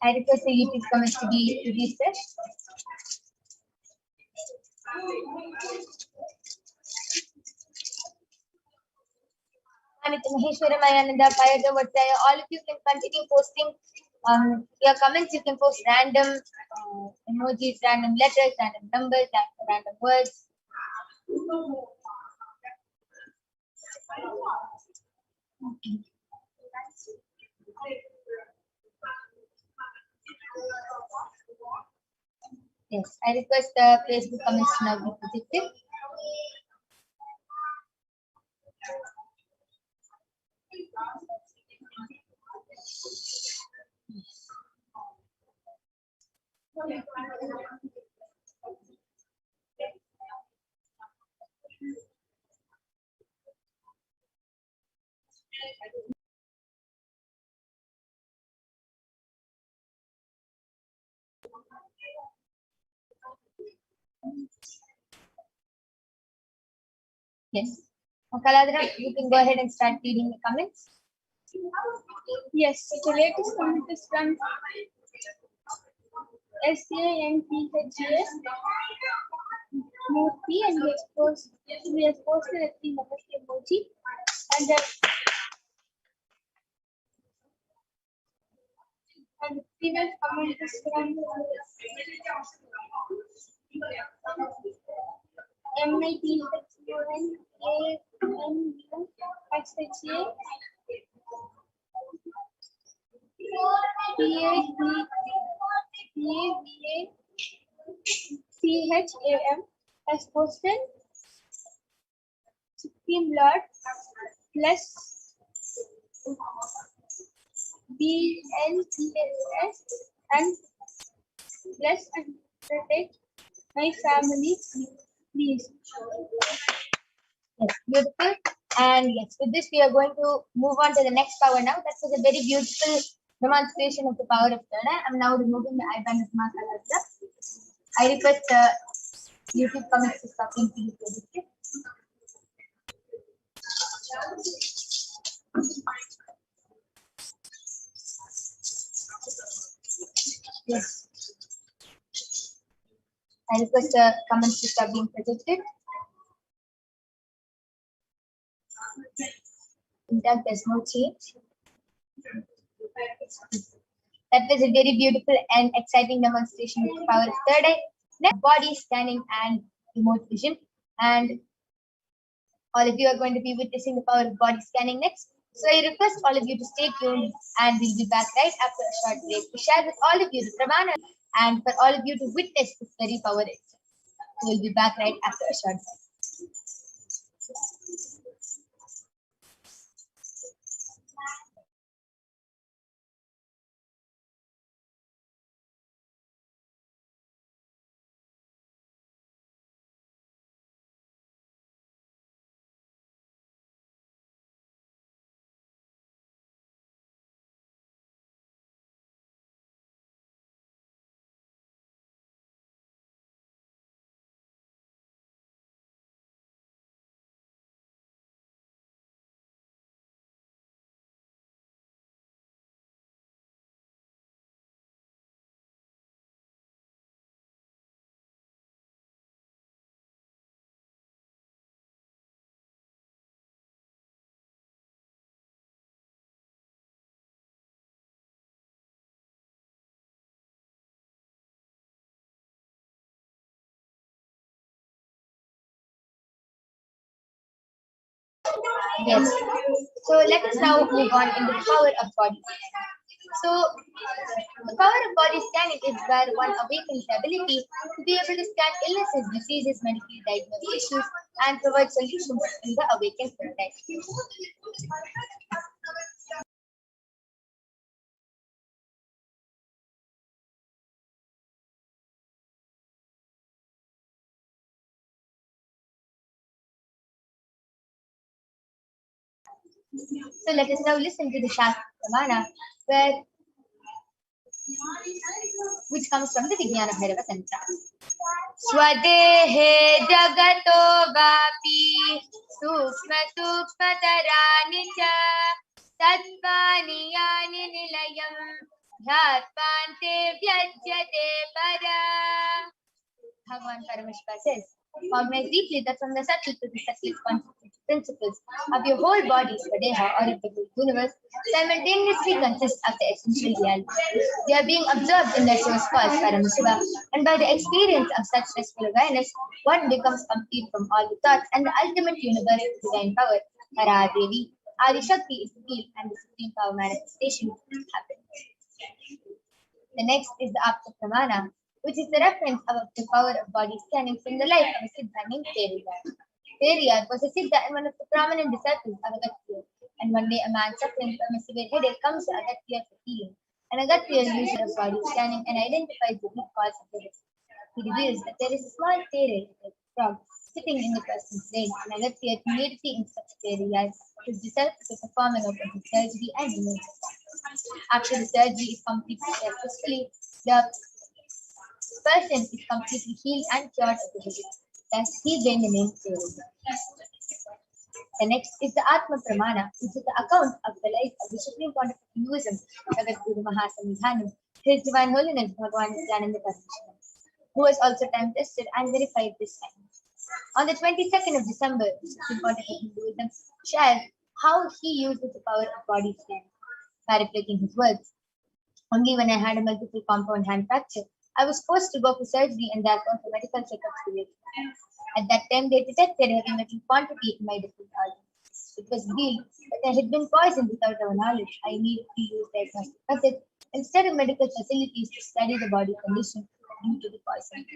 I request the YouTube comments to be refreshed. All of you can continue posting your comments. You can post random emojis, random letters, random numbers, random words. Okay. Yes, I request the Facebook comments to now be projected. Yes. Kaladra, you can go ahead and start reading the comments. Yes, the latest comment is from SANPHS Murthy, and we have posted a 3 Namaste emoji. And the previous comment is from CHAM has posted Supreme Lord plus BNTSS and bless and protect my family, please. Yes, beautiful. And yes, with this we are going to move on to the next power now. That was a very beautiful demonstration of the power of Third Eye. I'm now removing the eyeband of Kaladra. I request YouTube comments to stop being predicted. Yes. I request comments to stop being projected. In fact, there's no change. That was a very beautiful and exciting demonstration of the power of Third Eye. Next, body scanning and remote vision. And all of you are going to be witnessing the power of body scanning next. So I request all of you to stay tuned, and we'll be back right after a short break to share with all of you the pramana and for all of you to witness this very power itself. So we'll be back right after a short break. Yes. So let us now move on into the power of body scanning. So the power of body scanning is where one awakens the ability to be able to scan illnesses, diseases, medically diagnosed issues, and provide solutions in the awakened context. So let us now listen to the Shastra Pramana, which comes from the Vijnana Bhairava Tantra. Swadehe jagato vapi sukshma sukshma tarani cha Tatvani yani nilayam dhyatpante vyajyate para. Bhagavan Paramashiva says, cognize deeply that from the subtle to the subtle principles of your whole body, Swadeha, or of the whole universe, simultaneously consists of the essential reality. They are being observed in their source cause, Paramashiva, and by the experience of such restful awareness, one becomes complete from all the thoughts, and the ultimate universe, divine power, Paradevi, Adi Shakti is revealed, and the supreme power manifestation happens. The next is the Apta Pramana, which is the reference of the power of body scanning from the life of a Siddha named Teriyar. Teriyar was a Siddha and one of the prominent disciples of Agastya. And one day a man suffering from a severe headache comes to Agastya for healing. And Agastya uses of body scanning and identifies the root cause of the disease. He reveals that there is a small tere, a frog, sitting in the person's brain, and Agastya immediately instructs Teriyar, his disciple, to perform an open surgery and remove it. After the surgery is completed successfully, the person is completely healed and cured of the disease. Thus, he gained the name Teriyar. The next is the Atma Pramana, which is the account of the life of the Supreme Pontiff of Hinduism, Jagat Guru Mahasamidhanam, His Divine Holiness Bhagavan Nithyananda Paramashivam, who was also time tested and verified this time. On the 22nd of December, the Supreme Pontiff of Hinduism shared how he uses the power of body scan. Paraphrasing his words, only when I had a multiple compound hand fracture, I was forced to go for surgery and therefore for medical checkups related. At that time, they detected heavy metal quantity in my different organs. It was revealed that I had been poisoned without our knowledge. I needed to use diagnostic methods instead of medical facilities to study the body condition due to the poison.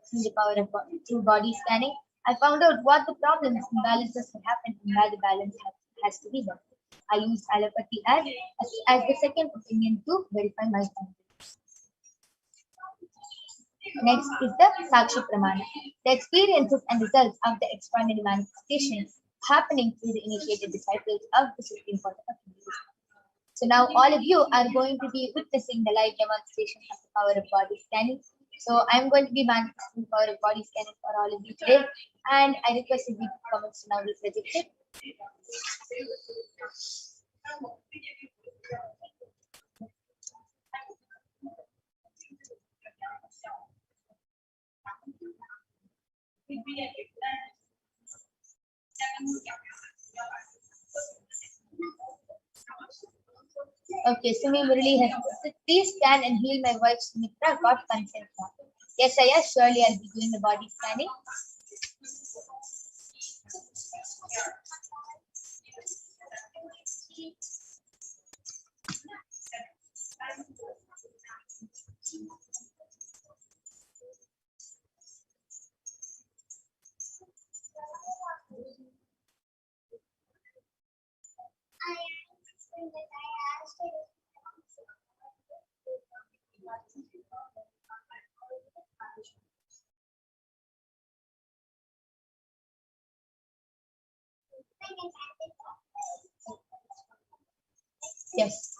Through the power of through body scanning, I found out what the problems, imbalances had happened and where the balance has to be done. I used allopathy as the second opinion to verify my findings. Next is the Sakshi Pramana, the experiences and results of the extraordinary manifestations happening through the initiated disciples of the Supreme Pontiff of Hinduism. So now all of you are going to be witnessing the live demonstration of the power of body scanning. So I'm going to be manifesting the power of body scanning for all of you today, and I request you to comments to now be projected. Okay, Sumi Murali has said, please scan and heal my wife Sumitra, got consent now. Yes, Aya, surely I'll be doing the body scanning. Yes.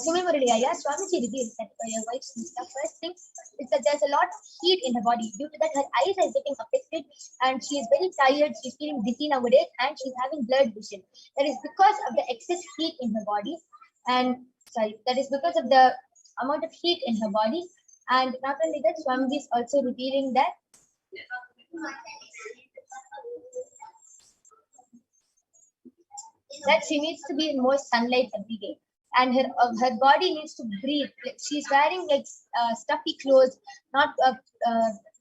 Sumi Muraliya, Swamiji reveals that for your wife's Smita, first thing is that there's a lot of heat in her body. Due to that, her eyes are getting affected and she is very tired. She's feeling dizzy nowadays and she's having blurred vision. That is because of the excess heat in her body. And that is because of the amount of heat in her body. And not only that, Swamiji is also revealing that she needs to be in more sunlight every day, and her body needs to breathe. Like she's wearing like stuffy clothes, not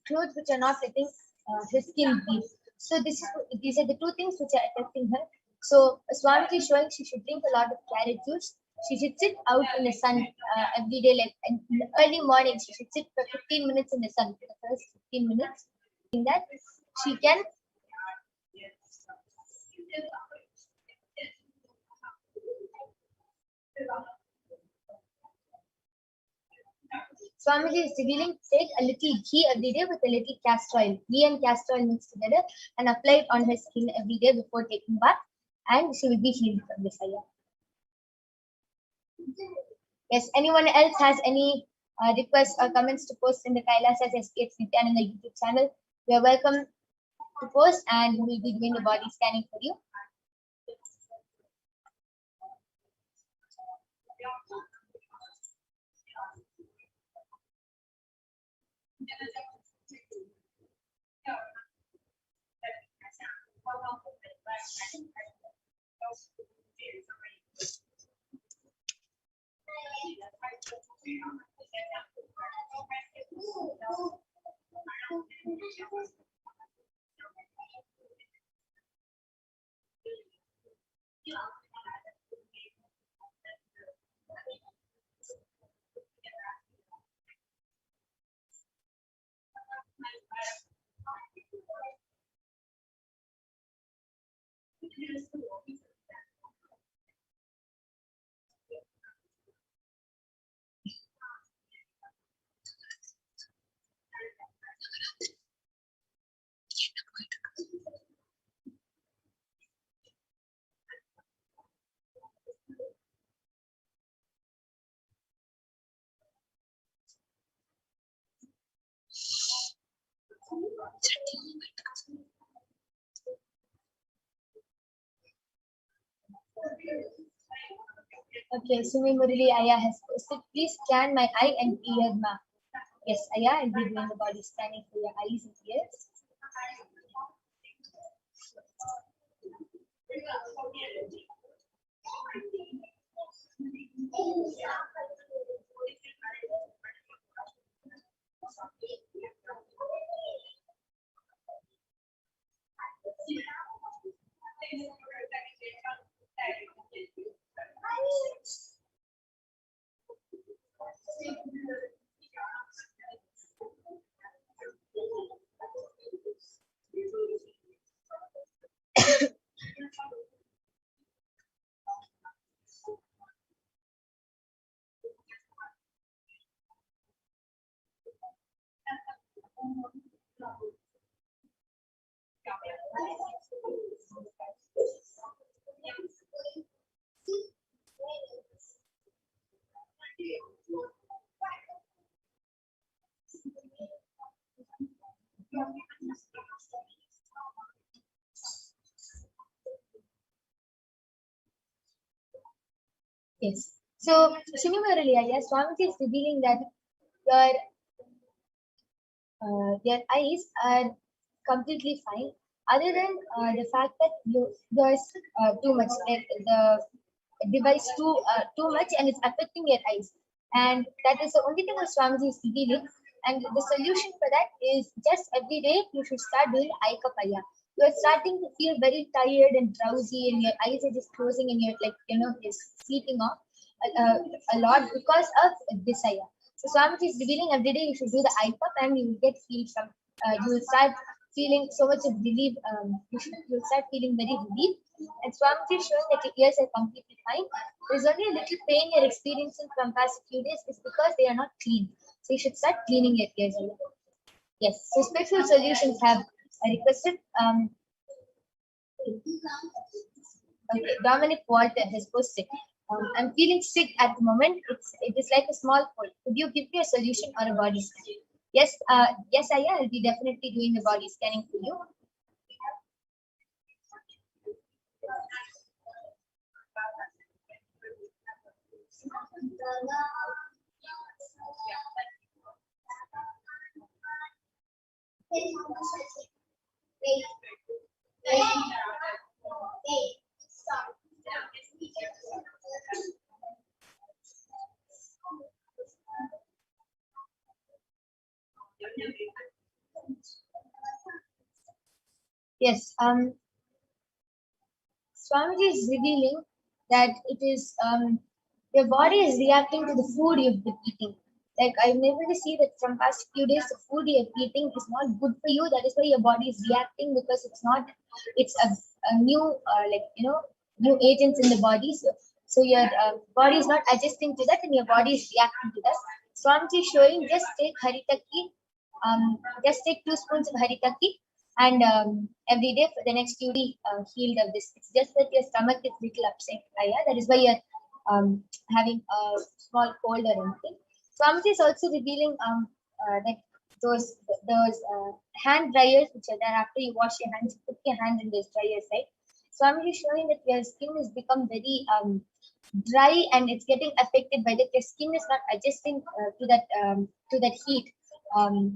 clothes which are not letting her skin breathe. So these are the two things which are affecting her. So Swamiji is showing she should drink a lot of carrot juice. She should sit out in the sun every day, like in the early morning. She should sit for 15 minutes in the sun for the first 15 minutes. In that, she can. Swamiji is revealing, take a little ghee every day with a little castor oil. Ghee and castor oil mixed together and apply it on her skin every day before taking bath, and she will be healed from this fire. Yes, anyone else has any requests or comments to post in the Kailasa'S HDH Nithyananda YouTube channel? You are welcome to post, and we will be doing the body scanning for you. Okay, Sumi Murali Aya has posted, please scan my eye and ear map. Yes, Aya, I'll be doing the body scanning for your eyes and ears. Yes. So, Sumi Murali Aya, Swamiji is revealing that your their eyes are completely fine, other than the fact that there's too much, like the device too much, and it's affecting your eyes. And that is the only thing that Swamiji is revealing. And the solution for that is just every day you should start doing eye kapaya. You are starting to feel very tired and drowsy, and your eyes are just closing, and you're like, is sleeping off a lot because of desire. So Swamiji is revealing every day you should do the eye cup, and you will get feel some. You will start feeling so much of relief. You'll start feeling very relieved. And Swamiji is showing that your ears are completely fine. There's only a little pain you're experiencing from past few days is because they are not clean. So you should start cleaning your ears. Yes. So special solutions have requested. Okay, Dominic Walter has posted. I'm feeling sick at the moment. It is like a small cold. Could you give me a solution or a body scan? Yes, yes, I'll be definitely doing the body scanning for you. Yes, Swamiji is revealing that it is your body is reacting to the food you've been eating. Like I've been able to see that from past few days, the food you're eating is not good for you. That is why your body is reacting, because it's a new new agents in the body. So your body is not adjusting to that, and your body is reacting to that. Swamiji is showing, just take haritaki, just take 2 spoons of haritaki, and every day for the next few days healed of this. It's just that your stomach is little upset. Yeah, that is why you're having a small cold or anything. Swamiji is also revealing that those hand dryers which are there after you wash your hands, you put your hands in those dryers, right? Swamiji is showing that your skin has become very dry and it's getting affected by that. Your skin is not adjusting to that heat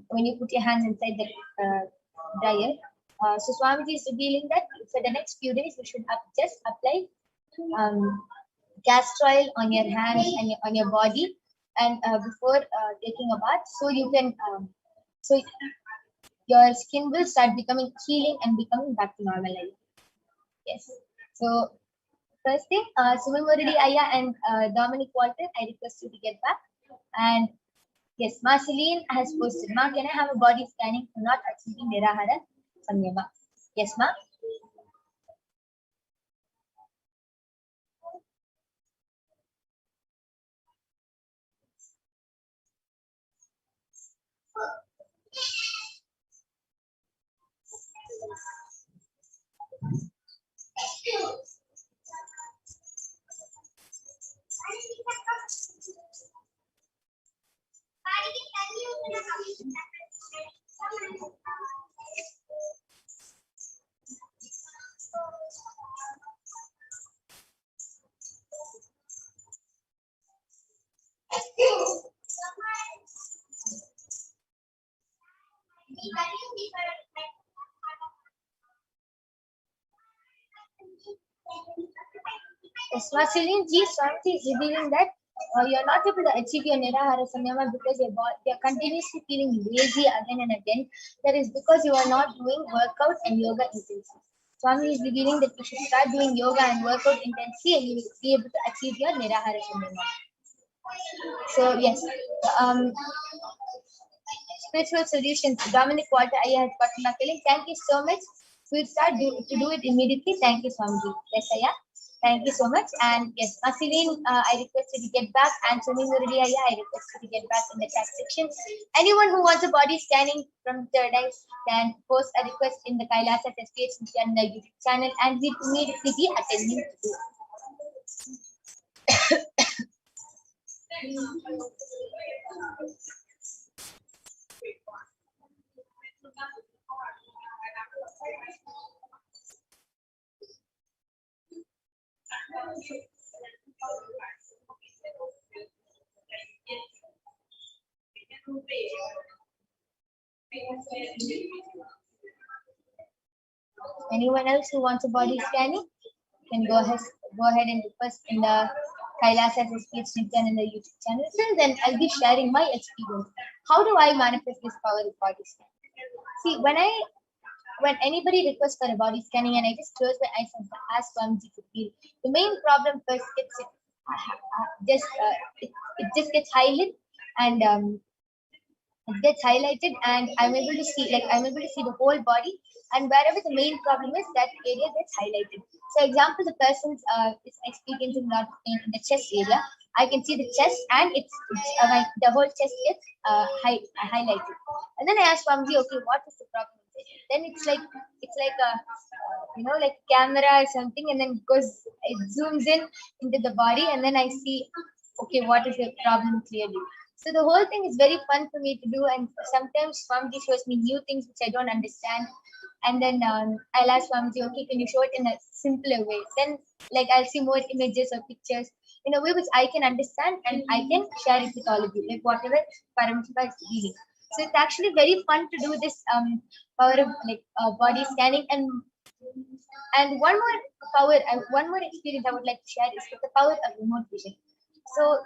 when you put your hands inside the dryer. So Swamiji is revealing that for the next few days you should just apply castor oil on your hands and on your body, and before taking a bath, so you can so your skin will start becoming healing and becoming back to normal life. Yes. So first thing, Sumimuridi Aya and Dominic Walter, I request you to get back. And yes, Ma Celine has posted, Ma, can I have a body scanning for not achieving Nirahara Samyama? Yes, Ma. Yes, Ma Celine G. Swamiji is revealing that you're not able to achieve your Nirahara Samyama because you're continuously feeling lazy again and again. That is because you are not doing workout and yoga intensely. Swami is revealing that you should start doing yoga and workout intensely and you will be able to achieve your Nirahara Samyama. So yes, spiritual solutions. Dominic Walter, I have gotten feeling. Thank you so much. We'll start to do it immediately. Thank you, Swamiji. Yes, Aya. Thank you so much. And yes, Asirin, I request you to get back. And Sunil Murali, I request you to get back in the chat section. Anyone who wants a body scanning from third eye can post a request in the Kailasa'S HDH Nithyananda YouTube channel, and we'll immediately be attending to it. Anyone else who wants a body scanning can go ahead and request in the Kailasa'S HDH Nithyananda YouTube channel. Till then, I'll be sharing my experience. How do I manifest this power of body scanning? See, when anybody requests for a body scanning and I just close my eyes and ask Swamiji to feel, the main problem first it just gets highlighted and it gets highlighted and I'm able to see the whole body, and wherever the main problem is, that area gets highlighted. So example, the person is experiencing a lot of pain in the chest area. I can see the chest and the whole chest gets highlighted. And then I ask Swamiji, okay, what is the problem? Then it's like a like camera or something, and then it zooms in into the body, and then I see, okay, what is your problem clearly. So the whole thing is very fun for me to do, and sometimes Swamiji shows me new things which I don't understand, and then I'll ask Swamiji, okay, can you show it in a simpler way? Then I'll see more images or pictures in a way which I can understand, and I can share it with all of you, like whatever Paramashiva is reading. So it's actually very fun to do this power of body scanning, and one more experience I would like to share is with the power of remote vision. So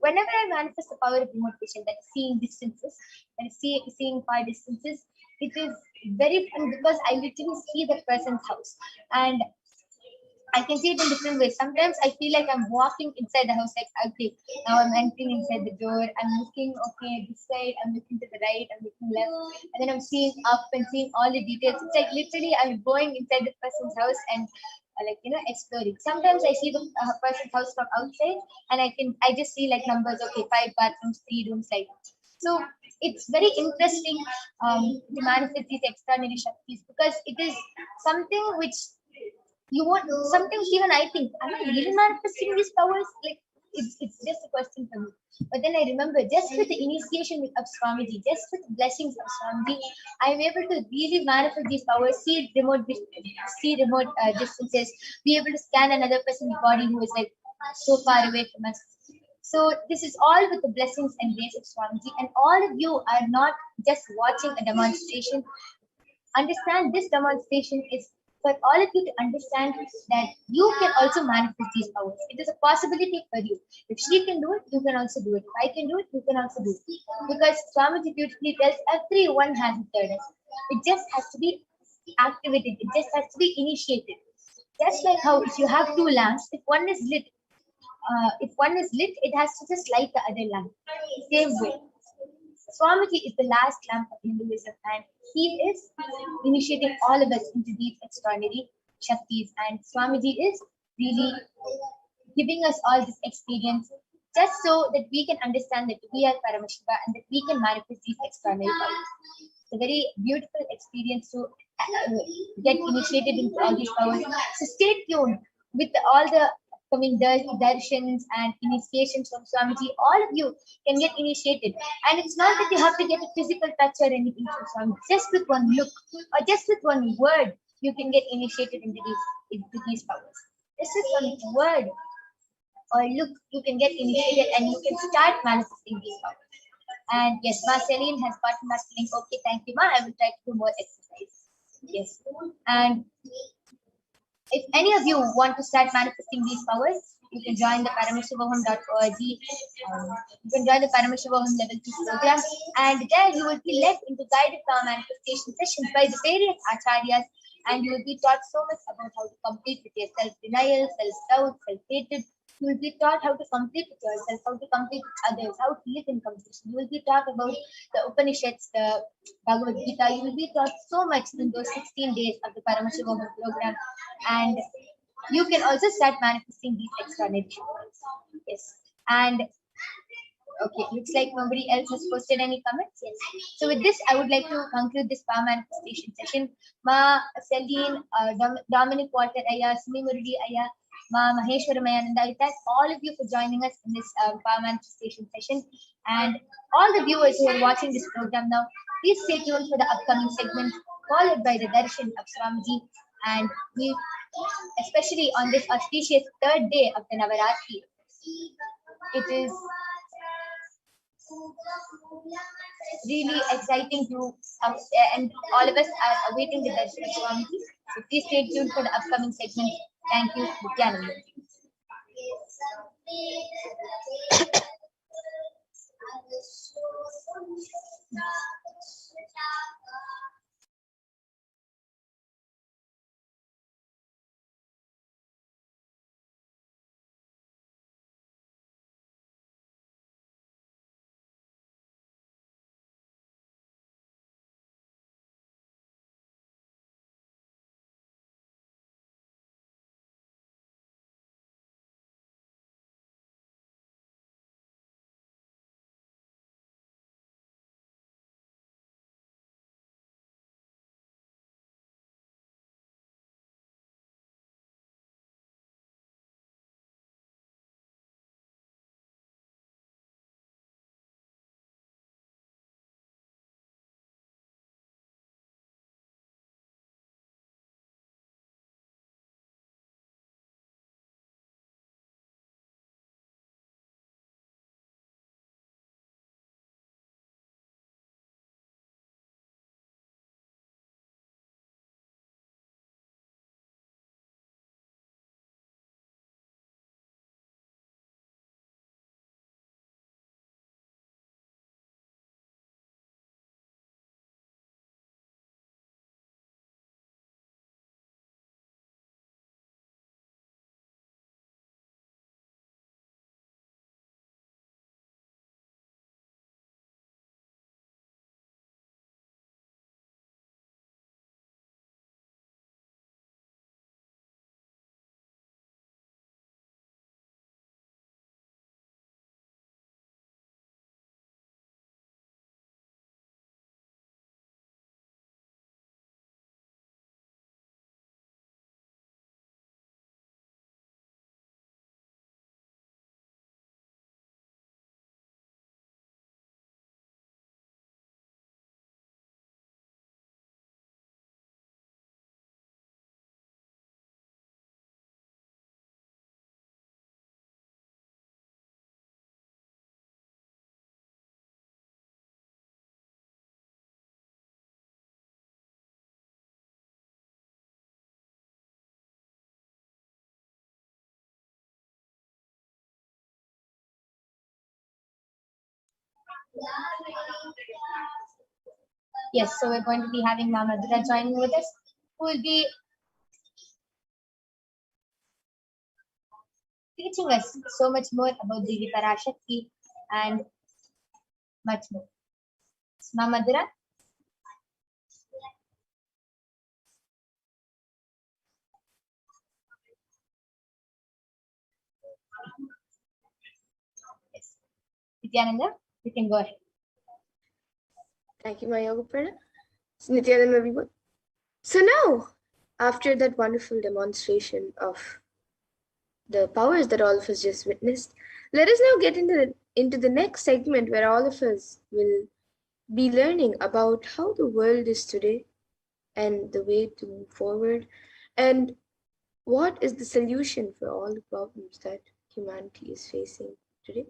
whenever I manifest the power of remote vision, that is seeing distances, that is seeing far distances, it is very fun because I literally see the person's house and I can see it in different ways. Sometimes I feel like I'm walking inside the house, like, okay, now I'm entering inside the door. I'm looking, okay, this side, I'm looking to the right, I'm looking left, and then I'm seeing up and seeing all the details. It's like literally I'm going inside the person's house and exploring. Sometimes I see the person's house from outside, and I just see like numbers, okay, 5 bathrooms, 3 rooms, like that. So it's very interesting to manifest these extraordinary shaktis because it is something which you want. Sometimes even I think, am I really manifesting these powers? Like it's just a question for me. But then I remember, just with the initiation of Swamiji, just with the blessings of Swamiji, I'm able to really manifest these powers, see remote distances, be able to scan another person's body who is like so far away from us. So this is all with the blessings and grace of Swamiji, and all of you are not just watching a demonstration. Understand this demonstration is for all of you to understand that you can also manifest these powers. It is a possibility for you. If she can do it, you can also do it. If I can do it, you can also do it. Because Swamiji beautifully tells everyone has a third eye. It just has to be activated. It just has to be initiated. Just like how if you have two lamps, if one is lit, it has to just light the other lamp. Same way. Swamiji is the last lamp of Hinduism, and he is initiating all of us into these extraordinary Shaktis. And Swamiji is really giving us all this experience just so that we can understand that we are Paramashiva and that we can manifest these extraordinary powers. It's a very beautiful experience to get initiated into all these powers. So stay tuned with all the coming darshans and initiations from Swamiji. All of you can get initiated. And it's not that you have to get a physical touch or anything from Swamiji. Just with one look or just with one word, you can get initiated into these powers. Just with one word or look, you can get initiated and you can start manifesting these powers. And yes, Ma Celine has gotten that link. Okay, thank you, Ma. I will try to do more exercise. Yes. And if any of you want to start manifesting these powers, you can join the Paramashivoham.org. You can join the Paramashivoham level 2 program, and there you will be led into guided power manifestation sessions by the various acharyas, and you will be taught so much about how to complete with your self-denial, self-doubt, self-hatred. You will be taught how to complete with yourself, how to complete with others, how to live in competition. You will be taught about the Upanishads, the Bhagavad Gita. You will be taught so much in those 16 days of the Paramashivoham program. And you can also start manifesting these extraordinary powers. Yes. And okay, looks like nobody else has posted any comments. Yes. So with this, I would like to conclude this power manifestation session. Ma Celine, Dominic Walter Aya, Sumi Muridi Aya, Ma Maheshwara Mayananda, I thank all of you for joining us in this power manifestation session. And all the viewers who are watching this program now, please stay tuned for the upcoming segment, followed by the darshan of Swamiji. And we, especially on this auspicious third day of the Navaratri, it is really exciting to and all of us are awaiting the darshan of Swamiji. So please stay tuned for the upcoming segment. Thank you, Nithyananda. Yes, so we're going to be having Mama Dura joining with us, who will be teaching us so much more about Devi Parashakti and much more. Mama Dura? Yes. Nithyananda, you can go ahead. Thank you, my yoga partner. It's Nithyananda, everyone. So now, after that wonderful demonstration of the powers that all of us just witnessed, let us now get into the next segment where all of us will be learning about how the world is today and the way to move forward and what is the solution for all the problems that humanity is facing today.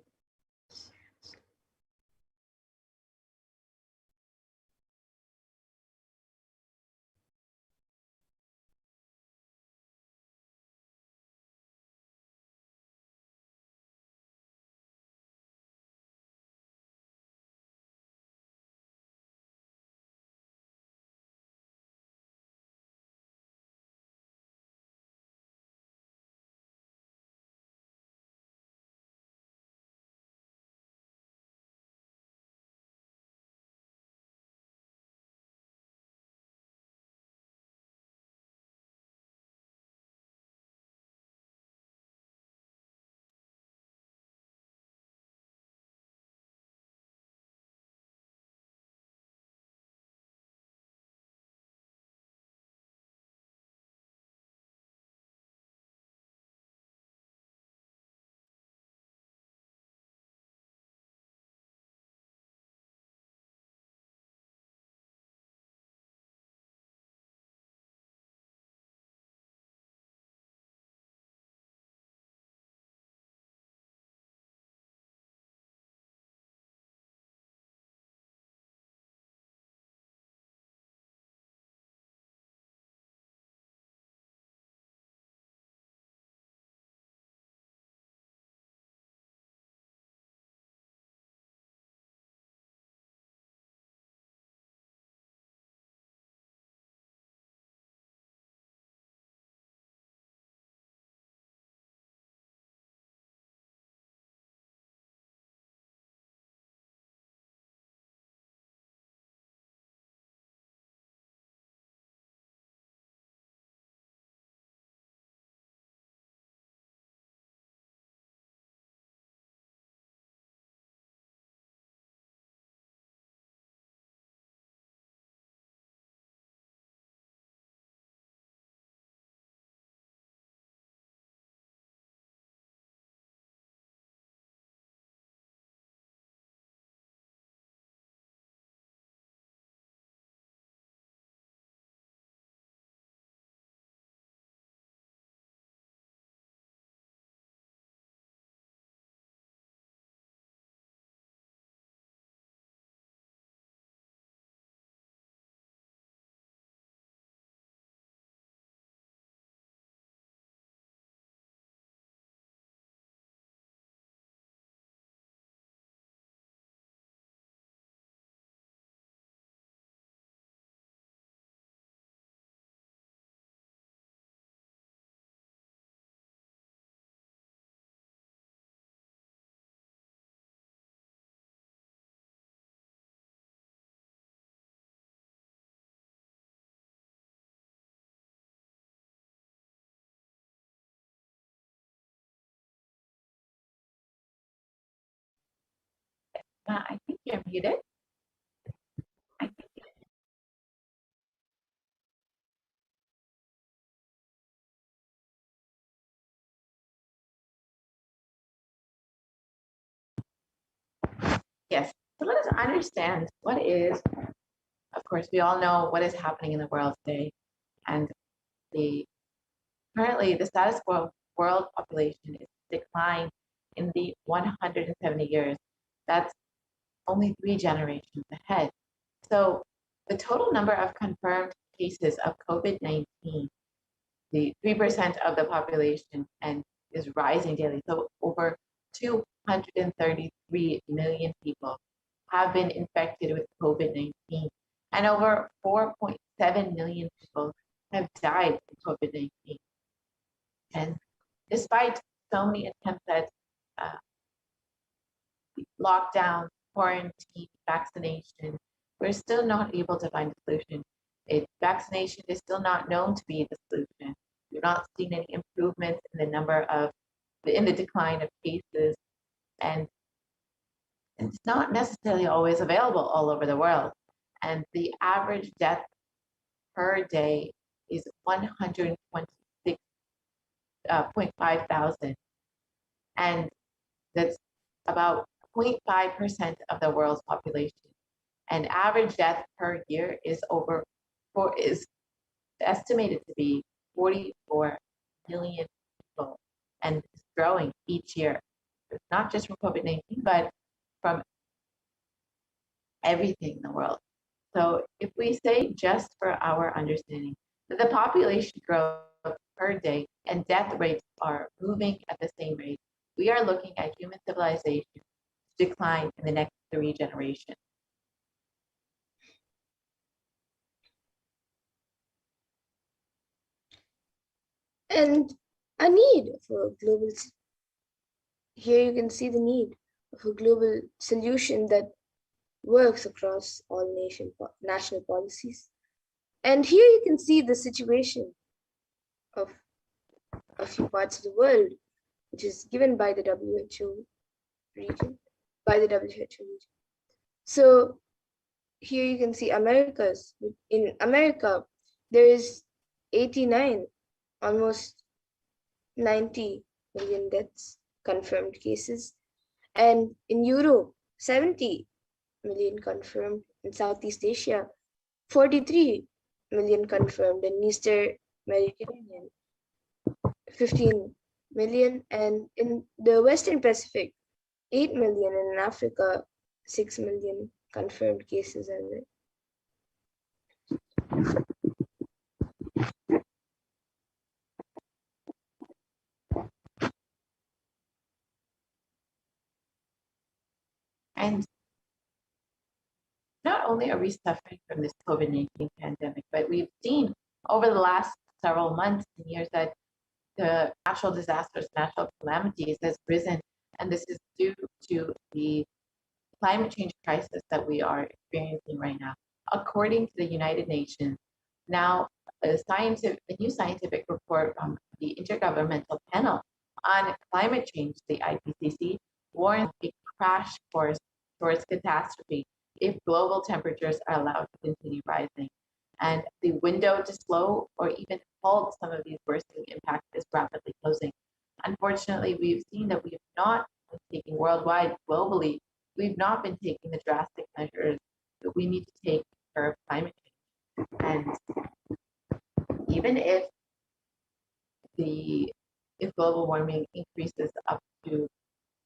I think you're muted. Yes. So let us understand what is, of course, we all know what is happening in the world today. And the currently the status quo world population is declined in the 170 years. That's only 3 generations ahead. So the total number of confirmed cases of COVID-19, the 3% of the population, and is rising daily. So over 233 million people have been infected with COVID-19, and over 4.7 million people have died from COVID-19. And despite so many attempts at lockdown, quarantine, vaccination, we're still not able to find a solution. Vaccination is still not known to be the solution. We've not seen any improvements in the decline of cases, and it's not necessarily always available all over the world. And the average death per day is 126.5 thousand. And that's about 0.5% of the world's population. And average death per year is estimated to be 44 million people, and it's growing each year. It's not just from COVID-19, but from everything in the world. So if we say, just for our understanding, that the population growth per day and death rates are moving at the same rate, we are looking at human civilization to decline in the next 3 generations. And a need for a global, here you can see the need of a global solution that works across all national policies. And here you can see the situation of a few parts of the world, which is given by the WHO region, So here you can see Americas. In America, there is 89, almost 90 million deaths, confirmed cases. And in Europe, 70 million confirmed. In Southeast Asia, 43 million confirmed. In Eastern Mediterranean, 15 million. And in the Western Pacific, 8 million. And in Africa, 6 million confirmed cases. And not only are we suffering from this COVID-19 pandemic, but we've seen over the last several months and years that the natural disasters, natural calamities has risen. And this is due to the climate change crisis that we are experiencing right now. According to the United Nations, now a new scientific report from the Intergovernmental Panel on Climate Change, the IPCC, warns a crash course towards catastrophe if global temperatures are allowed to continue rising. And the window to slow or even halt some of these worsening impacts is rapidly closing. Unfortunately, we've seen that we have not been taking worldwide, globally, we've not been taking the drastic measures that we need to take to curb climate change. And even if global warming increases up to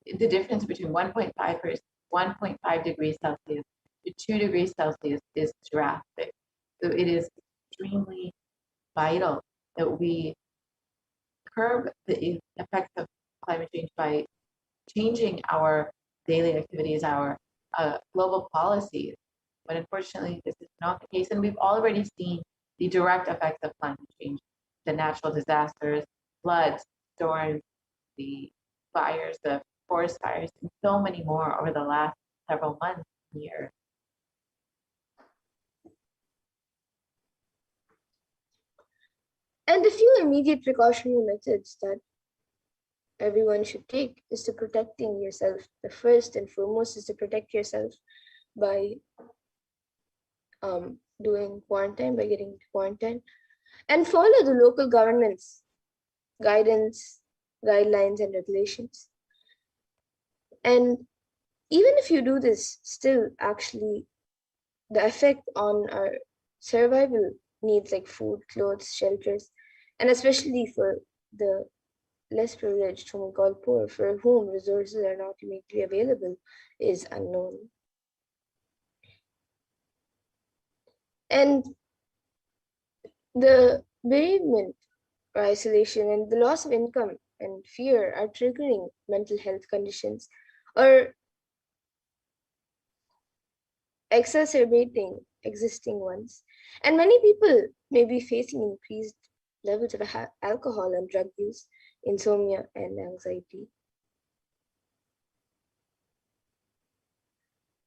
the difference between 1.5 degrees Celsius to 2 degrees Celsius is drastic. So it is extremely vital that we curb the effects of climate change by changing our daily activities, our global policies. But unfortunately, this is not the case. And we've already seen the direct effects of climate change, the natural disasters, floods, storms, the fires, the forest fires, and so many more over the last several months and years. And a few immediate precautionary methods that everyone should take is to protecting yourself. The first and foremost is to protect yourself by doing quarantine, by getting into quarantine, and follow the local government's guidance, guidelines, and regulations. And even if you do this, still actually the effect on our survival needs like food, clothes, shelters, and especially for the less privileged, whom we call poor, for whom resources are not immediately available, is unknown. And the bereavement or isolation and the loss of income and fear are triggering mental health conditions, or exacerbating existing ones. And many people may be facing increased levels of alcohol and drug use, insomnia, and anxiety.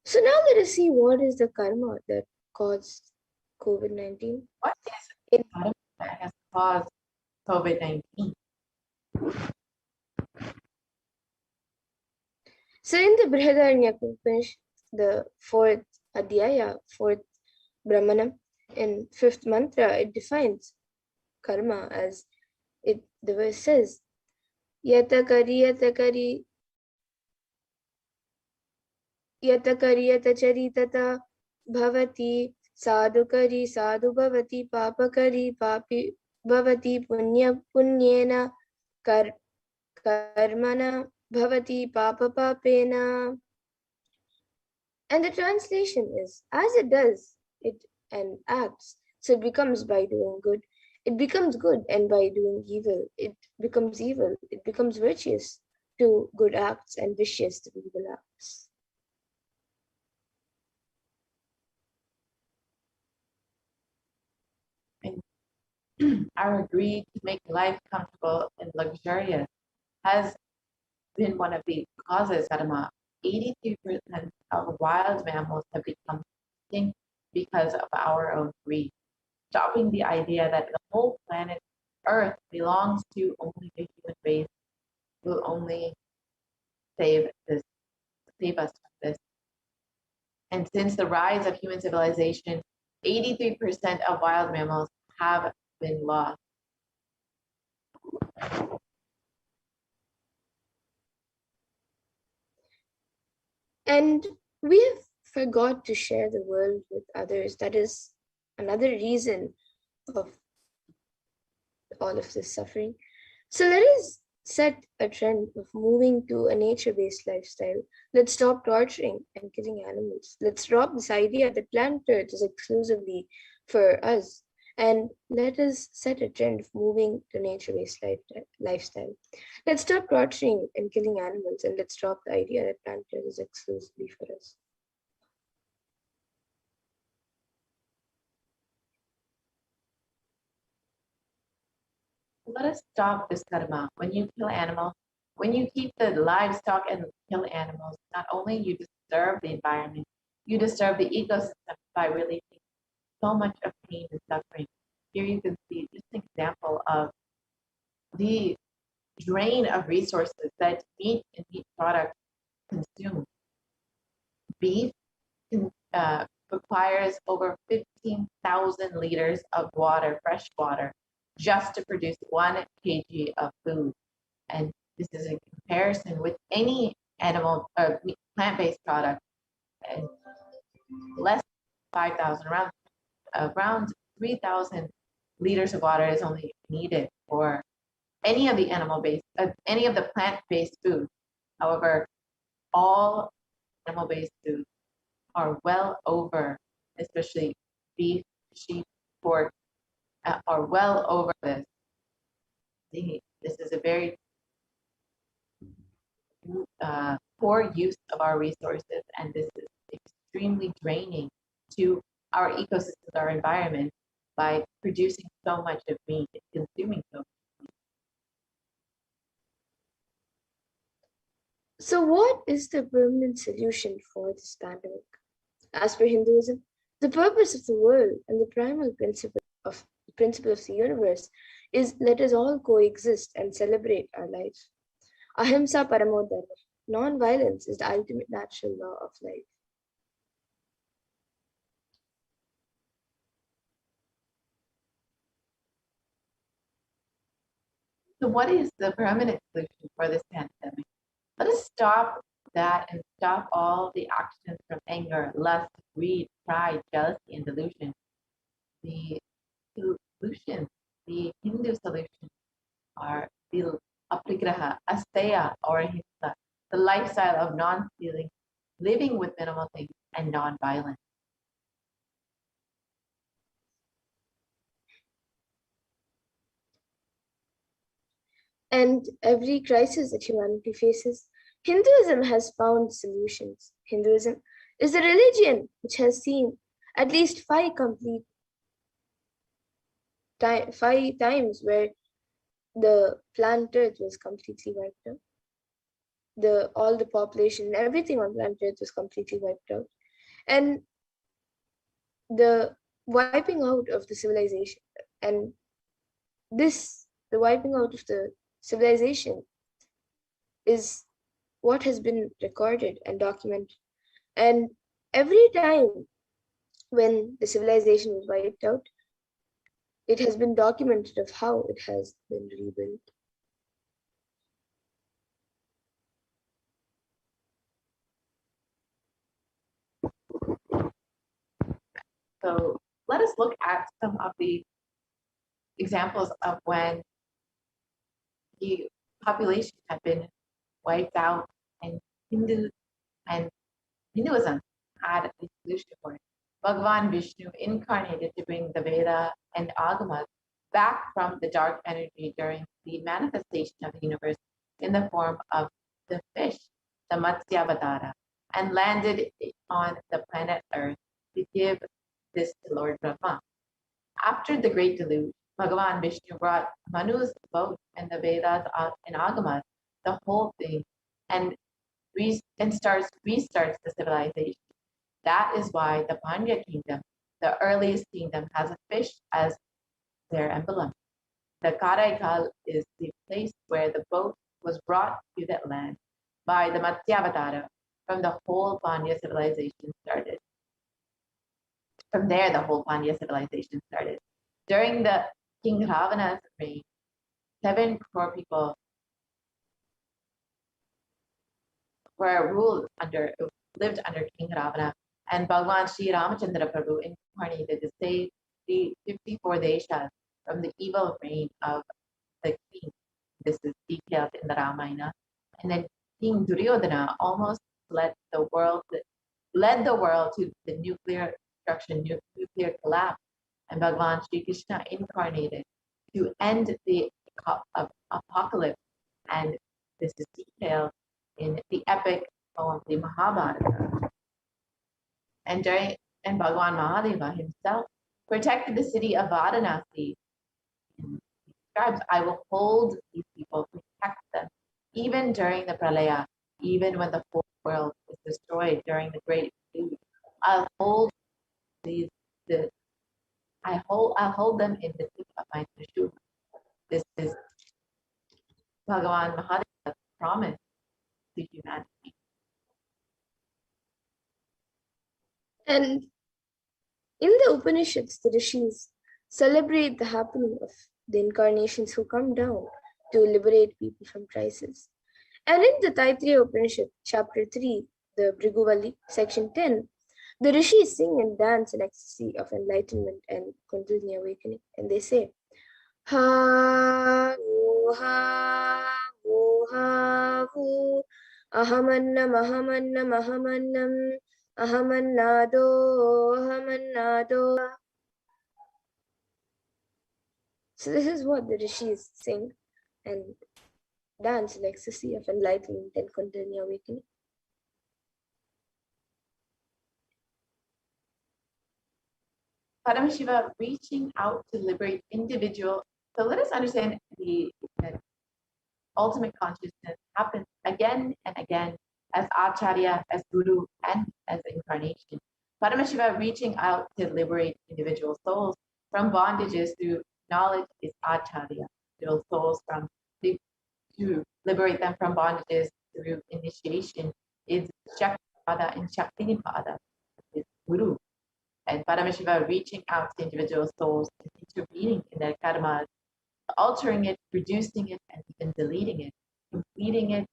So now let us see what is the karma that caused COVID-19. What is karma that has caused COVID-19? So in the Brihadaranyaka Upanishad, the fourth Adhyaya, fourth Brahmanam, in fifth mantra, it defines karma as the verse says, yatakari yatacharitata bhavati sadhukari sadhu bhavati papakari papi bhavati punyena karmana bhavati papa papena. And the translation is, as it does it and acts, so it becomes by doing good. It becomes good, and by doing evil, it becomes evil. It becomes virtuous to good acts and vicious to evil acts. Our greed to make life comfortable and luxurious has been one of the causes, Adama. 83% of wild mammals have become extinct because of our own greed. Stopping the idea that the whole planet Earth belongs to only the human race will only save us from this. And since the rise of human civilization, 83% of wild mammals have been lost. And we have forgot to share the world with others. That is another reason of all of this suffering. So let us set a trend of moving to a nature-based lifestyle. Let's stop torturing and killing animals. Let's drop this idea that planet Earth is exclusively for us. And let us set a trend of moving to nature-based lifestyle. Let's stop torturing and killing animals, and let's drop the idea that planet Earth is exclusively for us. Let us stop this karma. When you kill animals, when you keep the livestock and kill animals, not only you disturb the environment, you disturb the ecosystem by releasing so much of pain and suffering. Here you can see just an example of the drain of resources that meat and meat products consume. Beef requires over 15,000 liters of water, fresh water, just to produce 1 kg of food. And this is in comparison with any animal or plant-based product, and less than 5,000, around 3,000 liters of water is only needed for any of the any of the plant-based foods. However, all animal-based foods are well over, especially beef, sheep, pork, are well over this. This is a very poor use of our resources, and this is extremely draining to our ecosystems, our environment, by producing so much of meat and consuming so much. So what is the permanent solution for this pandemic? As per Hinduism, the purpose of the world and the primal principle of the universe is let us all coexist and celebrate our life. Ahimsa paramo dharma. Non-violence is the ultimate natural law of life. So what is the permanent solution for this pandemic? Let us stop that and stop all the actions from anger, lust, greed, pride, jealousy, and delusion. The solution, the Hindu solution, are the aprigraha, asteya, or ahimsa, the lifestyle of non-stealing, living with minimal things, and non-violence. And every crisis that humanity faces, Hinduism has found solutions. Hinduism is a religion which has seen at least five times where the planet Earth was completely wiped out. All the population, everything on planet Earth was completely wiped out. And the wiping out of the civilization, and the wiping out of the civilization is what has been recorded and documented. And every time when the civilization was wiped out, it has been documented of how it has been rebuilt. So let us look at some of the examples of when the population had been wiped out and Hinduism had a solution for it. Bhagavan Vishnu incarnated to bring the Veda and Agamas back from the dark energy during the manifestation of the universe in the form of the fish, the Matsyavatara, and landed on the planet Earth to give this to Lord Brahma. After the great deluge, Bhagavan Vishnu brought Manu's boat and the Vedas and Agamas, the whole thing, and restarts the civilization. That is why the Pandya kingdom, the earliest kingdom, has a fish as their emblem. The Karaikal is the place where the boat was brought to that land by the Matsyavatara. From the whole Pandya civilization started. From there, the whole Pandya civilization started. During the King Ravana's reign, 7 crore people lived under King Ravana, and Bhagwan Sri Ramachandra Prabhu incarnated to save the 54 deshas from the evil reign of the king. This is detailed in the Ramayana. And then King Duryodhana almost led the world to the nuclear destruction, nuclear collapse. And Bhagwan Sri Krishna incarnated to end the apocalypse. And this is detailed in the epic poem, the Mahabharata. And Bhagwan Mahadeva himself protected the city of Varanasi. He describes, I will hold these people, protect them, even during the pralaya, even when the whole world is destroyed during the great flood. I'll hold I'll hold them in the tip of my trishul. This is Bhagavan Mahadeva's promise to humanity. And in the Upanishads, the rishis celebrate the happening of the incarnations who come down to liberate people from crisis. And in the Taittiriya Upanishad, chapter 3, the Bhriguvali, section 10, the rishis sing and dance in ecstasy of enlightenment and Kundalini awakening. And they say, Ha, Vu, Ha, Vu, Ha, Vu, Ahamannam, Ahamannam, Ahamannam, Ahamannado, Ahamannado. So this is what the rishis sing and dance in ecstasy of enlightenment and Kundalini awakening. Paramashiva reaching out to liberate individual. So let us understand that ultimate consciousness happens again and again as Acharya, as Guru, and as incarnation. Paramashiva reaching out to liberate individual souls from bondages through knowledge is Acharya. Individual souls to liberate them from bondages through initiation is Shaktipada and Shaktinipada, is Guru. And Paramashiva reaching out to individual souls and intervening in their karmas, altering it, reducing it, and even deleting it, completing it,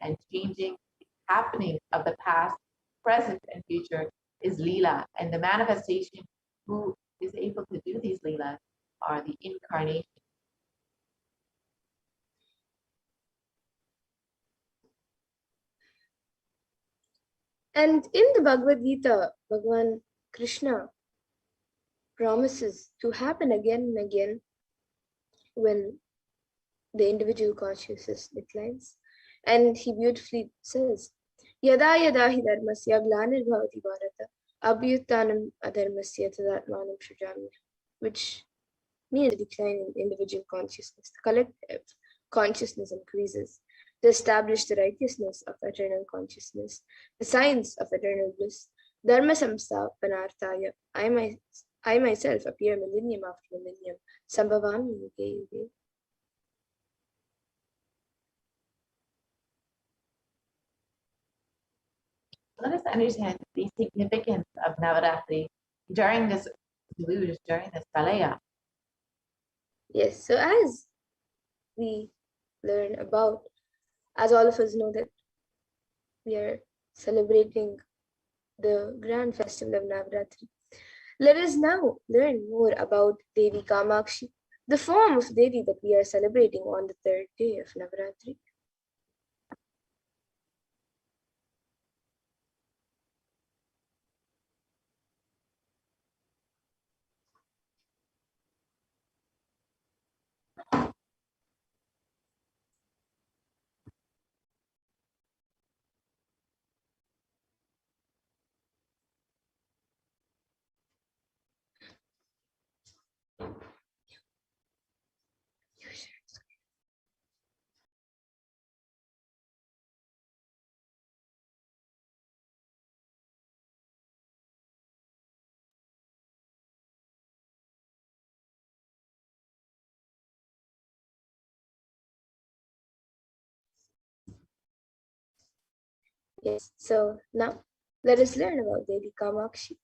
and changing the happenings of the past, present, and future is Leela. And the manifestation who is able to do these Leelas are the incarnation. And in the Bhagavad Gita, Bhagavan Krishna promises to happen again and again when the individual consciousness declines. And he beautifully says, Yada yada hi dharmasya glanirvavati bharata abhyuttanam adharmasya tadatmanam shrujami, which means the decline in individual consciousness. The collective consciousness increases. To establish the righteousness of eternal consciousness, the science of eternal bliss, dharma samsa panarthaya, I myself appear millennium after millennium, sambhavami yuge yuge. Let us understand the significance of Navaratri during this deluge, during this Kalaya. Yes, so as we learn about, as all of us know that we are celebrating the grand festival of Navaratri, let us now learn more about Devi Kamakshi, the form of Devi that we are celebrating on the third day of Navaratri. Yes, so now let us learn about Devi Kamakshi.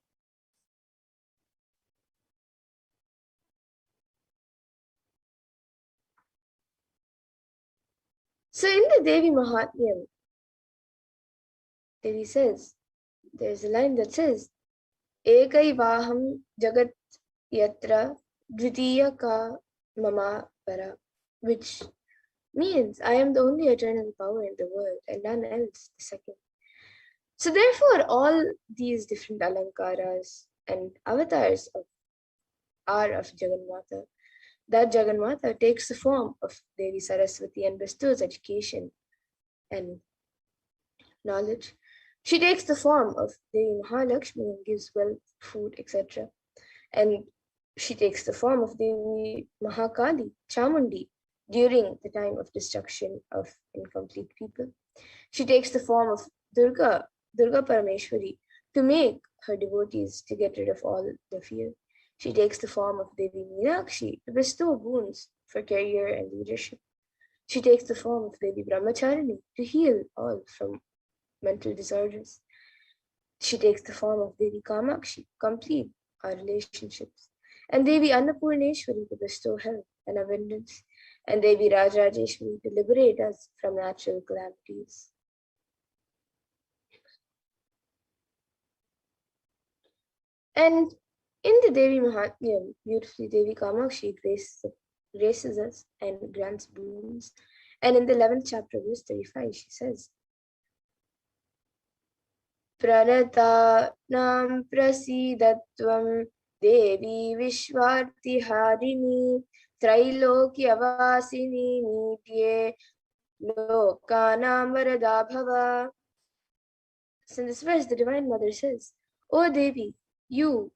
So in the Devi Mahatmyam, Devi says, there's a line that says, Ekaivaham jagat yatra dvitiya ka mama para, which means I am the only eternal power in the world and none else the second. So therefore, all these different alankaras and avatars are of Jagannatha. That Jagannatha takes the form of Devi Saraswati and bestows education and knowledge. She takes the form of Devi Mahalakshmi and gives wealth, food, etc. And she takes the form of Devi Mahakali, Chamundi, during the time of destruction of incomplete people. She takes the form of Durga Parameshwari, to make her devotees to get rid of all the fear. She takes the form of Devi Meenakshi to bestow boons for career and leadership. She takes the form of Devi Brahmacharini to heal all from mental disorders. She takes the form of Devi Kamakshi to complete our relationships, and Devi Annapurneshwari to bestow health and abundance, and Devi Rajrajeshwari to liberate us from natural calamities. And in the Devi Mahatmyam, beautifully Devi Kamakshi graces us and grants boons. And in the 11th chapter, verse 35, she says, Pranata nam prasidatvam Devi Vishvartiharini Trailokyavasini Nitye Lokanam Varadabhava. So in this verse, the Divine Mother says, O Devi, you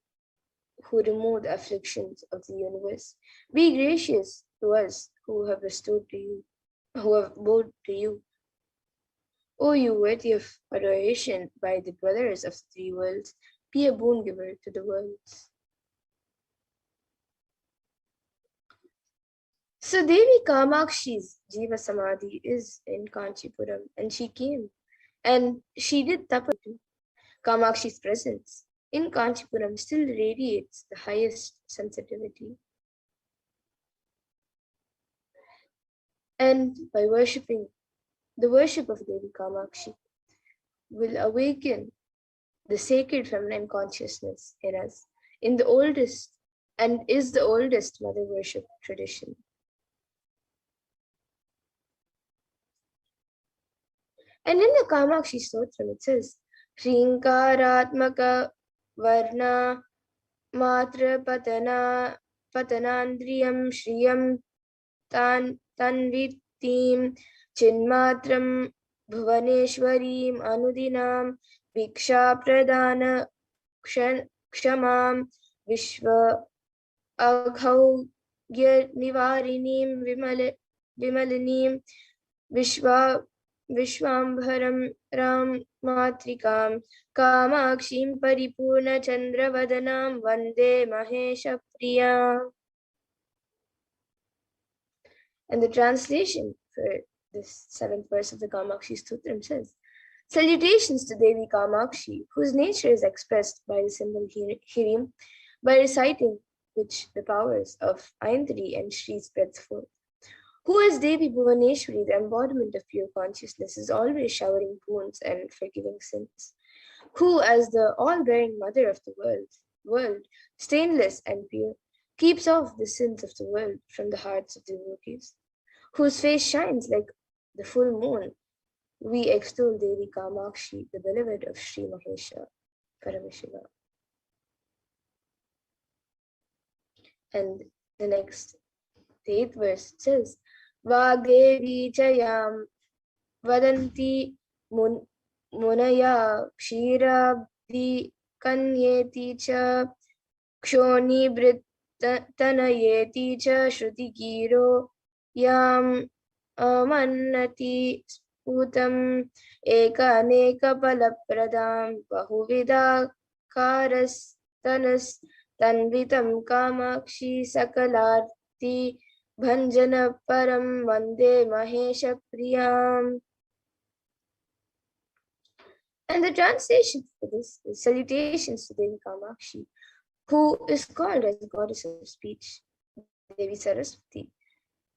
who remove the afflictions of the universe, be gracious to us who have bestowed to you, who have bowed to you. O you worthy of adoration by the dwellers of the three worlds, be a boon giver to the worlds. So Devi Kamakshi's Jiva Samadhi is in Kanchipuram, and she came and she did tapa. Kamakshi's presence in Kanchipuram still radiates the highest sensitivity. And by worshipping, the worship of Devi Kamakshi will awaken the sacred feminine consciousness in us, in the oldest and is the oldest mother worship tradition. And in the Kamakshi Stotram, it says, Shrinkaratmaka Varna Matra Patanandriyam Shriyam Tanvitim Chinmatram Bhuvaneshwarim Anudinam Viksha Pradana Kshamam Vishwa Aghaugya Nivarinim Vimalinim Vishwambharam Ram Matrikam Kamakshim Paripurna Chandravadanam Vande Mahesha Priya. And the translation for this 7th verse of the Kamakshi Stotram says, salutations to Devi Kamakshi, whose nature is expressed by the symbol Hirim, by reciting which the powers of Aintari and Shri spreads forth. Who as Devi Bhuvaneshwari, the embodiment of pure consciousness, is always showering boons and forgiving sins. Who as the all-bearing mother of the world, stainless and pure, keeps off the sins of the world from the hearts of devotees. Whose face shines like the full moon, we extol Devi Kamakshi, the beloved of Sri Mahesha Paramashivam. And the next, the 8th verse says, Vagevi chayam vadanti munaya kshirabdi kanyeti cha kshoni britanayeti cha shruti giro yam amannati sputam ekaneka palapradam bahuvida karastanas tanvitam kamakshi sakalarti bhanjana param vande mahesha priyam. And the translation for this is salutations to Devi Kamakshi, who is called as the goddess of speech, Devi Saraswati,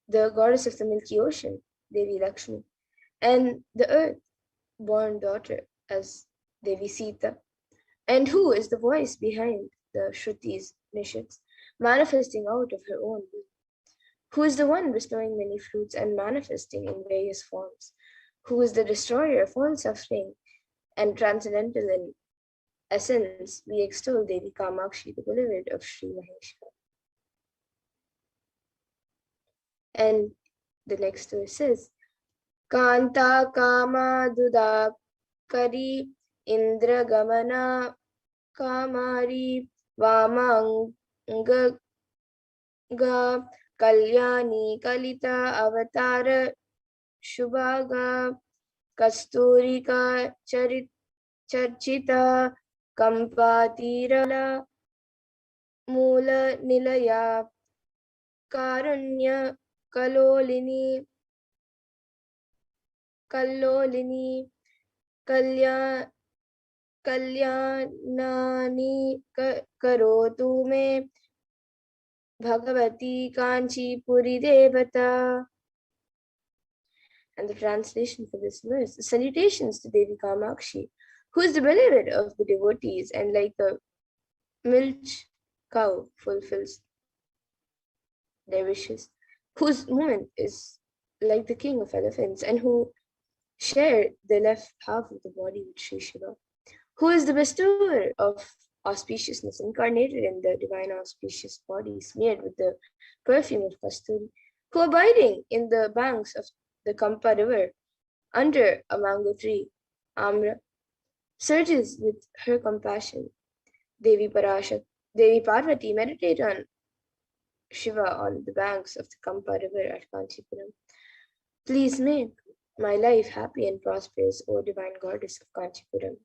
the goddess of the Milky Ocean, Devi Lakshmi, and the earth-born daughter as Devi Sita, and who is the voice behind the Shrutis, Nishits, manifesting out of her own will, who is the one bestowing many fruits and manifesting in various forms, who is the destroyer of all suffering and transcendental in essence, we extol Devi Kamakshi, the beloved of Sri Mahesha. And the next verse says, Kanta Kama Dudakari Indra Gamana Kamari Vamanga Kalyani Kalita Avatara Shubhaga Kasturika Charchita Kampatirala Mula Nilaya Karunya Kalolini Kalyanani Karotu Me Bhagavati Kanchi Puri Devata. And the translation for this verse, salutations to Devi Kamakshi, who is the beloved of the devotees and like the milch cow fulfills their wishes, whose movement is like the king of elephants and who share the left half of the body with Sri Shiva, who is the bestower of auspiciousness incarnated in the divine auspicious body smeared with the perfume of kasturi, who abiding in the banks of the Kampa river under a mango tree, Amra, surges with her compassion. Devi Parvati meditate on Shiva on the banks of the Kampa river at Kanchipuram. Please make my life happy and prosperous, O divine goddess of Kanchipuram.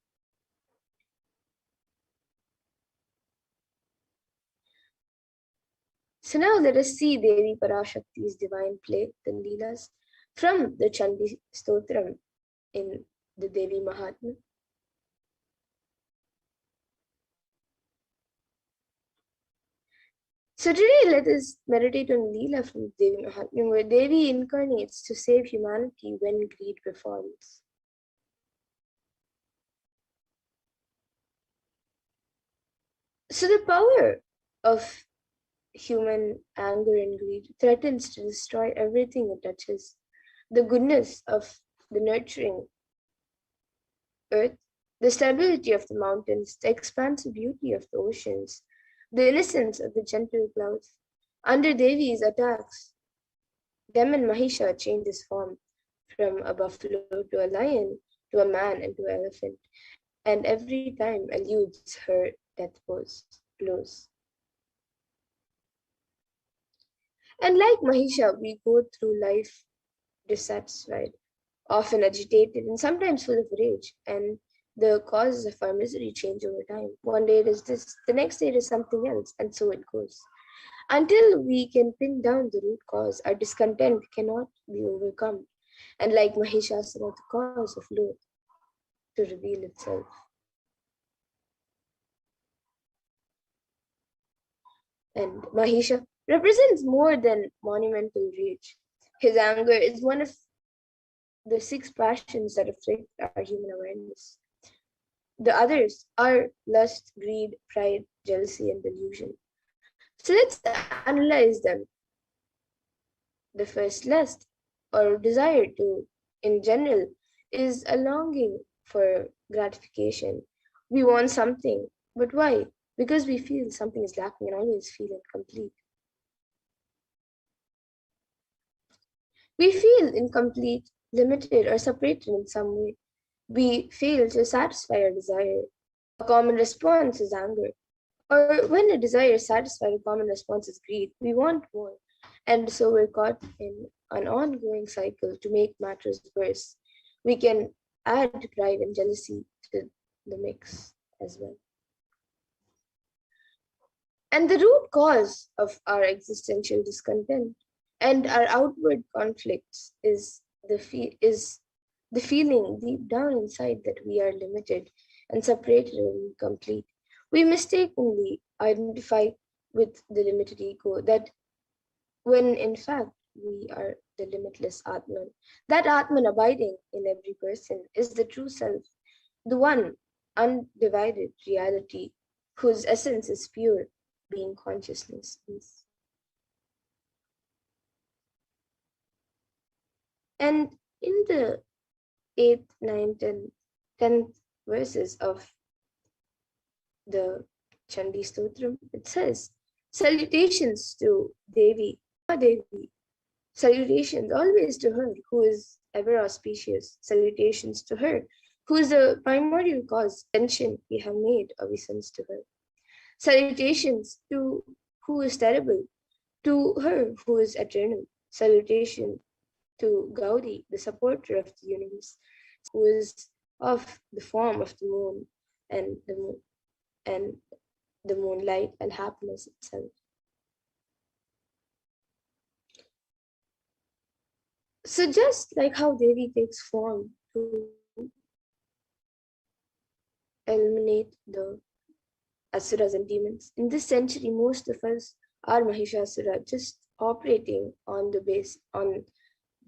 So now let us see Devi Parashakti's divine play, the Leelas, from the Chandi Stotram in the Devi Mahatma. So today let us meditate on Leela from Devi Mahatma, where Devi incarnates to save humanity when greed befalls. So the power of human anger and greed threatens to destroy everything it touches. The goodness of the nurturing earth, the stability of the mountains, the expansive beauty of the oceans, the innocence of the gentle clouds. Under Devi's attacks, Dem and Mahisha change his form from a buffalo to a lion, to a man and to an elephant, and every time eludes her blows. And like Mahisha, we go through life dissatisfied, often agitated, and sometimes full of rage. And the causes of our misery change over time. One day it is this, the next day it is something else, and so it goes. Until we can pin down the root cause, our discontent cannot be overcome. And like Mahishasura, the cause of loath to reveal itself. And Mahisha represents more than monumental rage. His anger is one of the 6 passions that afflict our human awareness. The others are lust, greed, pride, jealousy, and delusion. So let's analyze them. The first, lust or desire to, in general, is a longing for gratification. We want something, but why? Because we feel something is lacking and always feel incomplete. We feel incomplete, limited, or separated in some way. We fail to satisfy our desire. A common response is anger. Or when a desire is satisfied, a common response is greed. We want more. And so we're caught in an ongoing cycle to make matters worse. We can add pride and jealousy to the mix as well. And the root cause of our existential discontent and our outward conflicts is the feeling deep down inside that we are limited and separated and incomplete. We mistakenly identify with the limited ego that when in fact we are the limitless Atman. That Atman abiding in every person is the true self, the one undivided reality whose essence is pure being consciousness. And in the 8th, 9th, and 10th verses of the Chandi Stotram, it says, salutations to Devi, salutations always to her who is ever auspicious, salutations to her who is the primordial cause, tension we have made obeisance to her. Salutations to who is terrible, to her who is eternal. Salutation to Gaudi, the supporter of the universe, who is of the form of the moon and the moonlight and happiness itself. So just like how Devi takes form to eliminate the asuras and demons, in this century most of us are Mahishasura, just operating on the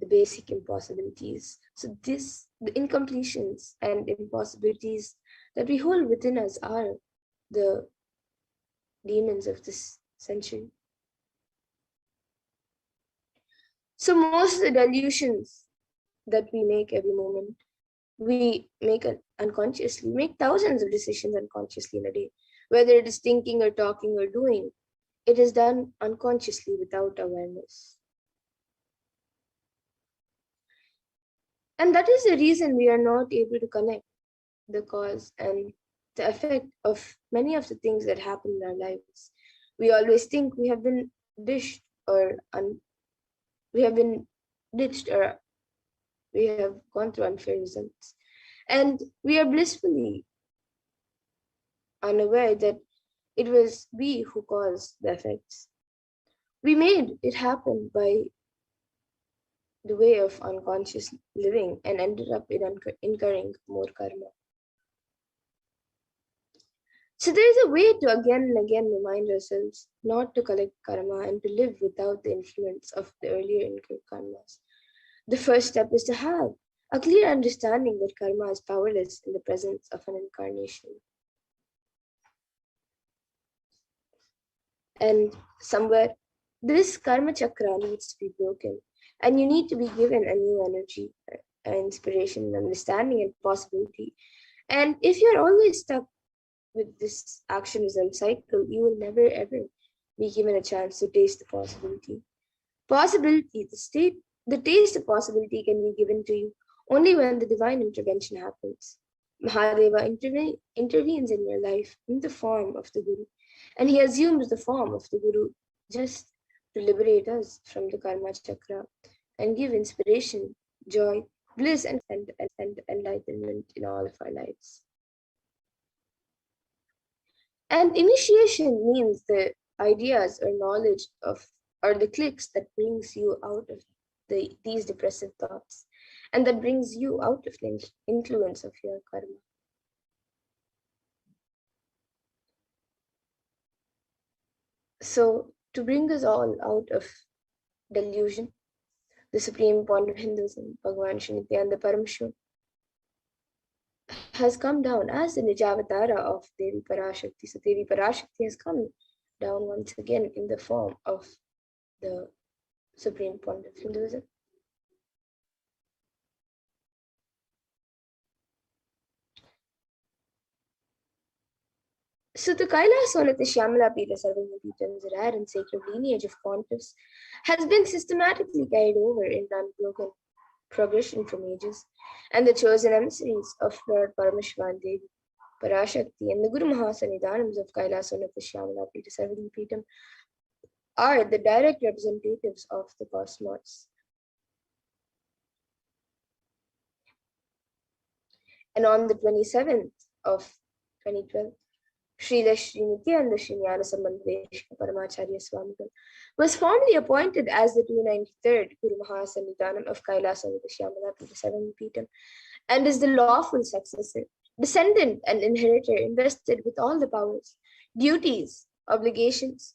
basic impossibilities. So the incompletions and impossibilities that we hold within us are the demons of this century. So most of the delusions that we make every moment, we make unconsciously, make thousands of decisions unconsciously in a day. Whether it is thinking or talking or doing, it is done unconsciously without awareness. And that is the reason we are not able to connect the cause and the effect of many of the things that happen in our lives. We always think we have been ditched or we have been ditched or we have gone through unfair results. And we are blissfully unaware that it was we who caused the effects. We made it happen by the way of unconscious living and ended up in incurring more karma. So there is a way to again and again remind ourselves not to collect karma and to live without the influence of the earlier incurred karmas. The first step is to have a clear understanding that karma is powerless in the presence of an incarnation. And somewhere, this karma chakra needs to be broken, and you need to be given a new energy, inspiration, understanding, and possibility. And if you're always stuck with this action result cycle, you will never ever be given a chance to taste the possibility. Possibility, the state The taste of possibility can be given to you only when the divine intervention happens. Mahadeva intervenes in your life in the form of the Guru, and he assumes the form of the Guru just to liberate us from the karma chakra and give inspiration, joy, bliss, and enlightenment in all of our lives. And initiation means the ideas or knowledge of or the clicks that brings you out of these depressive thoughts and that brings you out of the influence of your karma. So, to bring us all out of delusion, the supreme point of Hinduism, Bhagavan Shri Nithyananda Paramashivam, has come down as the Nijavatara of Devi Parashakti. So Devi Parashakti has come down once again in the form of the supreme point of Hinduism. So the Kailasa'S Nithyananda Paramashivam, rare and sacred lineage of pontiffs, has been systematically carried over in unbroken progression from ages, and the chosen emissaries of Lord Paramashivan Devi, Parashakti, and the Guru Mahasannidhanams of Kailasa'S Nithyananda Paramashivam are the direct representatives of the cosmos. And on the 27th of 2012, Srila Sri Nithyananda Paramacharya Swamigal was formally appointed as the 293rd Guru Mahasannidhanam of Kailasa'S Nithyananda and is the lawful successor, descendant, and inheritor invested with all the powers, duties, obligations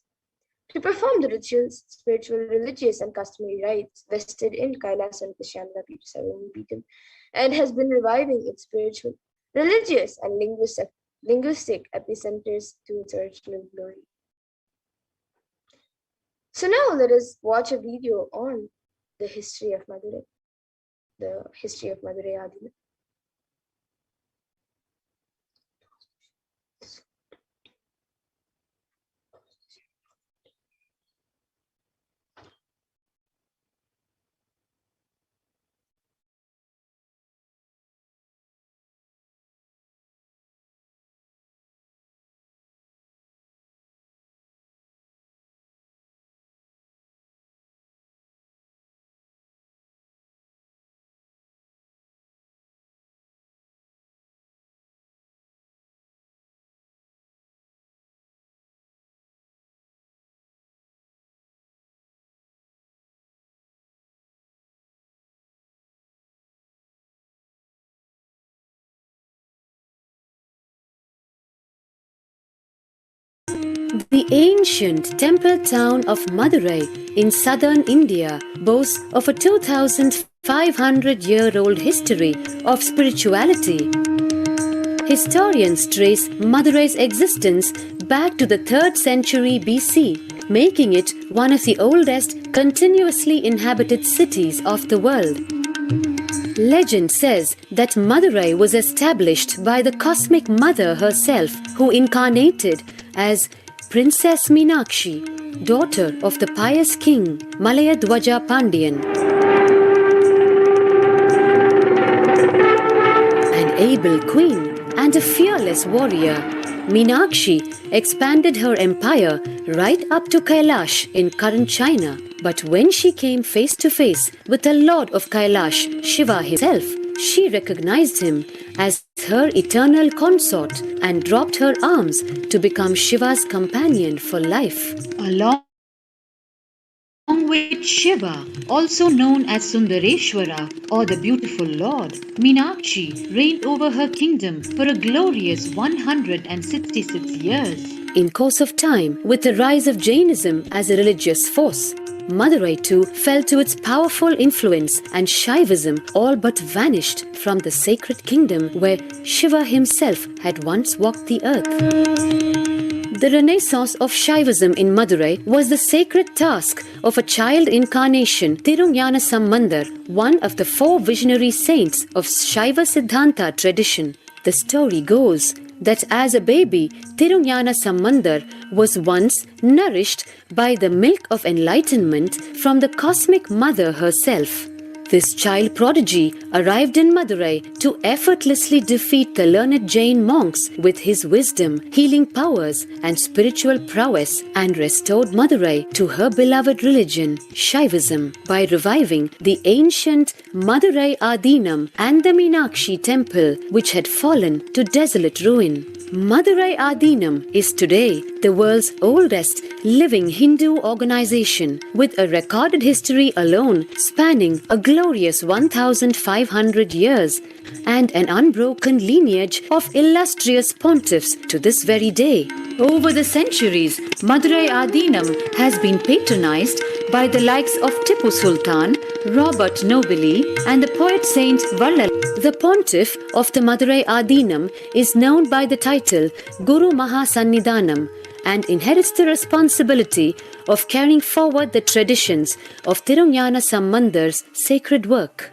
to perform the rituals, spiritual, religious, and customary rites vested in Kailasa'S Nithyananda and has been reviving its spiritual, religious, and linguistic epicenters to its original glory. So now let us watch a video on the history of Madurai, the history of Madurai Adina. The ancient temple town of Madurai in southern India boasts of a 2,500-year-old history of spirituality. Historians trace Madurai's existence back to the 3rd century BC, making it one of the oldest continuously inhabited cities of the world. Legend says that Madurai was established by the cosmic mother herself, who incarnated as Princess Meenakshi, daughter of the pious king Malayadwaja Pandian. An able queen and a fearless warrior, Meenakshi expanded her empire right up to Kailash in current China. But when she came face to face with the Lord of Kailash, Shiva himself, she recognized him as her eternal consort and dropped her arms to become Shiva's companion for life. Along with Shiva, also known as Sundareshwara or the beautiful Lord, Meenakshi reigned over her kingdom for a glorious 166 years. In course of time, with the rise of Jainism as a religious force, Madurai too fell to its powerful influence, and Shaivism all but vanished from the sacred kingdom where Shiva himself had once walked the earth. The renaissance of Shaivism in Madurai was the sacred task of a child incarnation, Tirungyana Sambandar, one of the 4 visionary saints of Shaiva Siddhanta tradition. The story goes that as a baby, Tirunjana Sambandar was once nourished by the milk of enlightenment from the cosmic mother herself. This child prodigy arrived in Madurai to effortlessly defeat the learned Jain monks with his wisdom, healing powers, and spiritual prowess, and restored Madurai to her beloved religion, Shaivism, by reviving the ancient Madurai Adinam and the Meenakshi temple, which had fallen to desolate ruin. Madurai Adinam is today the world's oldest living Hindu organization, with a recorded history alone spanning a glorious 1,500 years and an unbroken lineage of illustrious pontiffs to this very day. Over the centuries, Madurai Adinam has been patronized by the likes of Tipu Sultan, Robert Nobili, and the poet saint Vallal. The pontiff of the Madurai Adinam is known by the title Guru Mahasannidhanam and inherits the responsibility of carrying forward the traditions of Tirunjana Sambandar's sacred work.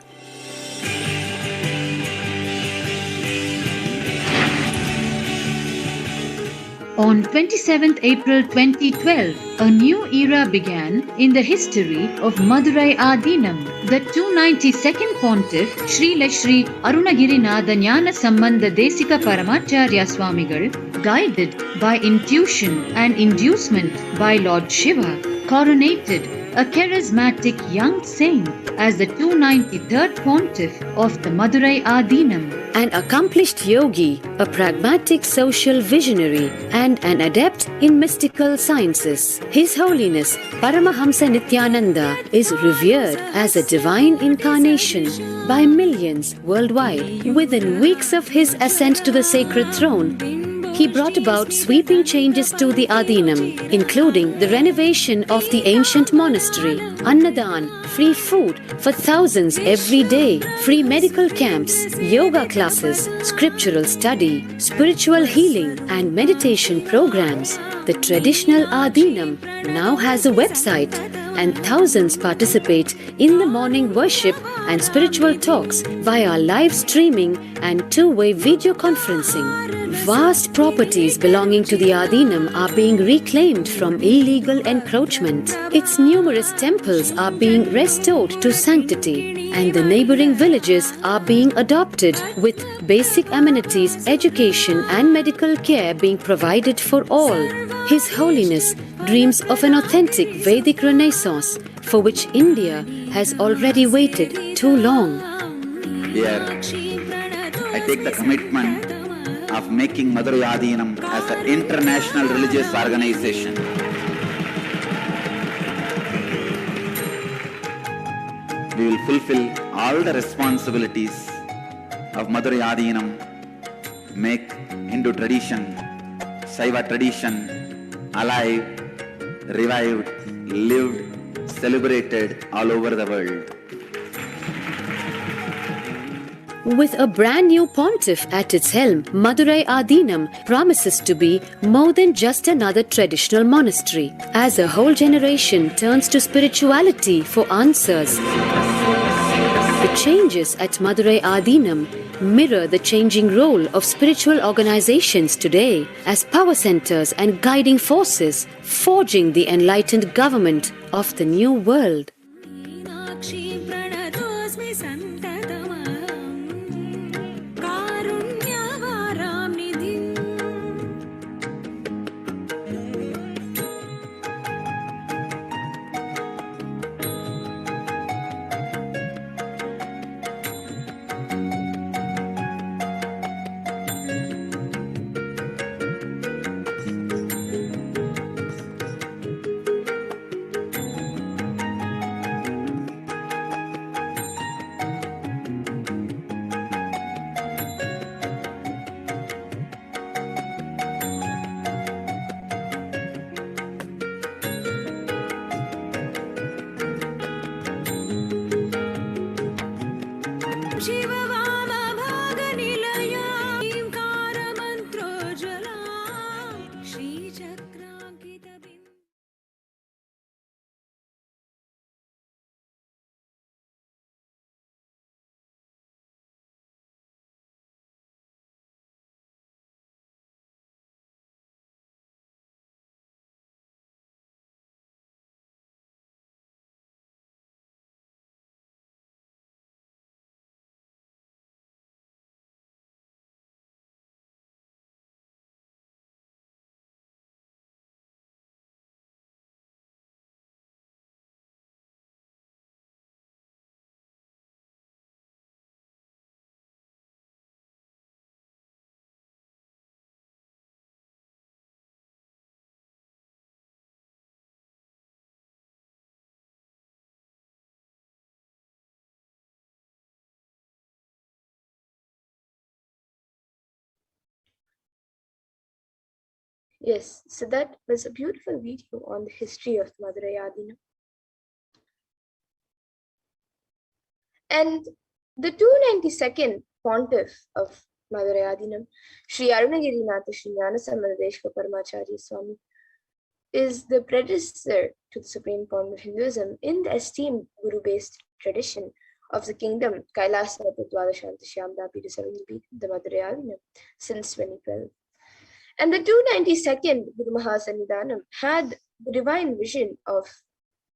On 27th April 2012, a new era began in the history of Madurai Adinam. The 292nd Pontiff, Srila Sri Arunagirinatha Jnana Sambandha Desika Paramacharya Swamigal, guided by intuition and inducement by Lord Shiva, coronated a charismatic young saint as the 293rd Pontiff of the Madurai Adinam. An accomplished yogi, a pragmatic social visionary, and an adept in mystical sciences. His Holiness Paramahamsa Nithyananda is revered as a divine incarnation by millions worldwide. Within weeks of his ascent to the sacred throne, he brought about sweeping changes to the Adinam, including the renovation of the ancient monastery, Annadan, free food for thousands every day, free medical camps, yoga classes, scriptural study, spiritual healing, and meditation programs. The traditional Adinam now has a website, and thousands participate in the morning worship and spiritual talks via live streaming and two-way video conferencing. Vast properties belonging to the Adinam are being reclaimed from illegal encroachment. Its numerous temples are being restored to sanctity, and the neighboring villages are being adopted with basic amenities, education, and medical care being provided for all. His Holiness dreams of an authentic Vedic Renaissance for which India has already waited too long. Here, I take the commitment of making Madurai Adinam as an international religious organization. We will fulfill all the responsibilities of Madurai Adinam, make Hindu tradition, Saiva tradition alive, revived, lived, celebrated all over the world. With a brand new pontiff at its helm, Madurai Adinam promises to be more than just another traditional monastery. As a whole generation turns to spirituality for answers, the changes at Madurai Adinam mirror the changing role of spiritual organizations today as power centers and guiding forces, forging the enlightened government of the new world. Yes, so that was a beautiful video on the history of Madurai Adinam. And the 292nd pontiff of Madurai Adinam, Sri Arunagirinath Sri Gnanasammadeshwara Paramacharya Swami, is the predecessor to the Supreme Pontiff of Hinduism in the esteemed Guru-based tradition of the kingdom Kailasa'S the Madurai Adinam, since 2012. And the 292nd Guru Mahasannidhanam had the divine vision of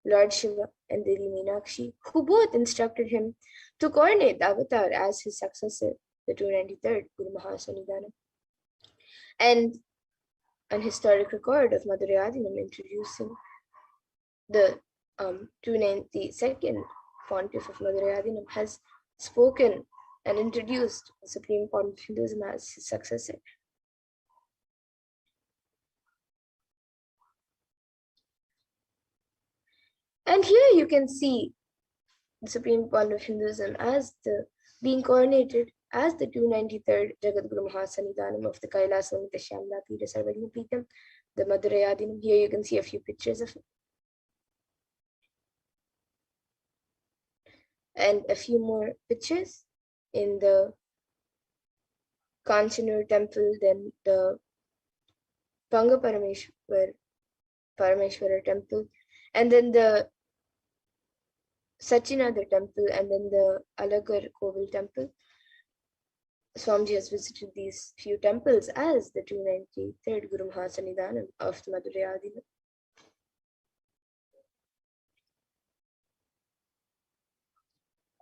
Lord Shiva and Devi Meenakshi, who both instructed him to coronate the avatar as his successor, the 293rd Guru Mahasannidhanam. And an historic record of Madurai Adinam introducing the 292nd Pontiff of Madurai Adinam has spoken and introduced the Supreme Pontiff of Hinduism as his successor. And here you can see the Supreme Pontiff of Hinduism as being coronated as the 293rd Jagadguru Mahasannidhanam of the Kailasa'S Nithyananda the Madurai Adinam. Here you can see a few pictures of it. And a few more pictures in the Kanchanur temple, then the Panga Parameshwara temple, and then the Sachinadar temple, and then the Alagar Kovil temple. Swamiji has visited these few temples as the 293rd Guru Mahasannidhanam of the Madurai Adinam.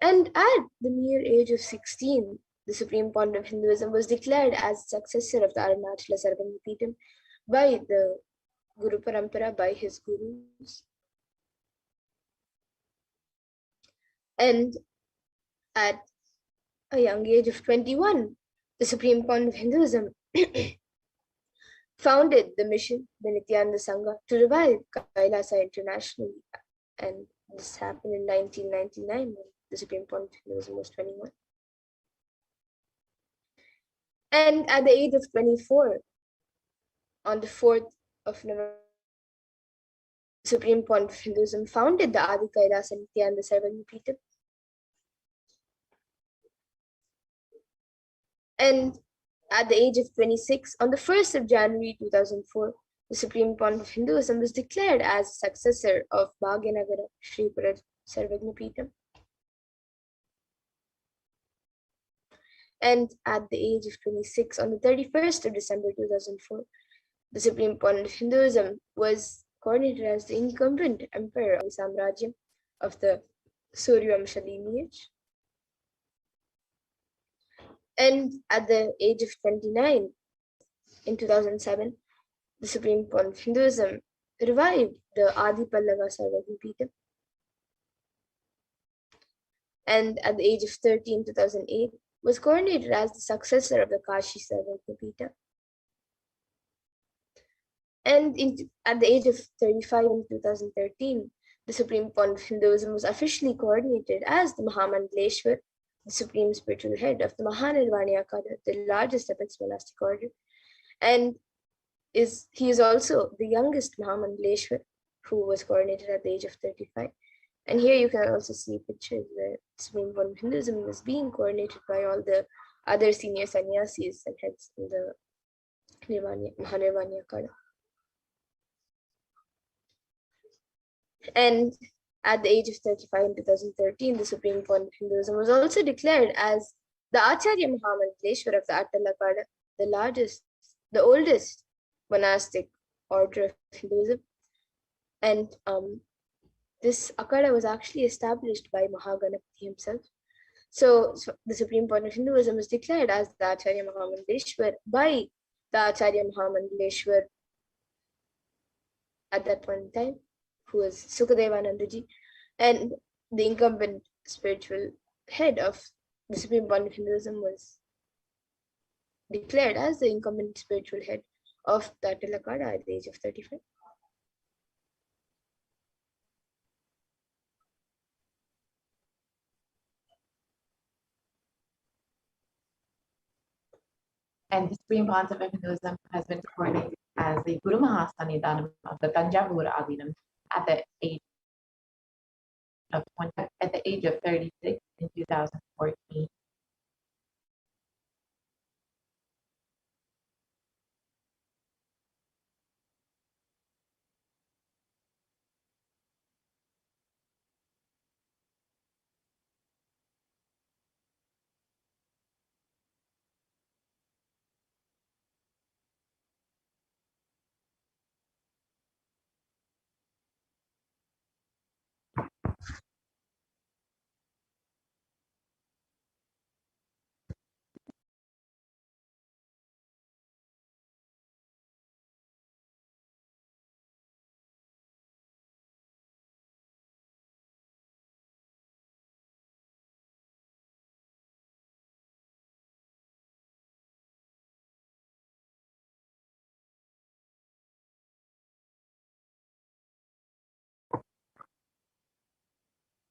And at the mere age of 16, the Supreme Pontiff of Hinduism was declared as successor of the Arunachala Sarvagnapeetham by the Guru Parampara, by his gurus. And at a young age of 21, the Supreme Pontiff of Hinduism founded the mission, the Nithyananda Sangha, to revive Kailasa internationally. And this happened in 1999 when the Supreme Pontiff of Hinduism was 21. And at the age of 24, on the 4th of November, the Supreme Pontiff of Hinduism founded the Adi Kailasa Nithyananda Sarvagnapeetham. And at the age of 26, on the 1st of January 2004, the Supreme Pontiff of Hinduism was declared as successor of Bhagyanagara Sri Sarvagnapeetham. And at the age of 26, on the 31st of December 2004, the Supreme Pontiff of Hinduism was coronated as the incumbent emperor of the Samrajyam of the Suryavamsha lineage. And at the age of 29, in 2007, the Supreme Pontiff of Hinduism revived the Adi Pallava Sarvagnapeetham. And at the age of 30 in 2008, was coronated as the successor of the Kashi Sarvagnapeetham. And at the age of 35 in 2013, the Supreme Pontiff of Hinduism was officially coordinated as the Mahamandaleshwar, the supreme spiritual head of the Mahanirvani Akada, the largest apex monastic order. And he is also the youngest Mahamandaleshwar who was coronated at the age of 35. And here you can also see pictures where Supreme Pontiff of Hinduism was being coordinated by all the other senior sannyasis and heads in the Mahanirvani Akada. And at the age of 35 in 2013, the Supreme Pontiff of Hinduism was also declared as the Acharya Mahamandaleshwar of the Atal Akada, the oldest monastic order of Hinduism. And this Akada was actually established by Mahaganapati himself. So the Supreme Pontiff of Hinduism was declared as the Acharya Mahamandaleshwar by the Acharya Mahamandaleshwar at that point in time, who was Sukadevanandaji, and the incumbent spiritual head of the Supreme Pontiff of Hinduism was declared as the incumbent spiritual head of the Atal Akada at the age of 35. And the Supreme Pontiff of Hinduism has been coronated as the Guru Mahasannidhanam of the Tanjavur Adinam at the age of 36 in 2014.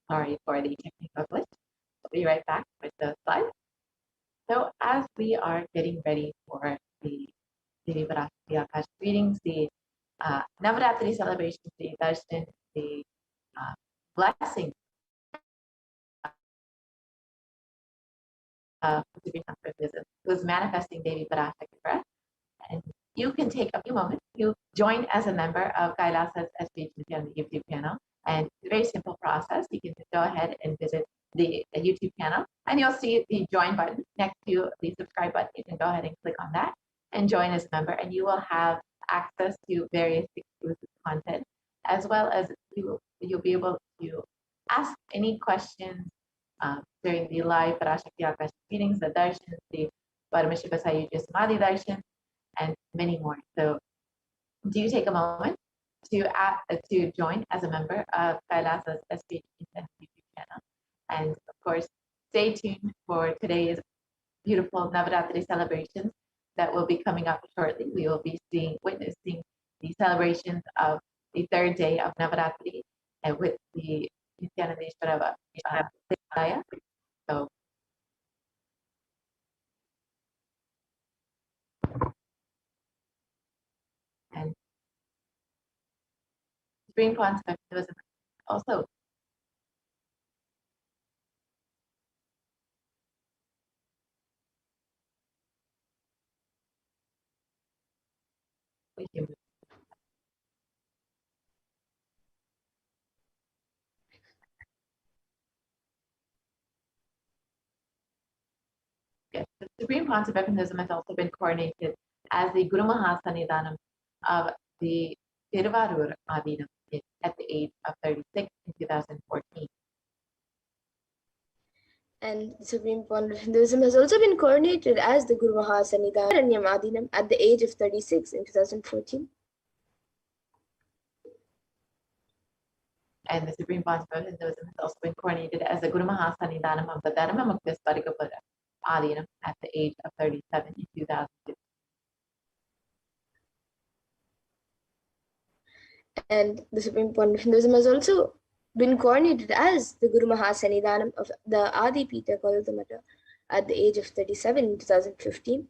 Sorry for the technical glitch. I'll be right back with the slides. So as we are getting ready for the Devi Varashti Akash readings, the Navaratri celebrations, the darshan, the blessing of who's manifesting Devi Varashti for us. And you can take a few moments to join as a member of Kailasa'S HDH Nithyananda YouTube channel. And it's a very simple process. You can go ahead and visit the YouTube channel, and you'll see the join button next to the subscribe button. You can go ahead and click on that and join as a member, and you will have access to various exclusive content, as well as you'll be able to ask any questions during the live Parashakti Akash meetings, the darshans, the Paramashiva Sayuja Samadhi darshan, and many more. So do take a moment to join as a member of Kailasa'S SPH YouTube channel. And of course, stay tuned for today's beautiful Navaratri celebrations that will be coming up shortly. We will be witnessing the celebrations of the third day of Navaratri and with the Nithyananda Paramashivam. So and Supreme Concept was also we can yes, the Supreme Concept mechanism has also been coordinated as the Guru Mahasannidhanam of the Tiruvarur Adinam at the age of 36 in 2014. And the Supreme Point of Hinduism has also been coronated as the Guru Mahasannidhanam Adinam at the age of 36 in 2014. And the Supreme Concept of Hinduism has also been coronated as the Guru Mahasannidhanam of the Dharma Muktis Parikapura Adinam at the age of 37 in 2015. And the Supreme Point of Hinduism has also been coronated as the Guru Mahasannidhanam of the Adi Pita Mata at the age of 37 in 2015.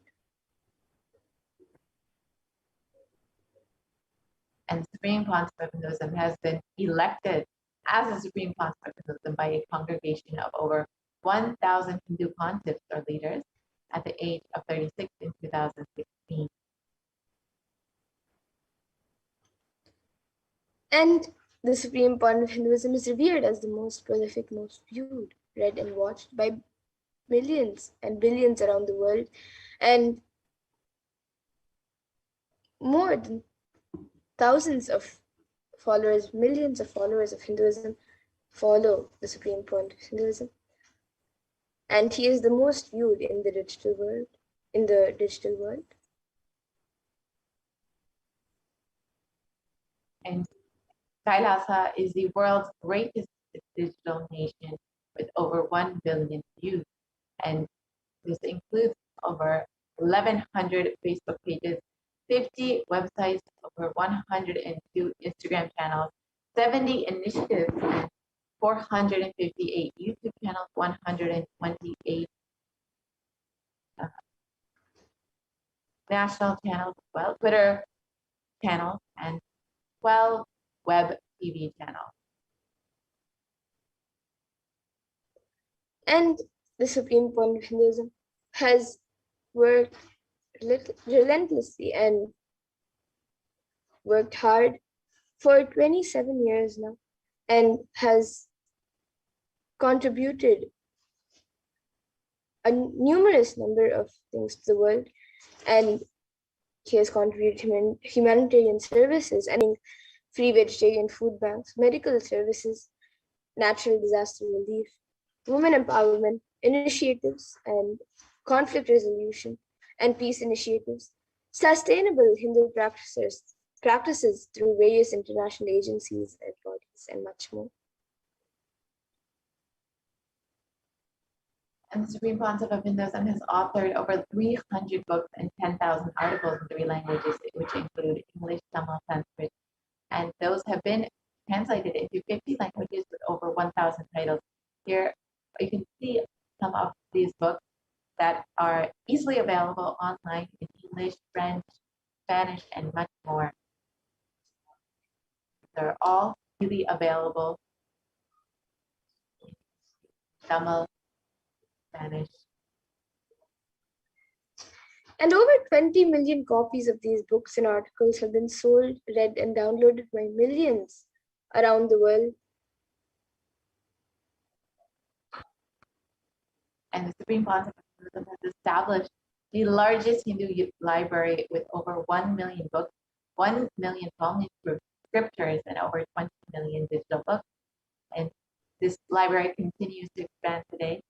And the Supreme Concept of Hinduism has been elected as the Supreme Concept of Hinduism by a congregation of over 1,000 Hindu pontiffs or leaders at the age of 36 in 2016. And the Supreme Point of Hinduism is revered as the most prolific, most viewed, read and watched by millions and billions around the world, and more than thousands of followers, millions of followers of Hinduism follow the Supreme Point of Hinduism. And he is the most viewed in the digital world. And Kailasa is the world's greatest digital nation with over 1 billion views. And this includes over 1,100 Facebook pages, 50 websites, over 102 Instagram channels, 70 initiatives, and 458 YouTube channels, 128 national channels as well. Twitter channels and 12 web TV channels. And the Supreme Point of Hinduism has worked relentlessly and worked hard for 27 years now and has contributed a numerous number of things to the world. And he has contributed humanitarian services, free vegetarian food banks, medical services, natural disaster relief, women empowerment initiatives, and conflict resolution and peace initiatives, sustainable Hindu practices through various international agencies and bodies, and much more. And the Supreme Pontiff of Hinduism has authored over 300 books and 10,000 articles in 3 languages, which include English, Tamil, Sanskrit, and those have been translated into 50 languages with over 1,000 titles. Here you can see some of these books that are easily available online in English, French, Spanish, and much more. They're all freely available in Tamil, Spanish. And over 20 million copies of these books and articles have been sold, read, and downloaded by millions around the world. And the Supreme Pontiff of Hinduism has established the largest Hindu library with over 1 million books, 1 million Palm scriptures, and over 20 million digital books. And this library continues to expand today,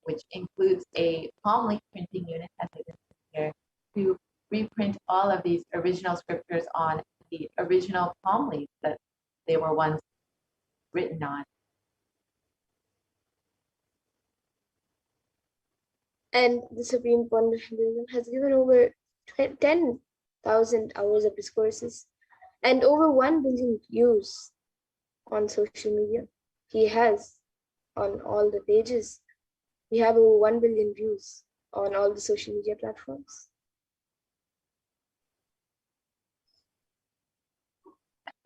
which includes a palm leaf printing unit, as I mentioned here, to reprint all of these original scriptures on the original palm leaves that they were once written on. And the Supreme Pontiff of Hinduism has given over 10,000 hours of discourses and over 1 billion views on social media. He has on all the pages. We have over 1 billion views on all the social media platforms.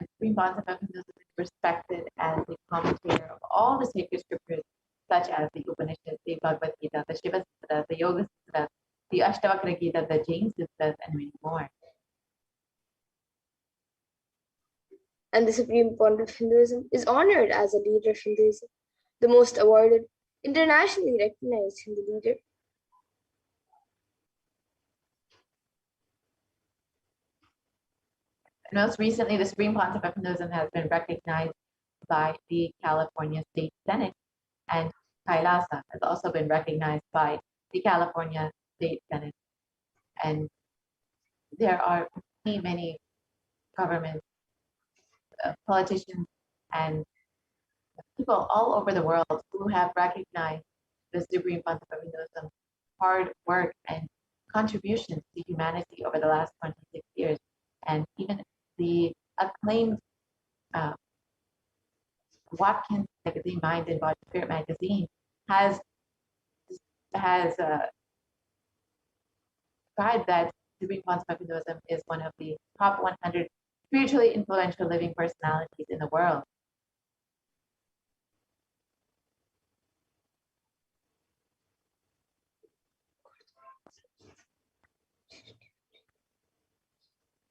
The Supreme Pontiff of Hinduism is respected as the commentator of all the sacred scriptures, such as the Upanishads, the Bhagavad Gita, the Shiva Sutras, the Yoga Sutras, the Ashtavakra Gita, the Jain Sutras, and many more. And the Supreme Pontiff of Hinduism is honored as a leader of Hinduism, the most awarded, internationally recognized Hindu leader. Most recently, the Supreme Pontiff of Hinduism has been recognized by the California State Senate, and Kailasa has also been recognized by the California State Senate. And there are many governments, politicians, and people all over the world who have recognized the Supreme Pontiff of Hinduism's hard work and contributions to humanity over the last 26 years. And even the acclaimed Watkins magazine, Mind and Body Spirit magazine, has described that Supreme Pontiff of Hinduism is one of the top 100 spiritually influential living personalities in the world.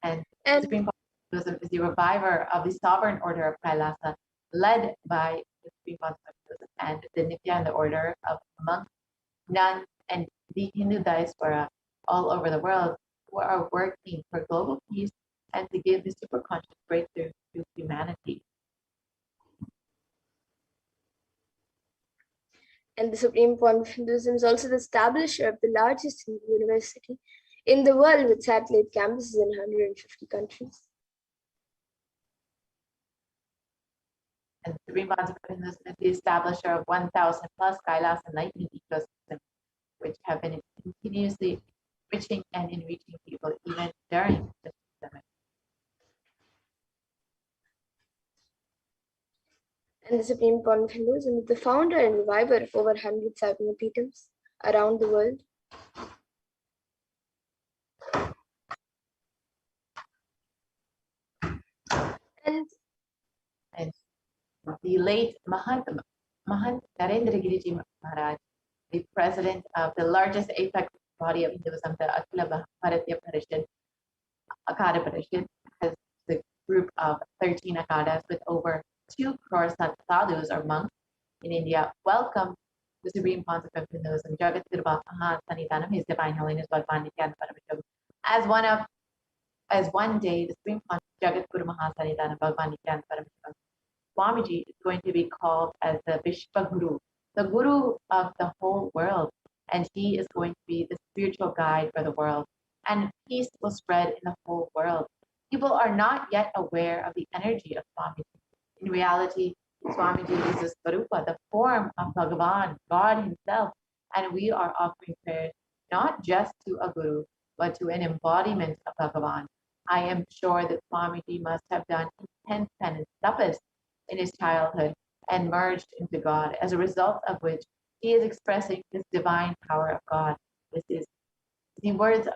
And Supreme Pontiff of Hinduism is the reviver of the sovereign order of Kailasa, led by the Supreme Pontiff of Hinduism and the Nithyananda order of monks, nuns, and the Hindu diaspora all over the world who are working for global peace and to give the superconscious breakthrough to humanity. And the Supreme Pontiff of Hinduism is also the establisher of the largest Hindu university in the world with satellite campuses in 150 countries. And the Supreme Pontiff of Hinduism is the establisher of 1,000 plus Kailasa enlightenment ecosystems, which have been continuously enriching and enriching people even during the pandemic. And the Supreme Pontiff of Hinduism is the founder and reviver of over 100 Satmapitams around the world. the late Mahant Narendra Giriji Maharaj, the president of the largest apex body of Hinduism, the Akhila Bharatiya Parishad, Akada Parishad, has the group of 13 Akadas with over 2 crore sadhus or monks in India. Welcome the Supreme Pontiff of Hinduism, Jagat Guru Maha Sanitanam, His Divine Holiness Bhagwan Nithyananda Paramashivam. As one day, the Supreme Pontiff Jagat Guru Maha Sanitanam Bhagwan Nithyananda Paramashivam, Swamiji is going to be called as the Vishwa Guru, the Guru of the whole world, and he is going to be the spiritual guide for the world, and peace will spread in the whole world. People are not yet aware of the energy of Swamiji. In reality, Swamiji is the Swarupa, the form of Bhagavan, God himself, and we are offering prayers not just to a Guru, but to an embodiment of Bhagavan. I am sure that Swamiji must have done intense penance, tapas, in his childhood and merged into God, as a result of which he is expressing this divine power of God. This is the words of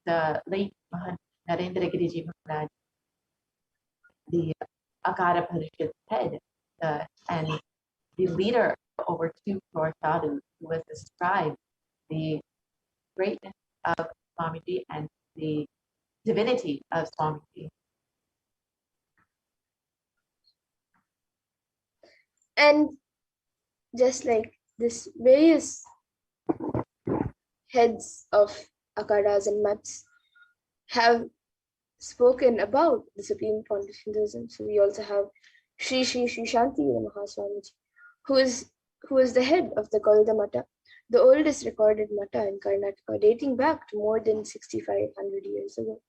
the late Mahant Narendra Giriji Maharaj, the Akara Parishad head, and the leader of over 2 crore sadhus, who has described the greatness of Swamiji and the divinity of Swamiji. And just like this, various heads of akadas and mats have spoken about the Supreme Pontiff Hinduism. So we also have Sri Shanti Mahaswamiji, who is the head of the Galda Mata, the oldest recorded mata in Karnataka, dating back to more than 6,500 years ago,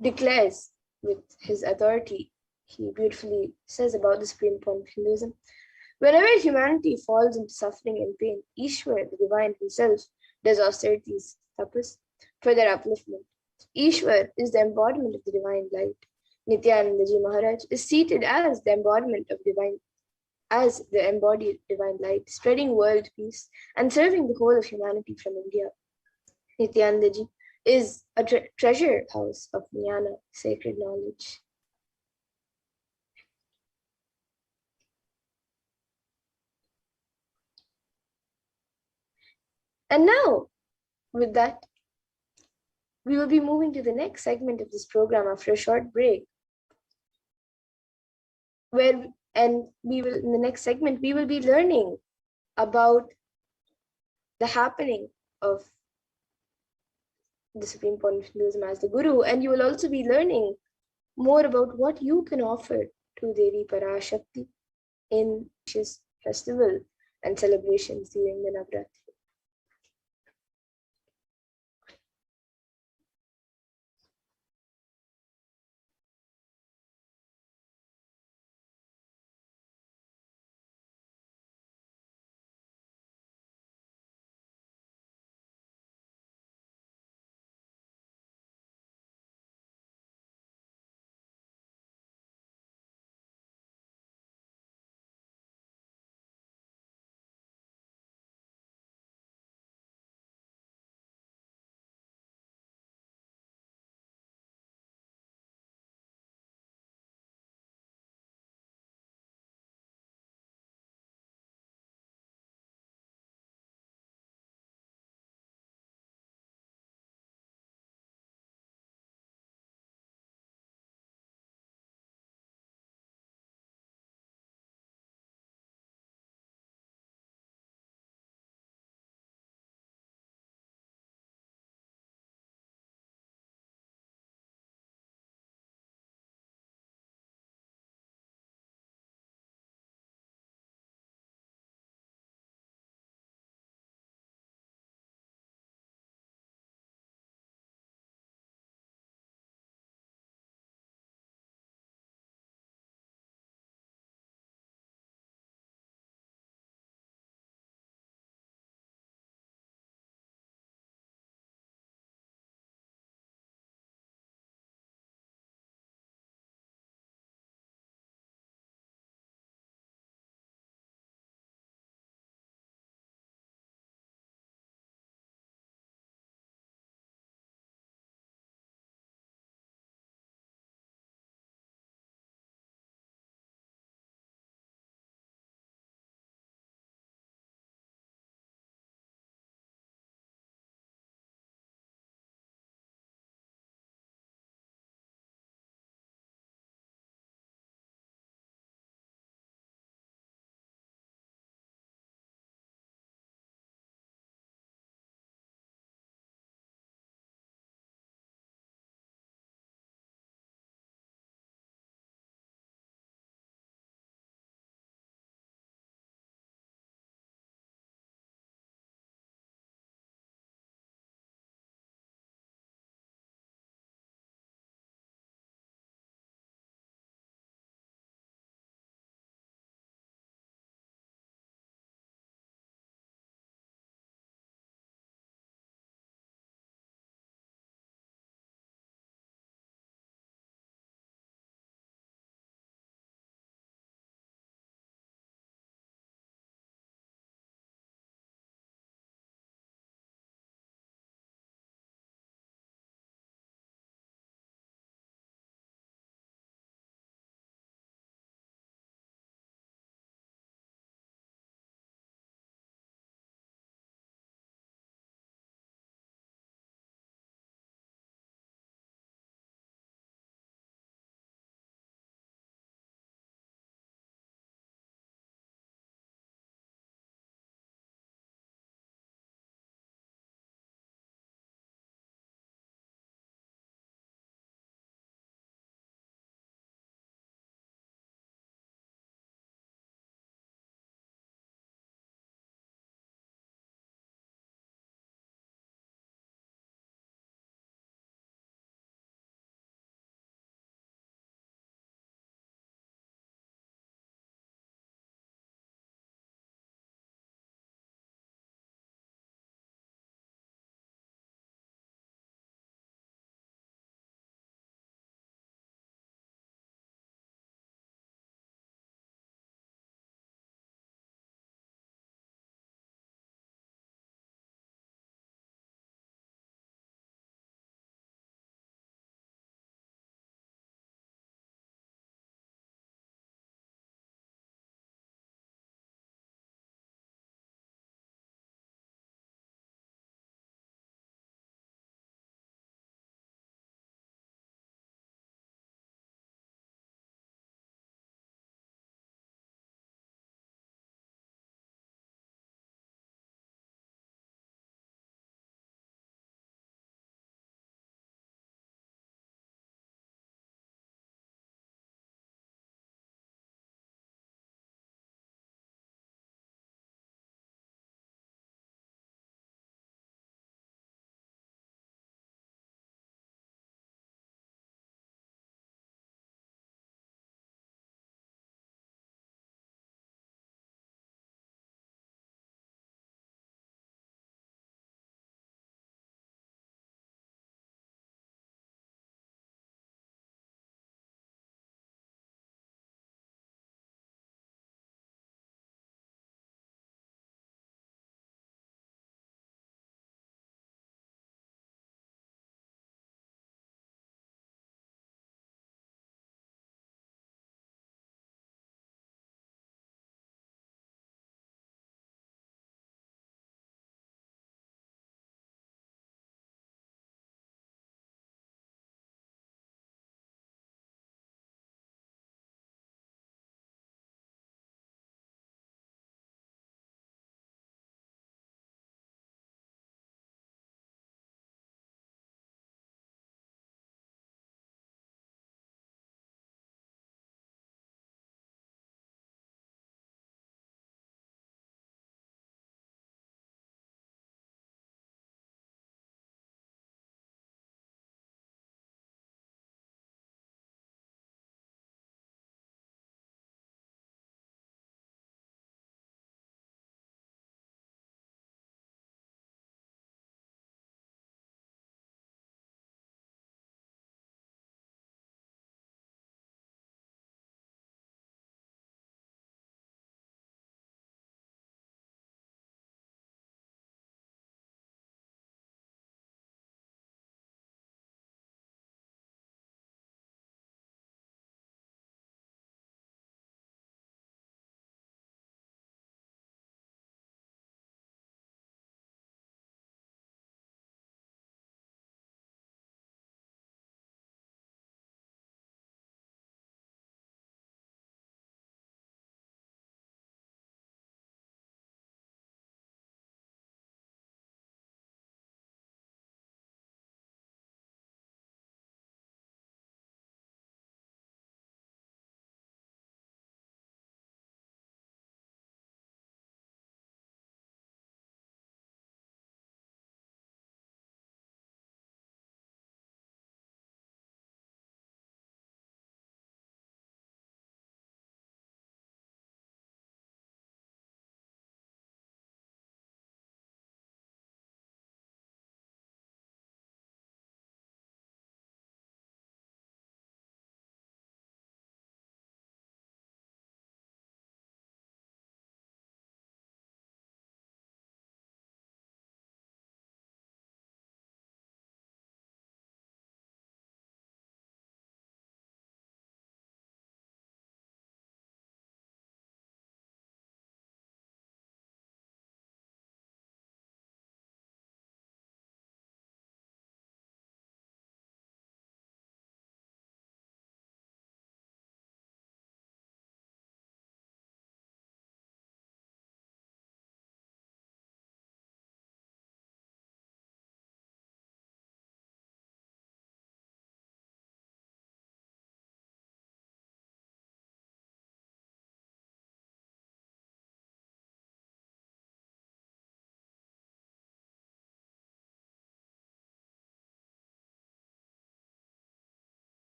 declares with his authority, he beautifully says about the Supreme Pontiff Hinduism, whenever humanity falls into suffering and pain, Ishwar, the divine himself, does austerities, tapas, for their upliftment. Ishwar is the embodiment of the divine light. Nithyananda Ji Maharaj is seated as the embodied divine light, spreading world peace and serving the whole of humanity from India. Nithyananda Ji is a treasure house of jnana, sacred knowledge. And now, with that, we will be moving to the next segment of this program after a short break. In the next segment, we will be learning about the happening of the Supreme Pontiff of Hinduism as the Guru, and you will also be learning more about what you can offer to Devi Parashakti in this festival and celebrations during the Navaratri.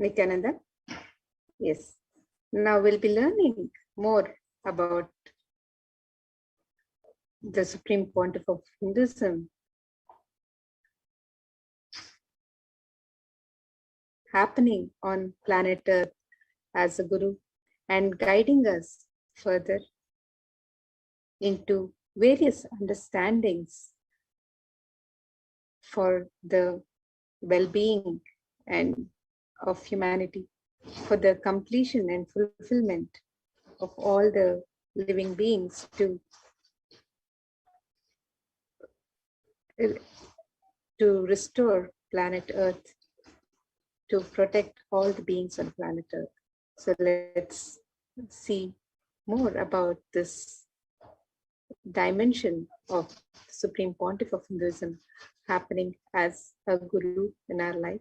Nithyananda? Yes. Now we'll be learning more about the Supreme Pontiff of Hinduism, happening on planet Earth as a Guru and guiding us further into various understandings for the well-being and of humanity, for the completion and fulfillment of all the living beings to restore planet Earth, to protect all the beings on planet Earth. So let's see more about this dimension of the Supreme Pontiff of Hinduism happening as a Guru in our life.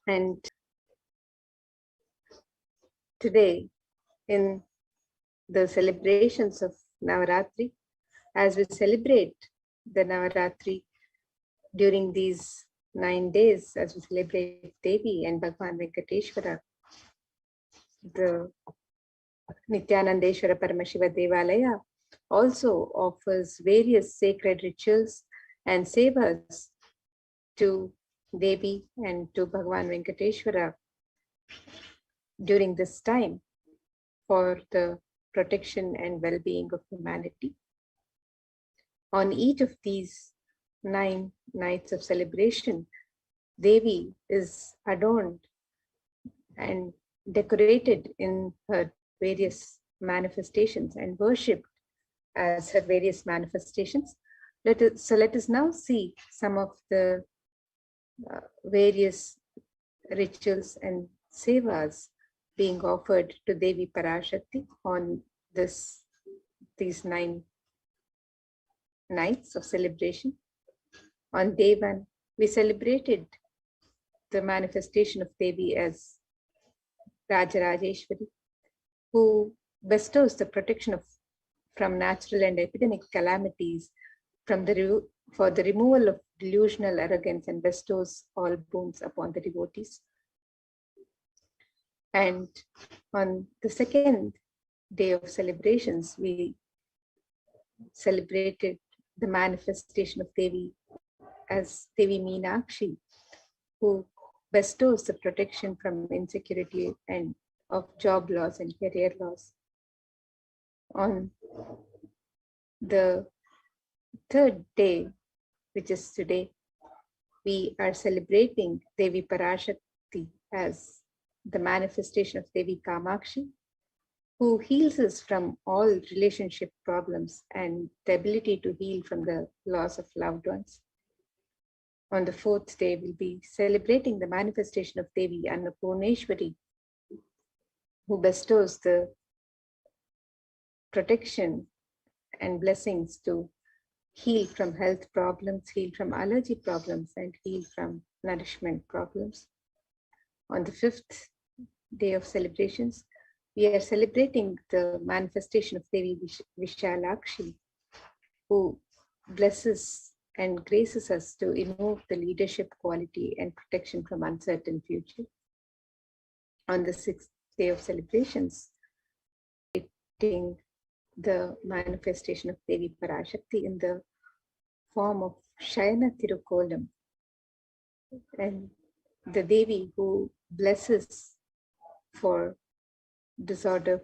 And today, in the celebrations of Navaratri, as we celebrate the Navaratri during these 9 days, as we celebrate Devi and Bhagwan Venkateshwara, the Nithyanandeshwara Paramashiva Devalaya also offers various sacred rituals and sevas to Devi and to Bhagwan Venkateshwara during this time for the protection and well-being of humanity. On each of these 9 nights of celebration, Devi is adorned and decorated in her various manifestations and worshipped as her various manifestations. Let us now see some of the various rituals and sevas being offered to Devi Parashakti on these 9 nights of celebration. On day 1, we celebrated the manifestation of Devi as Rajarajeshwari, who bestows the protection from natural and epidemic calamities, for the removal of delusional arrogance, and bestows all boons upon the devotees. And on the second day of celebrations, we celebrated the manifestation of Devi as Devi Meenakshi, who bestows the protection from insecurity and of job loss and career loss. On the third day, which is today, we are celebrating Devi Parashakti as the manifestation of Devi Kamakshi, who heals us from all relationship problems and the ability to heal from the loss of loved ones. On the fourth day, we'll be celebrating the manifestation of Devi Annapurneshwari, who bestows the protection and blessings to heal from health problems, heal from allergy problems, and heal from nourishment problems. On the fifth day of celebrations, we are celebrating the manifestation of Devi Vishalakshi, who blesses and graces us to remove the leadership quality and protection from uncertain future. On the sixth day of celebrations, the manifestation of Devi Parashakti in the form of Shayana Tirukolam, and the Devi who blesses for disorder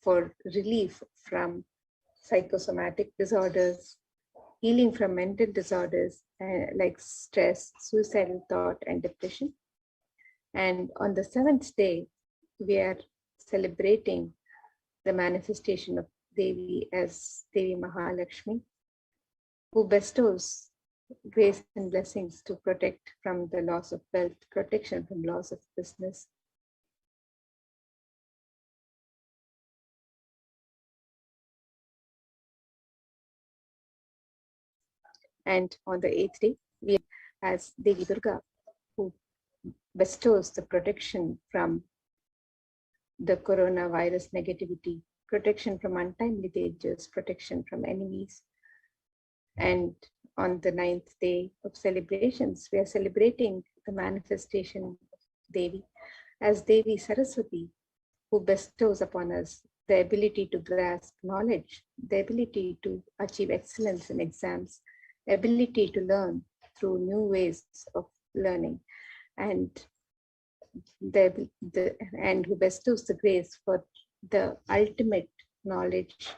for relief from psychosomatic disorders, healing from mental disorders like stress, suicidal thought, and depression. And on the seventh day, we are celebrating the manifestation of Devi as Devi Mahalakshmi, who bestows grace and blessings to protect from the loss of wealth, protection from loss of business. And on the eighth day, we as Devi Durga, who bestows the protection from the coronavirus negativity protection from untimely dangers, protection from enemies. And on the 9th day of celebrations, we are celebrating the manifestation of Devi as Devi Saraswati, who bestows upon us the ability to grasp knowledge, the ability to achieve excellence in exams, ability to learn through new ways of learning, and and who bestows the grace for the ultimate knowledge,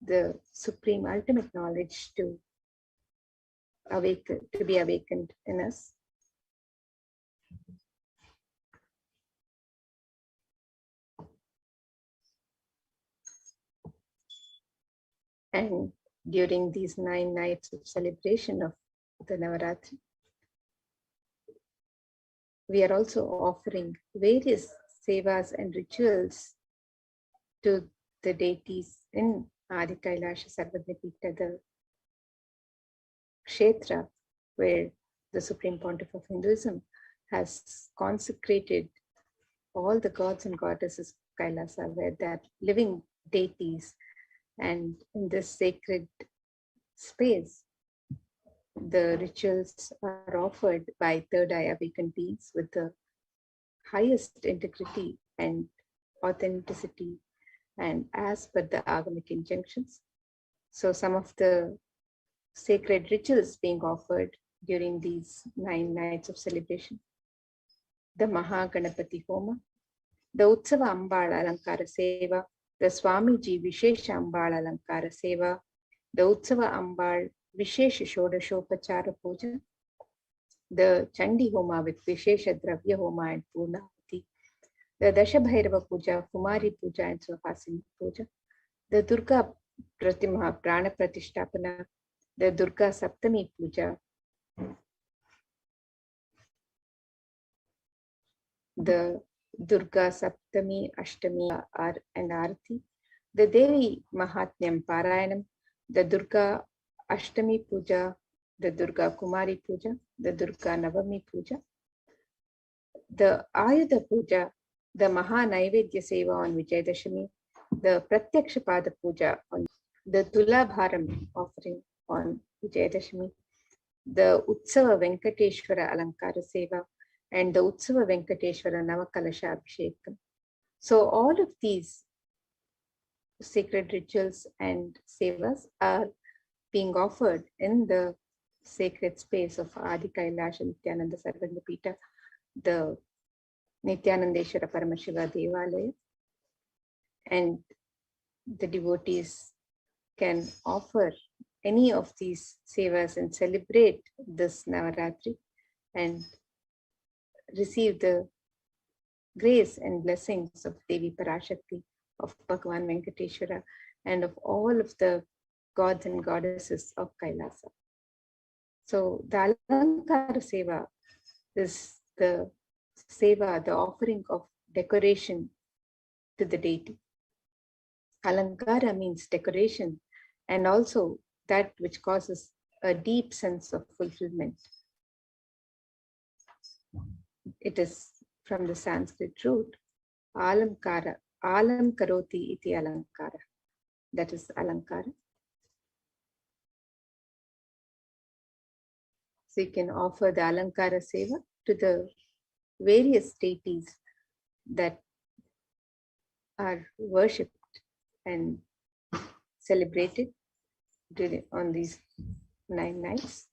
the supreme ultimate knowledge to be awakened in us. And during these 9 nights of celebration of the Navaratri, we are also offering various sevas and rituals to the deities in Adi Kailasha Sarvadnipita, the Kshetra, where the Supreme Pontiff of Hinduism has consecrated all the gods and goddesses of Kailasa, where they are living deities. And in this sacred space, the rituals are offered by third eye awakened beings with the highest integrity and authenticity and as per the agamic injunctions. So some of the sacred rituals being offered during these 9 nights of celebration: the Mahaganapati Homa, the Utsava Ambal Alankara Seva, the Swamiji Vishesha Ambal Alankara Seva, the Utsava Ambal Vishesha Shodashopachara Puja, the Chandi Homa with Vishesha Dravya Homa and Purnahati, the Dashabhairava Puja, Kumari Puja and Swahasini Puja, the Durga Pratima Prana Pratishtapana, the Durga Saptami Puja, the Durga Saptami, Ashtami and Arati, the Devi Mahatmyam Parayanam, the Durga Ashtami Puja, the Durga Kumari Puja, the Durga Navami Puja, the Ayudha Puja, the Maha Naivedya Seva on Vijayadashami, the Pratyakshapada Puja on the Tulabharam offering on Vijayadashami, the Utsava Venkateshwara Alankara Seva, and the Utsava Venkateshwara Navakalasha Abhishekam. So all of these sacred rituals and sevas are being offered in the sacred space of Adi Kailasha Nithyananda Paramashivam, the Nithyanandeshwara Paramashiva Devalaya, and the devotees can offer any of these sevas and celebrate this Navaratri and receive the grace and blessings of Devi Parashakti, of Bhagavan Venkateshwara, and of all of the gods and goddesses of Kailasa. So the Alankara Seva is the Seva, the offering of decoration to the deity. Alankara means decoration, and also that which causes a deep sense of fulfillment. It is from the Sanskrit root, alamkara, alam karoti iti alankara. That is alankara. So you can offer the alankara seva to the various deities that are worshipped and celebrated on these 9 nights.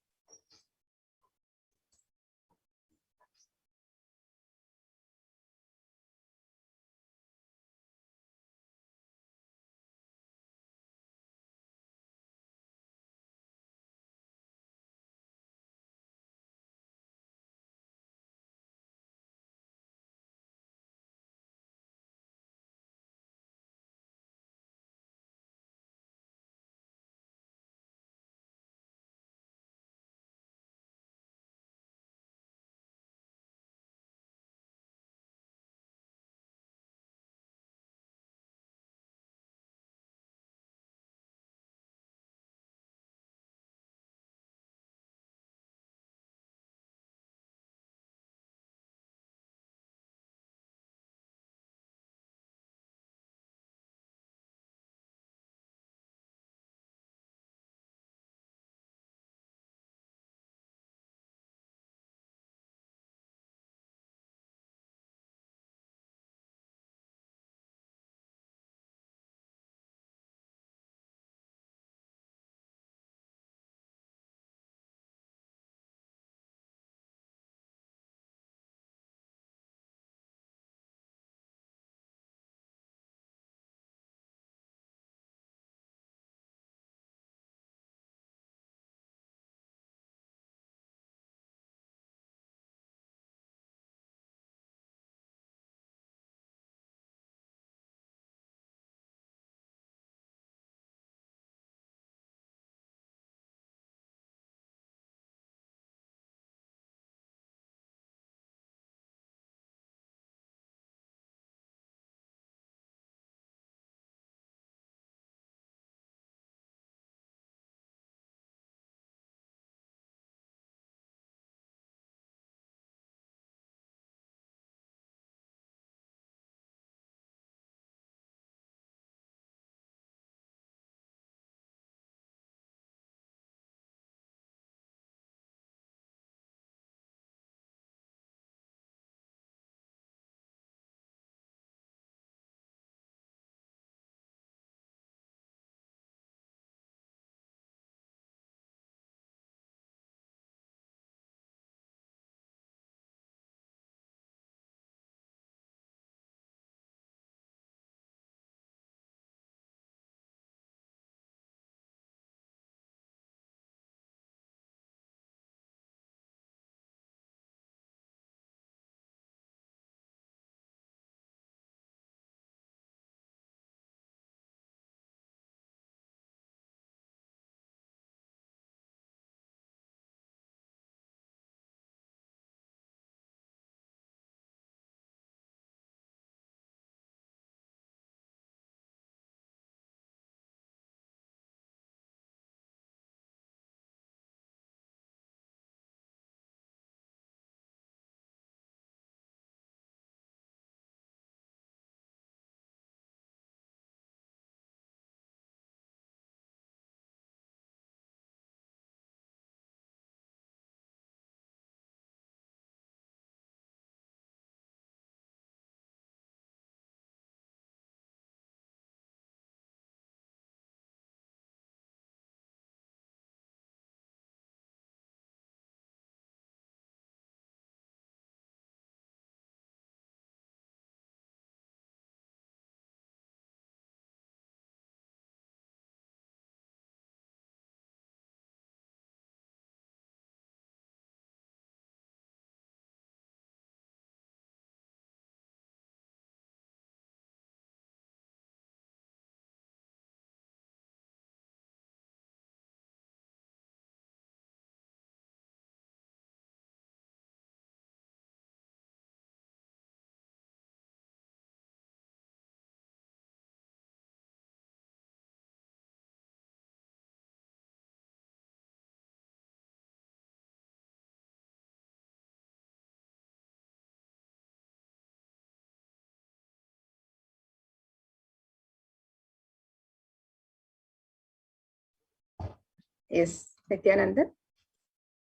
is Nithyananda.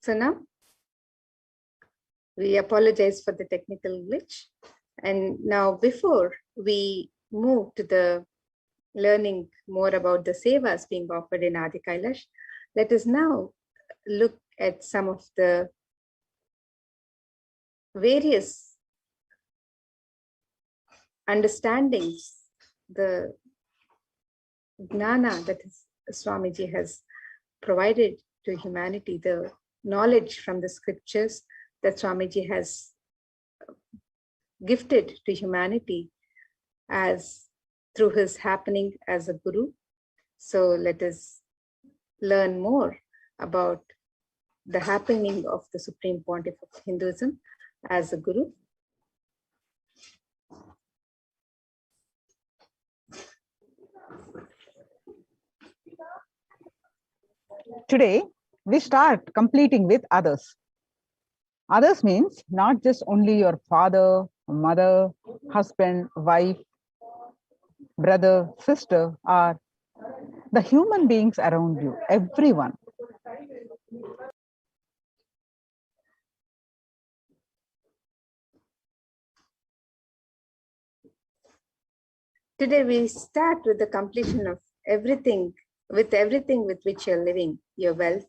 So now, we apologize for the technical glitch. And now, before we move to the learning more about the sevas being offered in Adi Kailash, let us now look at some of the various understandings, the gnana that Swamiji has provided to humanity, the knowledge from the scriptures that Swamiji has gifted to humanity as through his happening as a guru. So let us learn more about the happening of the Supreme Pontiff of Hinduism as a guru. Today, we start completing with others. Others means not just only your father, mother, husband, wife, brother, sister, or the human beings around you, everyone. Today we start with the completion of everything with which you're living, your wealth,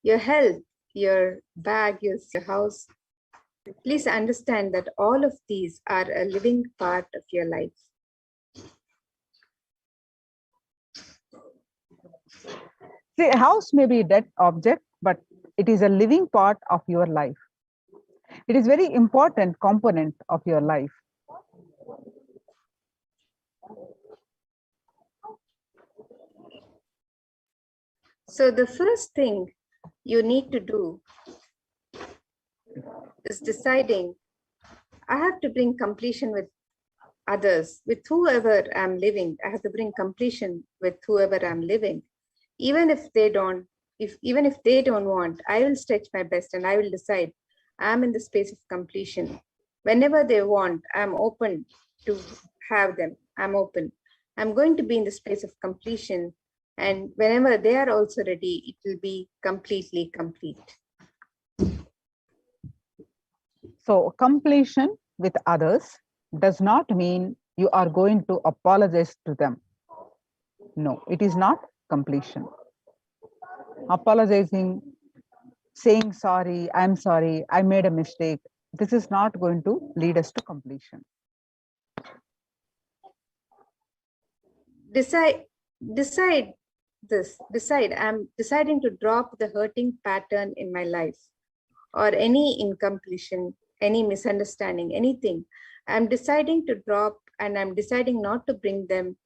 your health, your bag, your house. Please understand that all of these are a living part of your life. See, a house may be a dead object, but it is a living part of your life. It is a very important component of your life. So the first thing you need to do is deciding, I have to bring completion with others, with whoever I'm living. I have to bring completion with whoever I'm living. Even if they don't want, I will stretch my best and I will decide I'm in the space of completion. Whenever they want, I'm open to have them. I'm open. I'm going to be in the space of completion. And whenever they are also ready, it will be completely complete. So completion with others does not mean you are going to apologize to them. No, it is not completion. Apologizing, saying sorry, I'm sorry, I made a mistake. This is not going to lead us to completion. Decide I'm deciding to drop the hurting pattern in my life or any incompletion, any misunderstanding, anything. I'm deciding to drop and I'm deciding not to bring them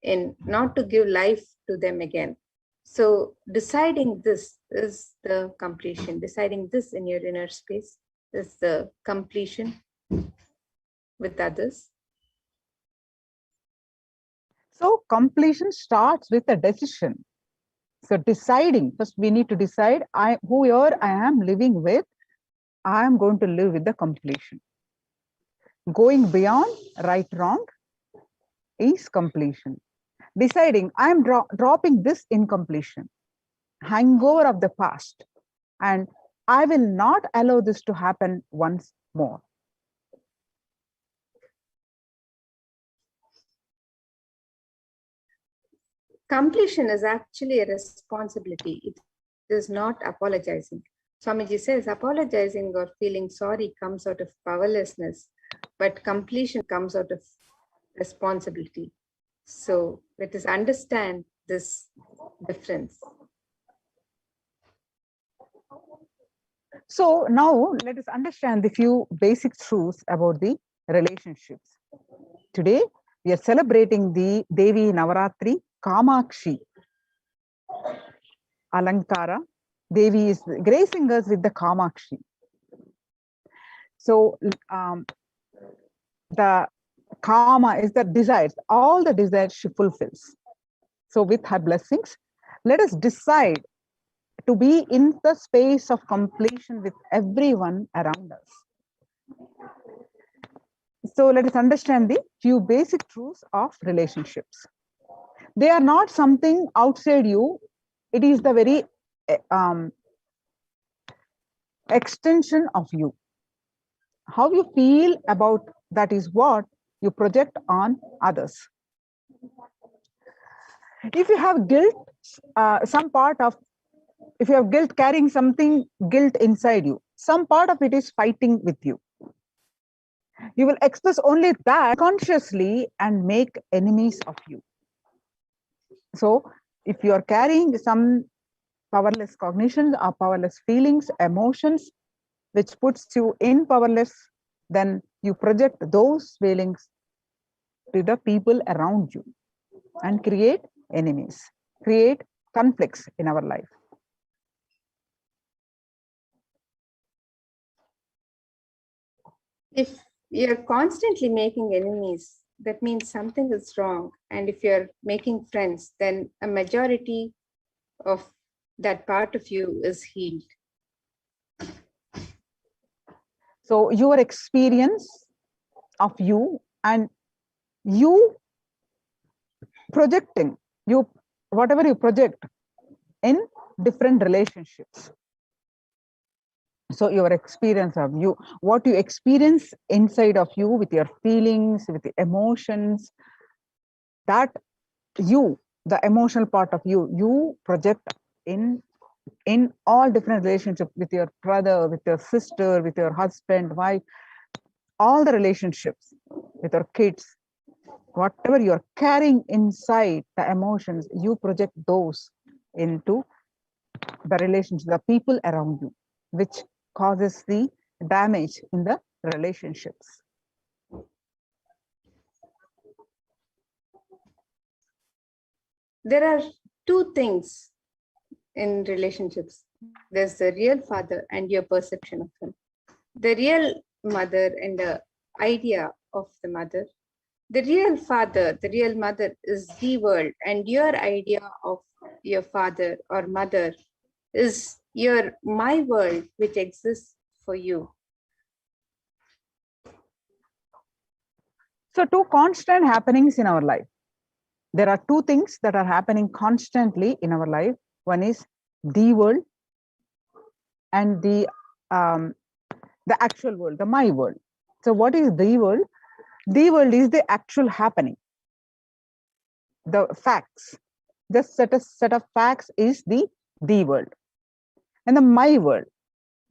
in, not to give life to them again. So deciding this is the completion. Deciding this in your inner space is the completion with others. So completion starts with a decision. So deciding, first we need to decide, whoever I am living with, I am going to live with the completion. Going beyond right, wrong is completion. Deciding, I am dropping this incompletion, hangover of the past, and I will not allow this to happen once more. Completion is actually a responsibility. It is not apologizing. Swamiji says apologizing or feeling sorry comes out of powerlessness, but completion comes out of responsibility. So let us understand this difference. So now let us understand the few basic truths about the relationships. Today, we are celebrating the Devi Navaratri Kamakshi Alankara. Devi is gracing us with the Kamakshi. So the Kama is the desires, all the desires she fulfills. So with her blessings, let us decide to be in the space of completion with everyone around us. So let us understand the few basic truths of relationships. They are not something outside you. It is the very extension of you. How you feel about that is what you project on others. If you have guilt, if you have guilt, carrying something, guilt inside you, some part of it is fighting with you. You will express only that consciously and make enemies of you. So if you are carrying some powerless cognitions or powerless feelings, emotions, which puts you in powerless, then you project those feelings to the people around you and create enemies, create conflicts in our life. If you're constantly making enemies, that means something is wrong. And if you're making friends, then a majority of that part of you is healed. So your experience of you and you projecting, you whatever you project in different relationships. So your experience of you, what you experience inside of you with your feelings, with the emotions, that you, the emotional part of you, you project in all different relationships, with your brother, with your sister, with your husband, wife, all the relationships, with your kids, whatever you're carrying inside, the emotions, you project those into the relationships, the people around you, which causes the damage in the relationships. There are two things in relationships. There's the real father and your perception of him. The real mother and the idea of the mother. The real father, the real mother is the world, and your idea of your father or mother is your my world, which exists for you. So two constant happenings in our life. There are two things that are happening constantly in our life. One is the world and the actual world, the my world. So what is the world? The world is the actual happening. The facts. Just set of facts is the world. And the my world.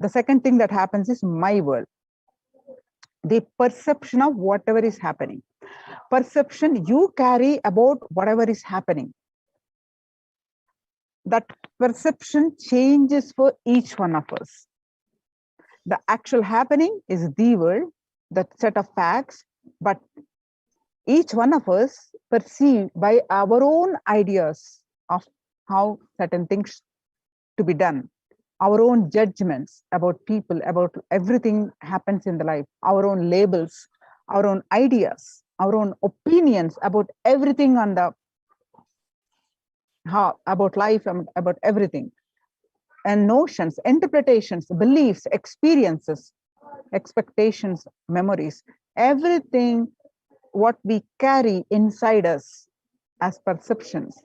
The second thing that happens is my world. The perception of whatever is happening. Perception you carry about whatever is happening. That perception changes for each one of us. The actual happening is the world, that set of facts, but each one of us perceive by our own ideas of how certain things to be done, our own judgments about people, about everything happens in the life, our own labels, our own ideas, our own opinions about everything on the how about life and about everything, and notions, interpretations, beliefs, experiences, expectations, memories, everything what we carry inside us as perceptions.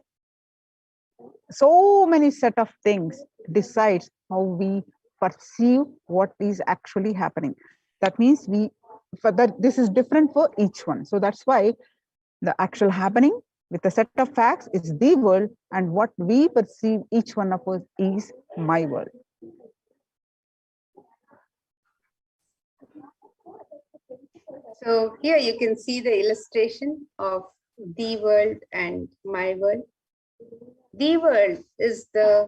So many set of things decides how we perceive what is actually happening. That means this is different for each one. So that's why the actual happening with a set of facts is the world, and what we perceive each one of us is my world. So here you can see the illustration of the world and my world. The world is the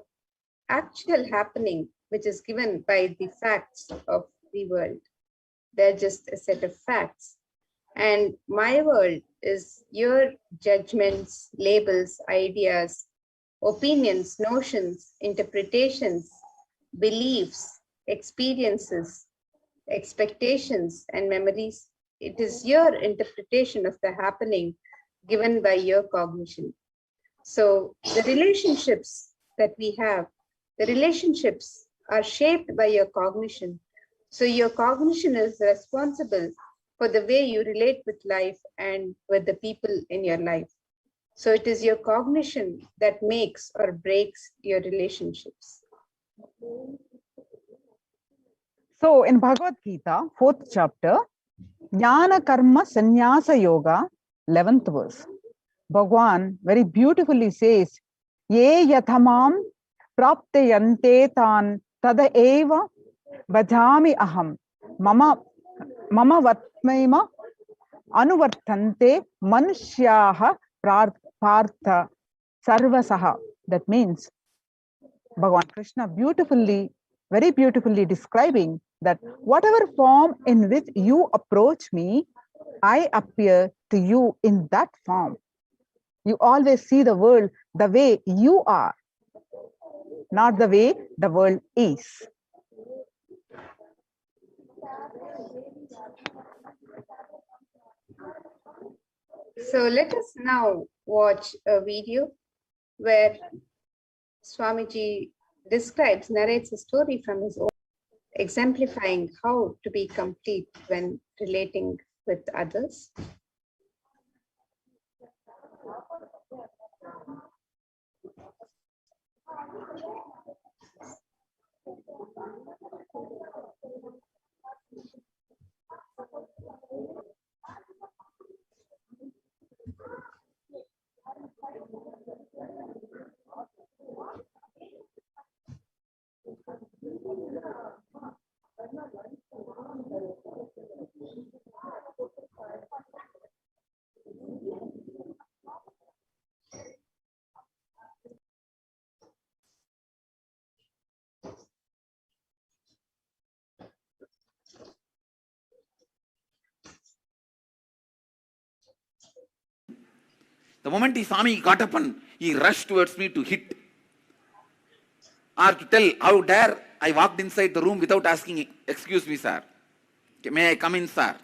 actual happening which is given by the facts of the world. They're just a set of facts. And my world is your judgments, labels, ideas, opinions, notions, interpretations, beliefs, experiences, expectations, and memories. It is your interpretation of the happening given by your cognition. So the relationships that we have, the relationships are shaped by your cognition. So your cognition is responsible for the way you relate with life and with the people in your life. So it is your cognition that makes or breaks your relationships. So in Bhagavad Gita, 4th chapter, Jnana Karma Sannyasa Yoga, 11th verse, Bhagwan very beautifully says, Ye yathamam praptayante tan tada eva bhajami aham mama vatmaima anuvartante manushyaha partha sarvasaha. That means Bhagavan Krishna very beautifully describing that whatever form in which you approach me, I appear to you in that form. You always see the world the way you are, not the way the world is. So let us now watch a video where Swamiji narrates a story from his own, exemplifying how to be complete when relating with others. The moment he saw me, he got up and he rushed towards me to hit or to tell, how dare I walked inside the room without asking, excuse me, sir. May I come in, sir?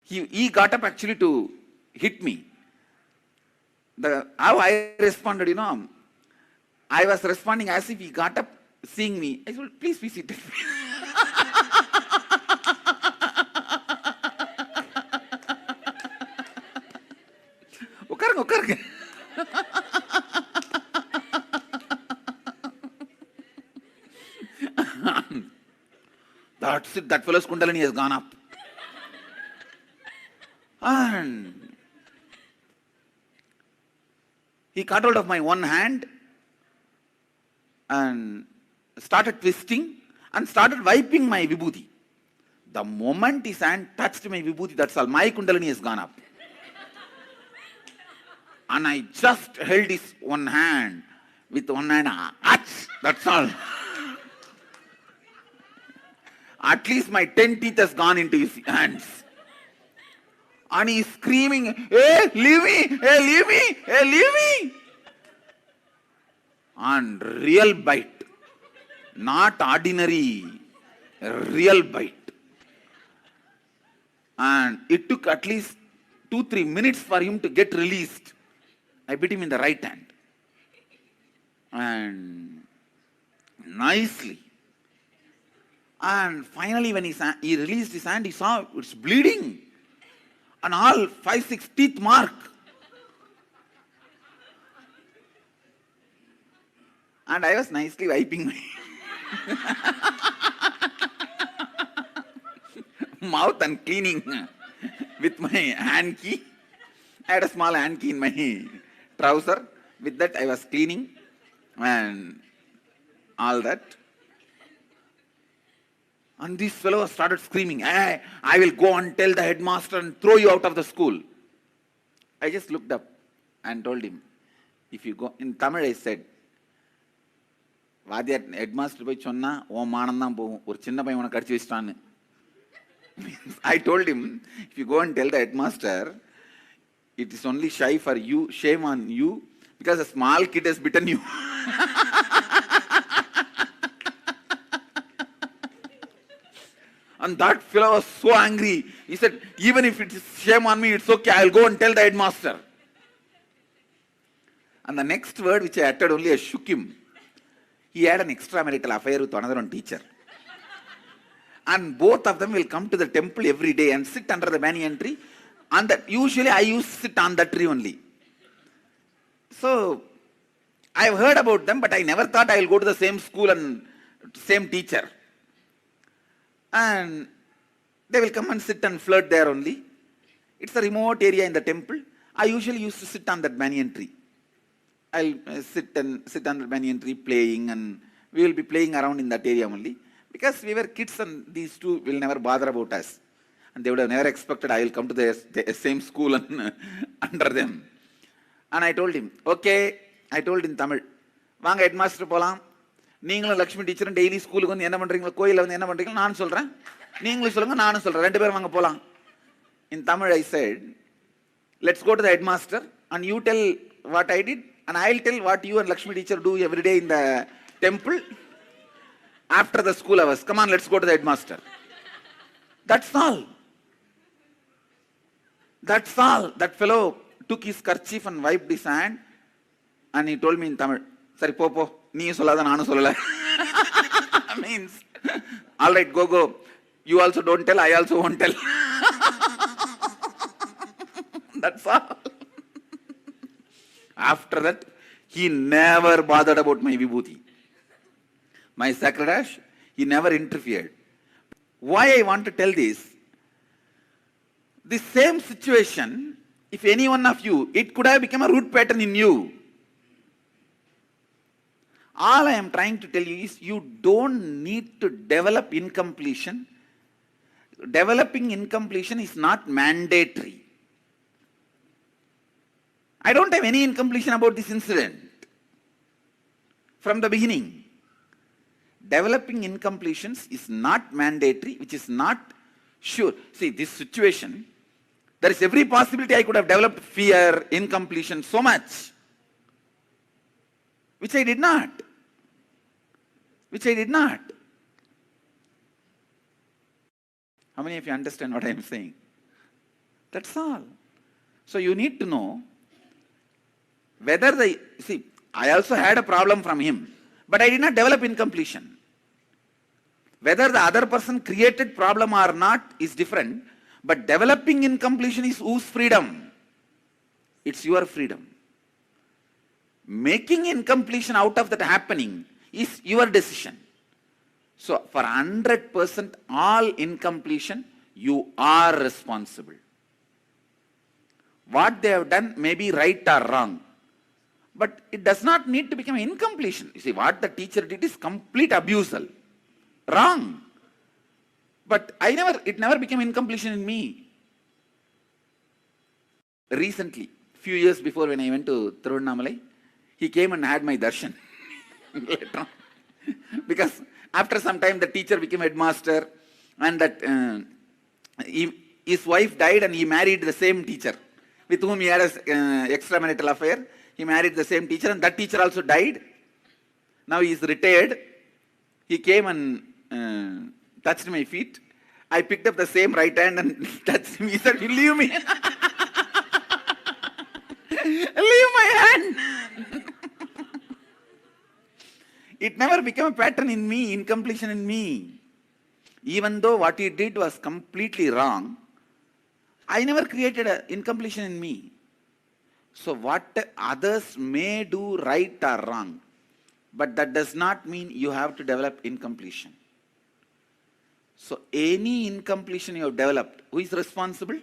He got up actually to hit me. How I responded, I was responding as if he got up seeing me. I said, please be seated. உட்காருங்க. That's it, that fellow's Kundalini has gone up. And he caught hold of my one hand and started twisting and started wiping my vibhuti. The moment his hand touched my vibhuti, that's all, my Kundalini has gone up. And I just held his one hand with one hand, that's all. At least my 10 teeth has gone into his hands. And he's screaming, hey, leave me, hey, leave me, hey, leave me. And real bite, not ordinary, real bite. And it took at least 2-3 minutes for him to get released. I bit him in the right hand. And nicely. And finally when he released his hand, he saw it's bleeding. And all 5-6 teeth mark. And I was nicely wiping my mouth and cleaning with my hand key. I had a small hand key in my trouser. With that I was cleaning and all that. And this fellow started screaming, hey, I will go and tell the headmaster and throw you out of the school. I just looked up and told him, if you go, in Tamil I said, Vadiyar headmaster போய் சொன்னா உன் மானம் தான் போகும் ஒரு சின்ன பையன் உனக்கு கடிச்சு வச்சிட்டான்னு. I told him, if you go and tell the headmaster, it is only shame on you because a small kid has bitten you. And that fellow was so angry. He said, even if it is shame on me, it's okay, I'll go and tell the headmaster. And the next word which I uttered only, I shook him. He had an extramarital affair with another one teacher. And both of them will come to the temple every day and sit under the banyan tree. And that usually I used to sit on that tree only. So I've heard about them, but I never thought I will go to the same school and same teacher. And they will come and sit and flirt there only. It's a remote area in the temple. I usually used to sit on that banyan tree. I'll sit on the banyan tree playing, and we will be playing around in that area only. Because we were kids and these two will never bother about us. And they would have never expected I will come to the same school and under them. And I told him, okay, I told in Tamil, வாங்க headmaster போலாம், நீங்களும் Lakshmi டீச்சரும் daily ஸ்கூலுக்கு வந்து என்ன பண்றீங்களோ, கோயிலில் வந்து என்ன பண்றீங்களோ நான் சொல்றேன், நீங்களும் சொல்லுங்க நானும் சொல்றேன், ரெண்டு பேரும் வாங்க போலாம். In Tamil I said, let's go to the headmaster and you tell what I did and I'll tell what you and Lakshmi teacher do every day in the temple after the school hours. Come on, let's go to the headmaster. That's all. That's all. That fellow took his kerchief and wiped his hand and he told me in Tamil, Sari po, nee sollada nanu sollala. Means, all right, go. You also don't tell, I also won't tell. That's all. After that, he never bothered about my vibhuti. My sakradash, he never interfered. Why I want to tell this? The same situation, if any one of you, it could have become a root pattern in you. All I am trying to tell you is you don't need to develop incompletion. Developing incompletion is not mandatory. I don't have any incompletion about this incident from the beginning. Developing incompletions is not mandatory, which is not sure. See, this situation, there is every possibility I could have developed fear, incompletion, so much, which I did not. How many of you understand what I am saying? That's all. So you need to know whether I also had a problem from him, but I did not develop incompletion. Whether the other person created problem or not is different, but developing incompletion is whose freedom? It's your freedom. Making incompletion out of that happening is your decision. So for 100% all incompletion, you are responsible. What they have done may be right or wrong, but it does not need to become incompletion. You see, what the teacher did is complete abusal. Wrong. But it never became incompletion in me. Recently, few years before when I went to Tiruvannamalai, he came and had my darshan. Later on. Because after some time the teacher became headmaster and that his wife died and he married the same teacher with whom he had an extramarital affair. He married the same teacher and that teacher also died. Now he is retired. He came and touched my feet. I picked up the same right hand and touched him. He said, "You leave me." Leave my hand. It never became a pattern in me, incompletion in me. Even though what he did was completely wrong, I never created an incompletion in me. So what others may do right or wrong, but that does not mean you have to develop incompletion. So any incompletion you have developed, who is responsible?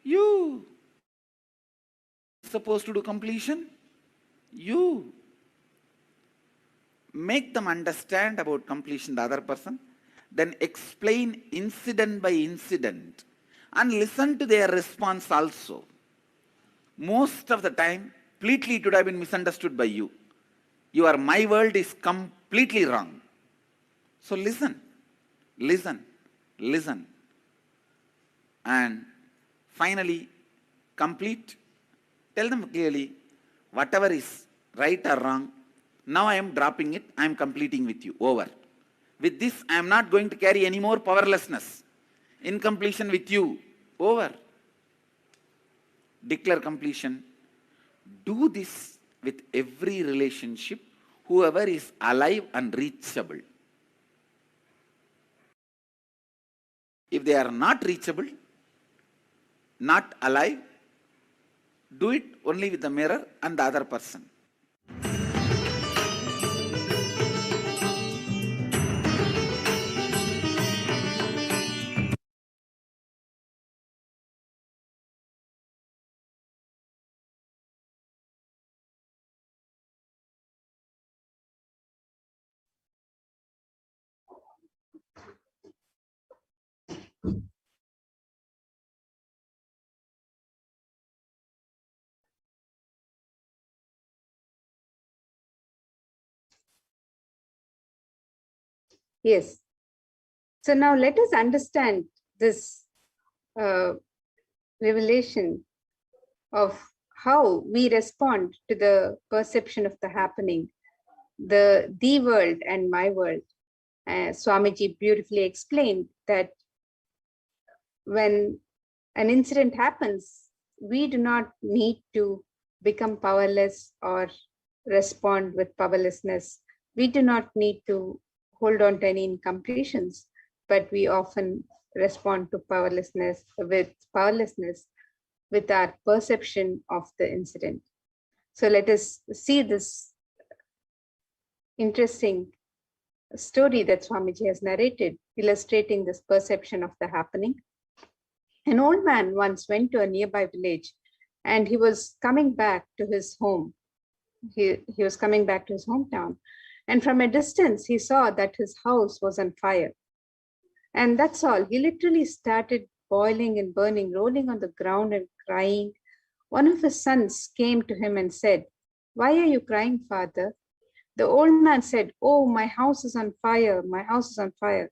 You. Supposed to do completion? You. Make them understand about completion, the other person, then explain incident by incident and listen to their response also. Most of the time, completely it would have been misunderstood by you. My world is completely wrong. So listen. And finally, complete. Tell them clearly, whatever is right or wrong, now I am dropping it, I am completing with you. Over. With this, I am not going to carry any more powerlessness. Incompletion with you. Over. Declare completion. Do this with every relationship, whoever is alive and reachable. If they are not reachable, not alive, do it only with the mirror and the other person. Yes. So now let us understand this revelation of how we respond to the perception of the happening, the world and my world. Swamiji beautifully explained that when an incident happens, we do not need to become powerless or respond with powerlessness. We do not need to hold on to any incompletions, but we often respond to powerlessness with our perception of the incident. So let us see this interesting story that Swamiji has narrated, illustrating this perception of the happening. An old man once went to a nearby village and he was coming back to his home. He was coming back to his hometown. And from a distance, he saw that his house was on fire. And that's all. He literally started boiling and burning, rolling on the ground and crying. One of his sons came to him and said, "Why are you crying, father?" The old man said, "Oh, my house is on fire. My house is on fire."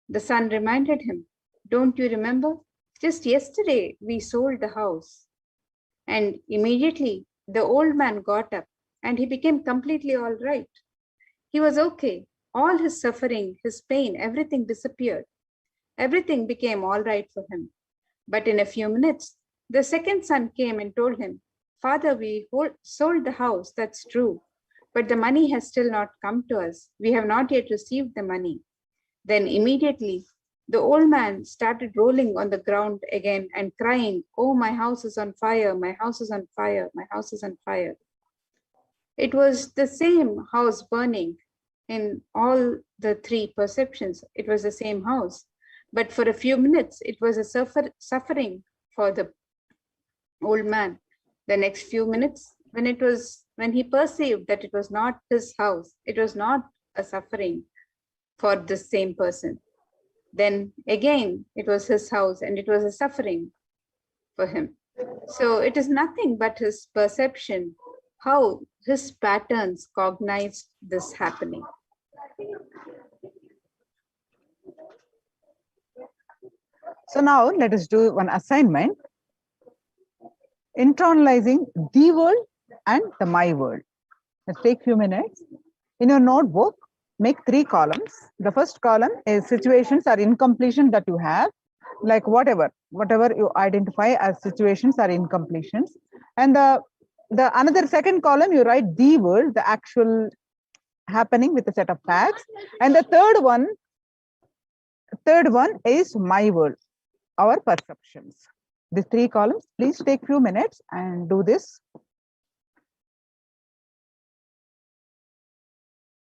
The son reminded him, "Don't you remember? Just yesterday, we sold the house." And immediately, the old man got up and he became completely all right. He was okay. All his suffering, his pain, everything disappeared. Everything became all right for him. But in a few minutes, the second son came and told him, "Father, we sold the house, that's true. But the money has still not come to us. We have not yet received the money." Then immediately, the old man started rolling on the ground again and crying, "Oh, my house is on fire, my house is on fire, my house is on fire." It was the same house burning in all the three perceptions. It was the same house. But for a few minutes, it was a suffering for the old man. The next few minutes, when he perceived that it was not his house, it was not a suffering for the same person. Then again, it was his house and it was a suffering for him. So it is nothing but his perception, how his patterns cognized this happening. So now let us do one assignment. Internalizing the world and the my world. Let's take a few minutes. In your notebook, make 3 columns. The first column is situations or incompletion that you have, like whatever you identify as situations or incompletions. And the another second column, you write the world, the actual happening with a set of facts. And the third one is my world, our perceptions. These 3 columns, please take few minutes and do this.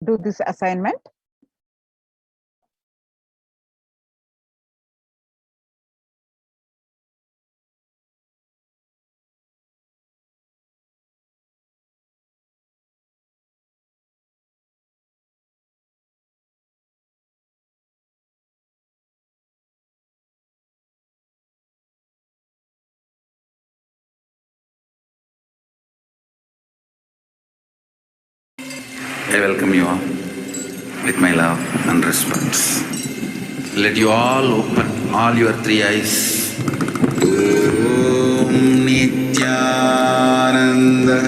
Do this assignment. I welcome you all with my love and respect. Let you all open all your 3 eyes. Om Nithyananda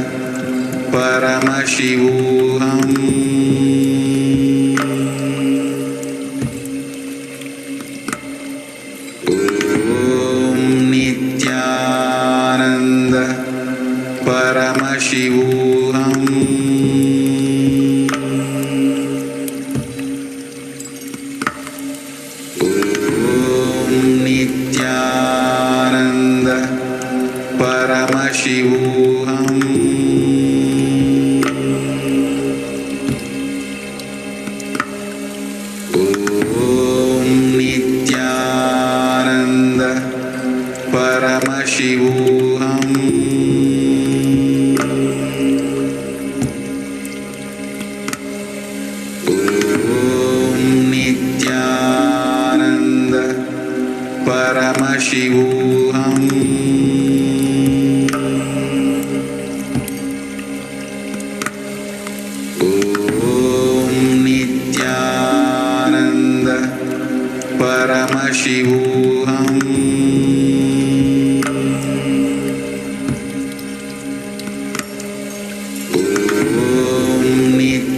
Paramashivoham. Om Nithyananda Paramashivoham. Nithyananda Paramashivoham. Om Nithyananda Paramashivoham. Om Nithyananda Paramashivoham. Om Nithyananda Paramashivoham.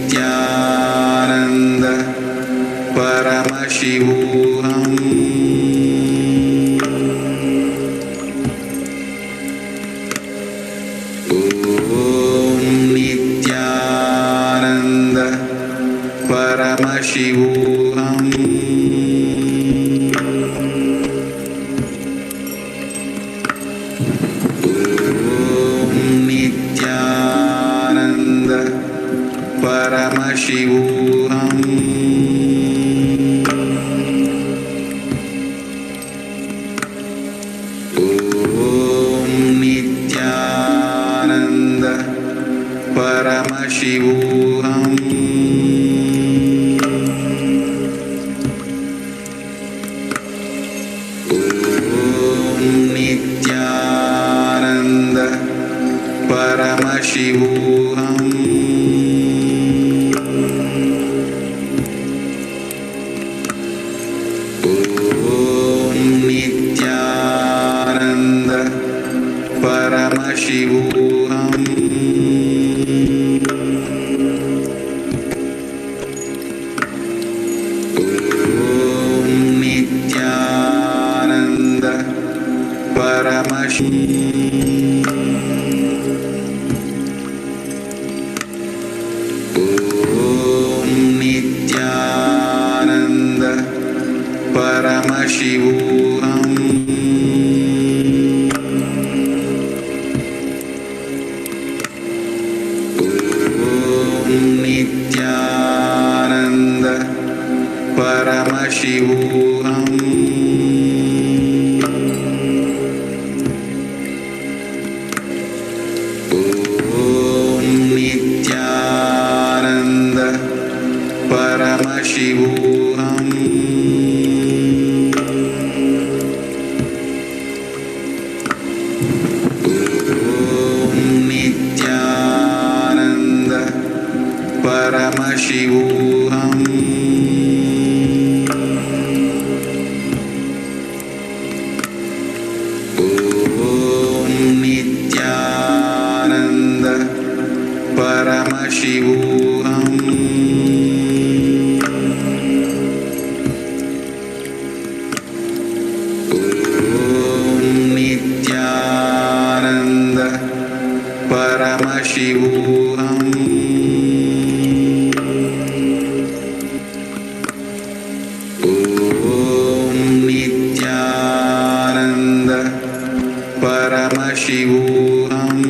Nithyananda Paramashivoham. Nithyananda Paramashivoham. Nithyananda Paramashivoham. Nithyananda Paramashivoham. Nithyananda Paramashivoham. Nithyananda Paramashivoham. Nithyananda Nithyananda Paramashivoham. Nithyananda Paramashivoham. Nithyananda Paramashivoham. Nithyananda Paramashivoham. Nithyananda Paramashivoham. Nithyananda Paramashivoham. Nithyananda Paramashivoham.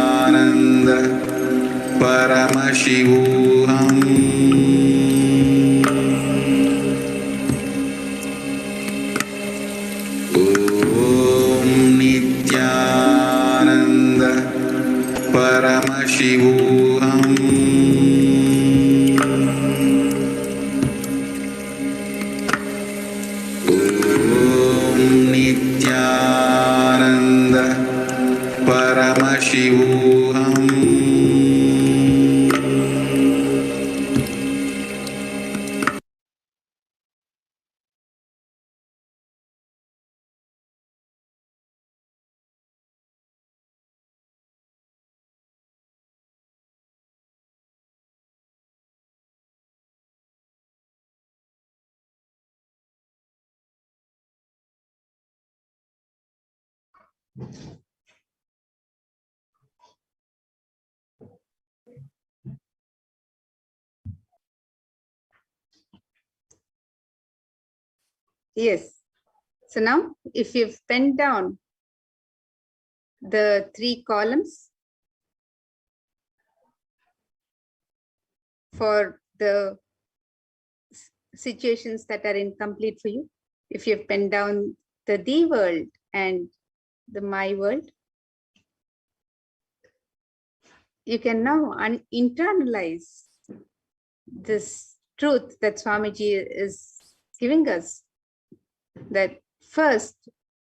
Nithyananda Paramashivoham. Nithyananda Paramashivoham. Nithyananda Paramashivoham. Yes. So now, if you've penned down the 3 columns for the situations that are incomplete for you, if you've penned down the thee world and the my world, you can now internalize this truth that Swamiji is giving us, that first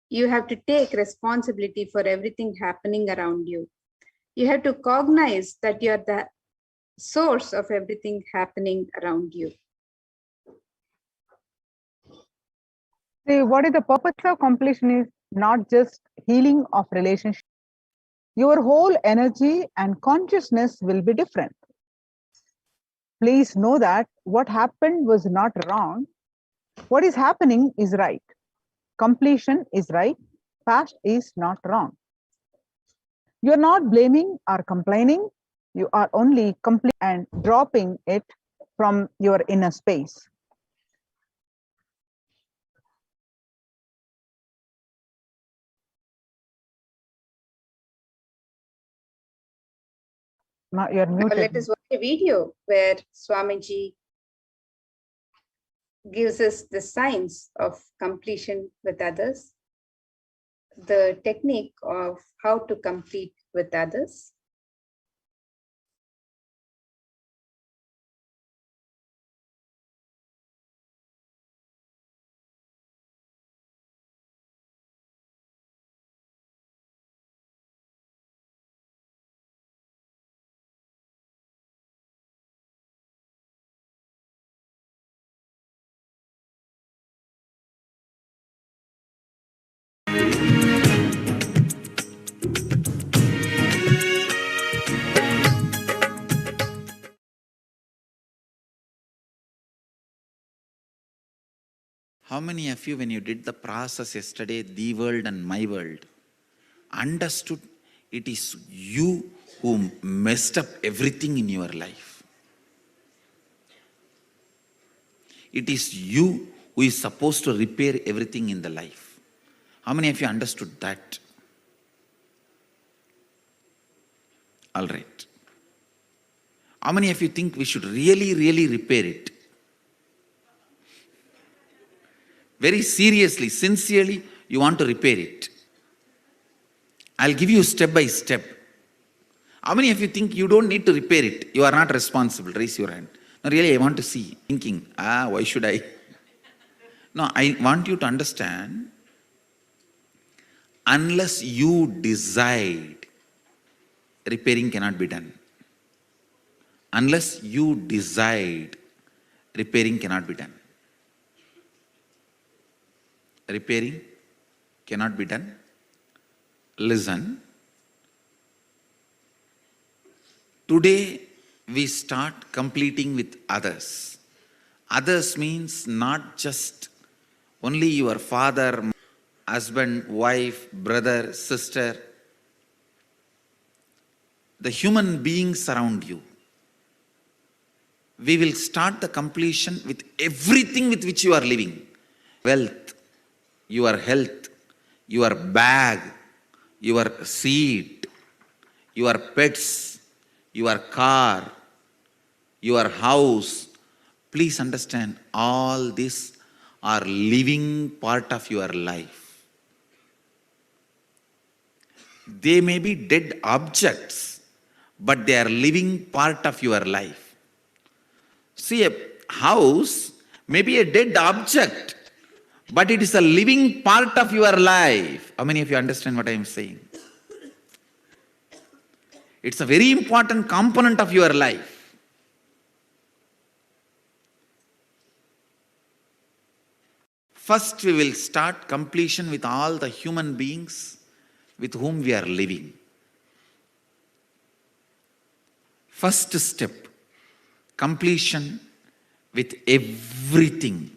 you have to take responsibility for everything happening around you. You have to cognize that you're the source of everything happening around you. See, what is the purpose of completion is not just healing of relationship. Your whole energy and consciousness will be different. Please know that what happened was not wrong. What is happening is right. Completion is right. Past is not wrong. You are not blaming or complaining. You are only complete and dropping it from your inner space. Now you're Now muted. let us watch a video where Swamiji gives us the signs of completion with others, the technique of how to complete with others. How many of you, when you did the process yesterday, the world and my world, understood it is you who messed up everything in your life? It is you who is supposed to repair everything in the life. How many of you understood that? All right. How many of you think we should really repair it? Very seriously, sincerely, you want to repair it. I'll give you step by step. How many of you think you don't need to repair it? You are not responsible. Raise your hand. No, really, I want to see. Thinking, why should I? No, I want you to understand, unless you decide, repairing cannot be done. Unless you decide, repairing cannot be done. Repairing cannot be done. Listen. Today we start completing with others. Others means not just only your father, husband, wife, brother, sister. The human beings around you. We will start the completion with everything with which you are living. Wealth, your health, your bag, your seat, your pets, your car, your house. Please understand, all these are living part of your life. They may be dead objects, but they are living part of your life. See, a house may be a dead object, but it is a living part of your life. How many of you understand what I am saying? It's a very important component of your life. First, we will start completion with all the human beings with whom we are living. First step, completion with everything.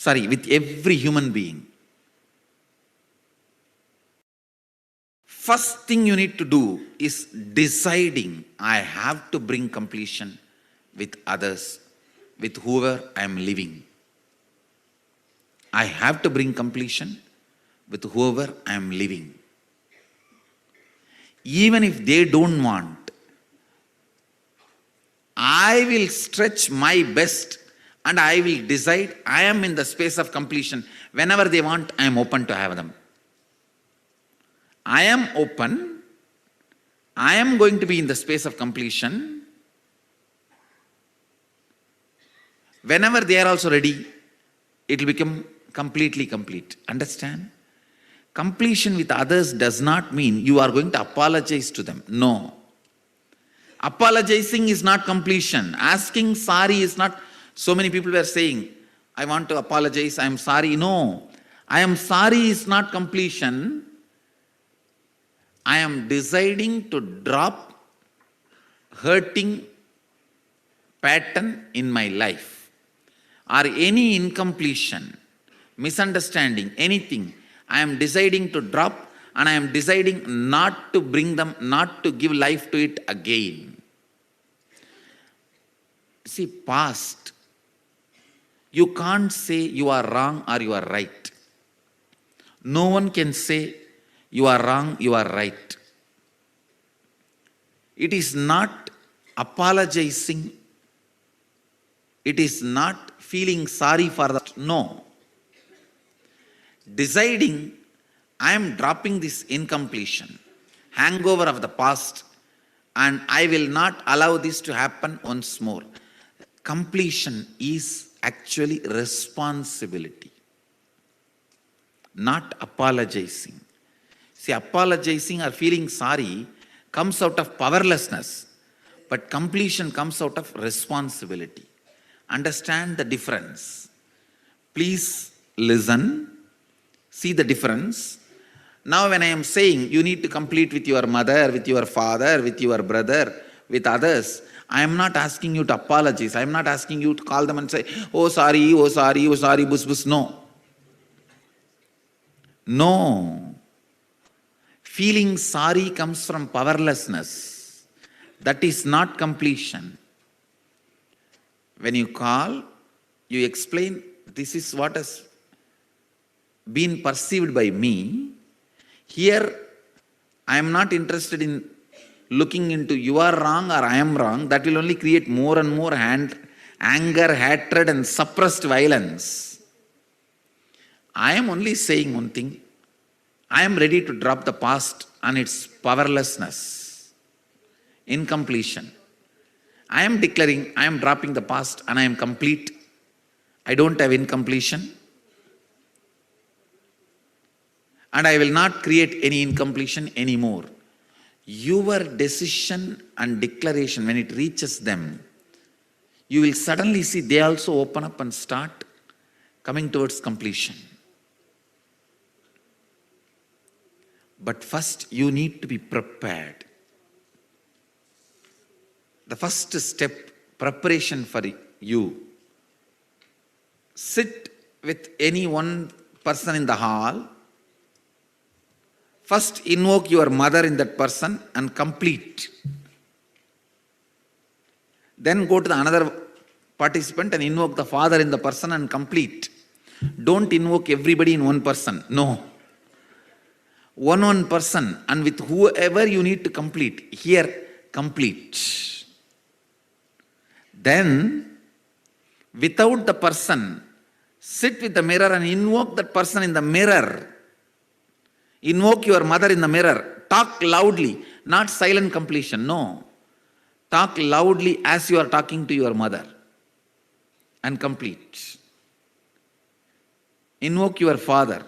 With every human being. First thing you need to do is deciding, I have to bring completion with others, with whoever I am living. I have to bring completion with whoever I am living. Even if they don't want, I will stretch my best and I will decide I am in the space of completion. Whenever they want, I am open to have them. I am open. I am going to be in the space of completion. Whenever they are also ready, it will become completely complete. Understand? Completion with others does not mean you are going to apologize to them. No. Apologizing is not completion. Asking sorry is not. So many people were saying, I want to apologize, I am sorry. No, I am sorry is not completion. I am deciding to drop hurting pattern in my life, or any incompletion, misunderstanding, anything. I am deciding to drop, and I am deciding not to bring them, not to give life to it again. See, past, you can't say you are wrong or you are right. No one can say you are wrong, you are right. It is not apologizing. It is not feeling sorry for that. No. Deciding, I am dropping this incompletion, hangover of the past, and I will not allow this to happen once more. Completion is actually responsibility, not apologizing. See, apologizing or feeling sorry comes out of powerlessness, but completion comes out of responsibility. Understand the difference. Please listen, see the difference. Now when I am saying you need to complete with your mother, with your father, with your brother, with others, I am not asking you to apologize. I am not asking you to call them and say, oh sorry, oh sorry, oh sorry, bus bus. No. No. Feeling sorry comes from powerlessness. That is not completion. When you call, you explain, this is what has been perceived by me. Here, I am not interested in looking into you are wrong or I am wrong. That will only create more and more anger, hatred and suppressed violence. I am only saying one thing. I am ready to drop the past and its powerlessness, incompletion. I am declaring I am dropping the past and I am complete. I don't have incompletion. And I will not create any incompletion anymore. Your decision and declaration, when it reaches them, you will suddenly see they also open up and start coming towards completion. But first, you need to be prepared. The first step, preparation for you. Sit with any one person in the hall. First, invoke your mother in that person and complete. Then go to the another participant and invoke the father in the person and complete. Don't invoke everybody in one person. No. One person, and with whoever you need to complete. Here, complete. Then, without the person, sit with the mirror and invoke that person in the mirror. Invoke your mother in the mirror. Talk loudly, not silent completion. No. Talk loudly as you are talking to your mother and complete. Invoke your father.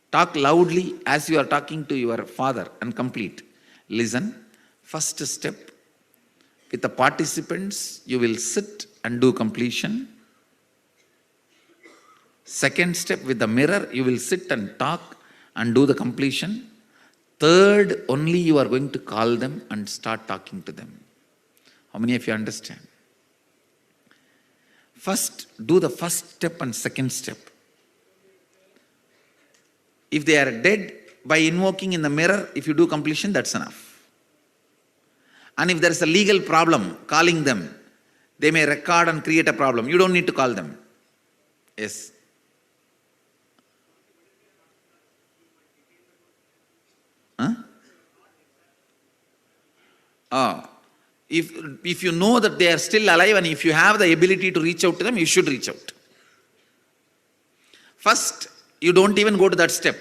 Talk loudly as you are talking to your father and complete. Listen. First step, with the participants, you will sit and do completion. Second step, with the mirror, you will sit and talk and do the completion. Third, only you are going to call them and start talking to them. How many of you understand? First, do the first step and second step. If they are dead, by invoking in the mirror, if you do completion, that's enough. And if there is a legal problem, calling them, they may record and create a problem. You don't need to call them. Yes. Huh? If you know that they are still alive and if you have the ability to reach out to them, you should reach out. First, you don't even go to that step.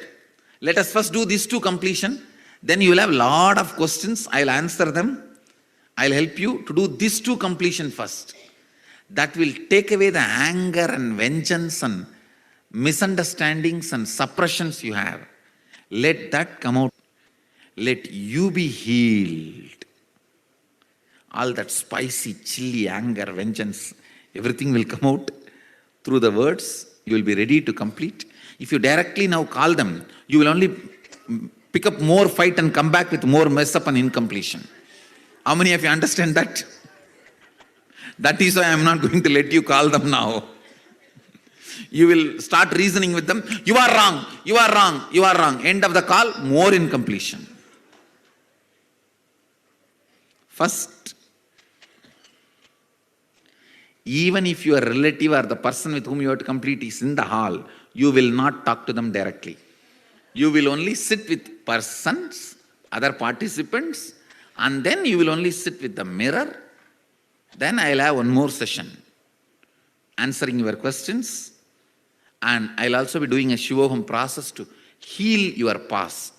Let us first do these two completion. Then you will have a lot of questions. I will answer them. I will help you to do these two completion first. That will take away the anger and vengeance and misunderstandings and suppressions you have. Let that come out. Let you be healed. all that spicy, chilly anger, vengeance, everything will come out through the words. You will be ready to complete. If you directly now call them, you will only pick up more fight and come back with more mess up and incompletion. How many of you understand that? That is why I am not going to let you call them now. You will start reasoning with them. You are wrong, you are wrong, you are wrong. End of the call, more incompletion. First, even if your relative or the person with whom you have to complete is in the hall, you will not talk to them directly. You will only sit with persons, other participants, and then you will only sit with the mirror. Then I'll have one more session answering your questions, and I'll also be doing a Shivoham process to heal your past.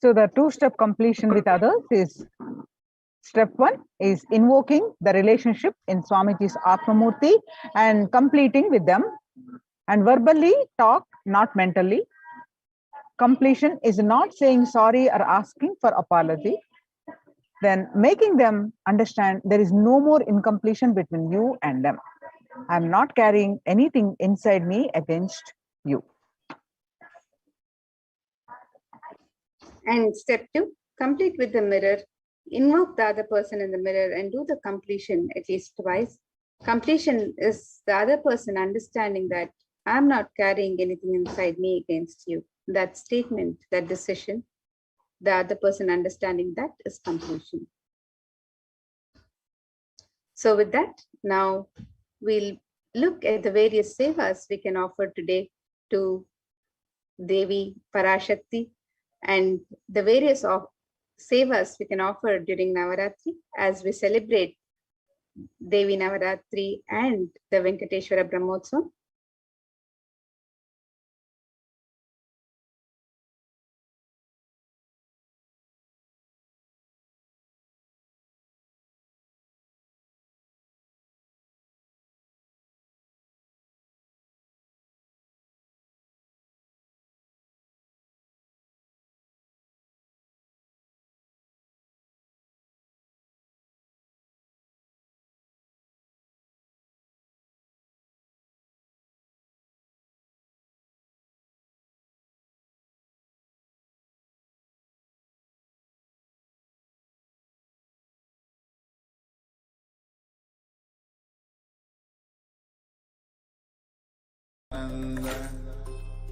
So the two-step completion with others is, step one is invoking the relationship in Swamiji's Atmamurti and completing with them, and verbally talk, not mentally. Completion is not saying sorry or asking for apology. Then making them understand there is no more incompletion between you and them. I'm not carrying anything inside me against you. And step two, complete with the mirror. Invoke the other person in the mirror and do the completion at least twice. Completion is the other person understanding that I'm not carrying anything inside me against you. That statement, that decision, the other person understanding that is completion. So with that, now we'll look at the various sevas we can offer today to Devi Parashakti, and the various sevas we can offer during Navaratri as we celebrate Devi Navaratri and the Venkateshwara Brahmotsavam.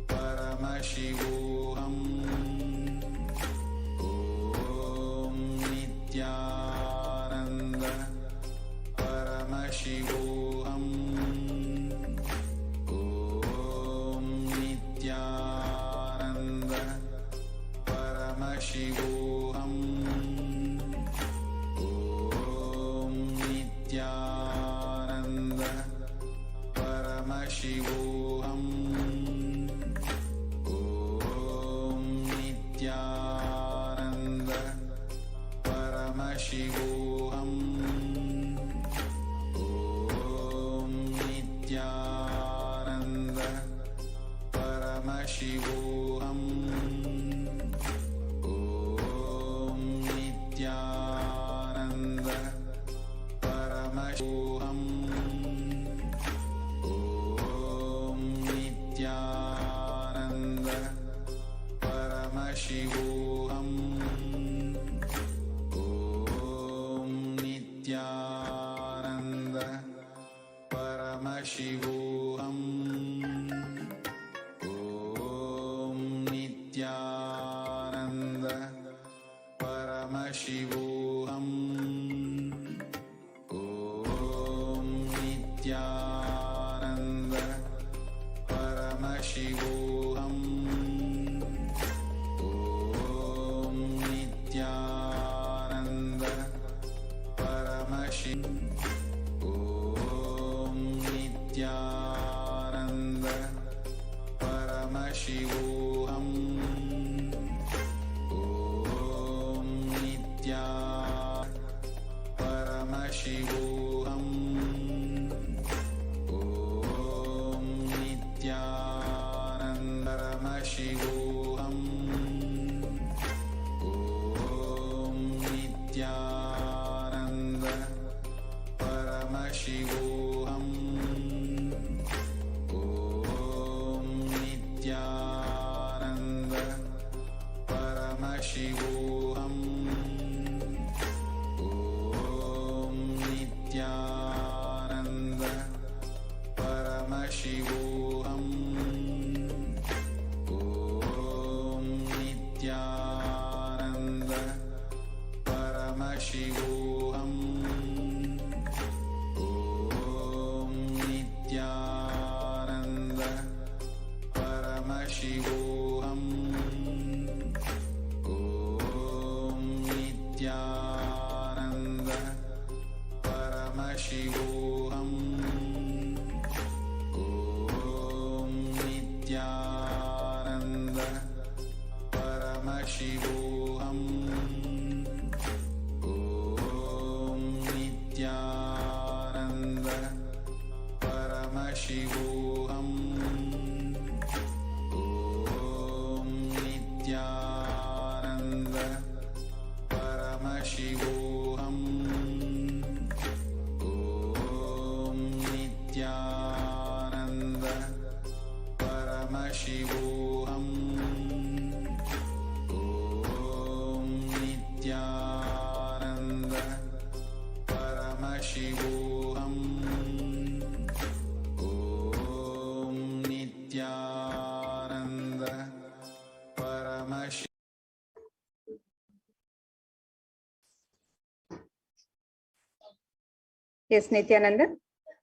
Paramashivoham. Om Nithyananda Paramashivoham. Om Nithyananda Paramashivoham. Om Nithyananda Paramashivoham. Paramashivoham. Om Nithyananda Paramashivoham. Om Nithyananda Paramashivoham. Om Nithyananda Paramashivoham. Nithyananda Paramashivoham. Om Nithyananda Paramashivoham. Om Nithyananda Paramashivoham. Paramashivoham. Om Nithyananda Paramashivoham. Om Nithyananda Paramashivoham. Om Nithyananda Paramashivoham. Om Nithyananda Paramashivoham. Om Nithyananda Paramashivoham. Om Nithyananda Paramashivoham. Om Nithyananda Paramashivoham. Om Nithyananda Paramashivoham. Om Nithyananda Paramashivoham. Om Nithyananda Paramashivoham. Om Nithyananda Paramashivoham. Yes, Nithyananda.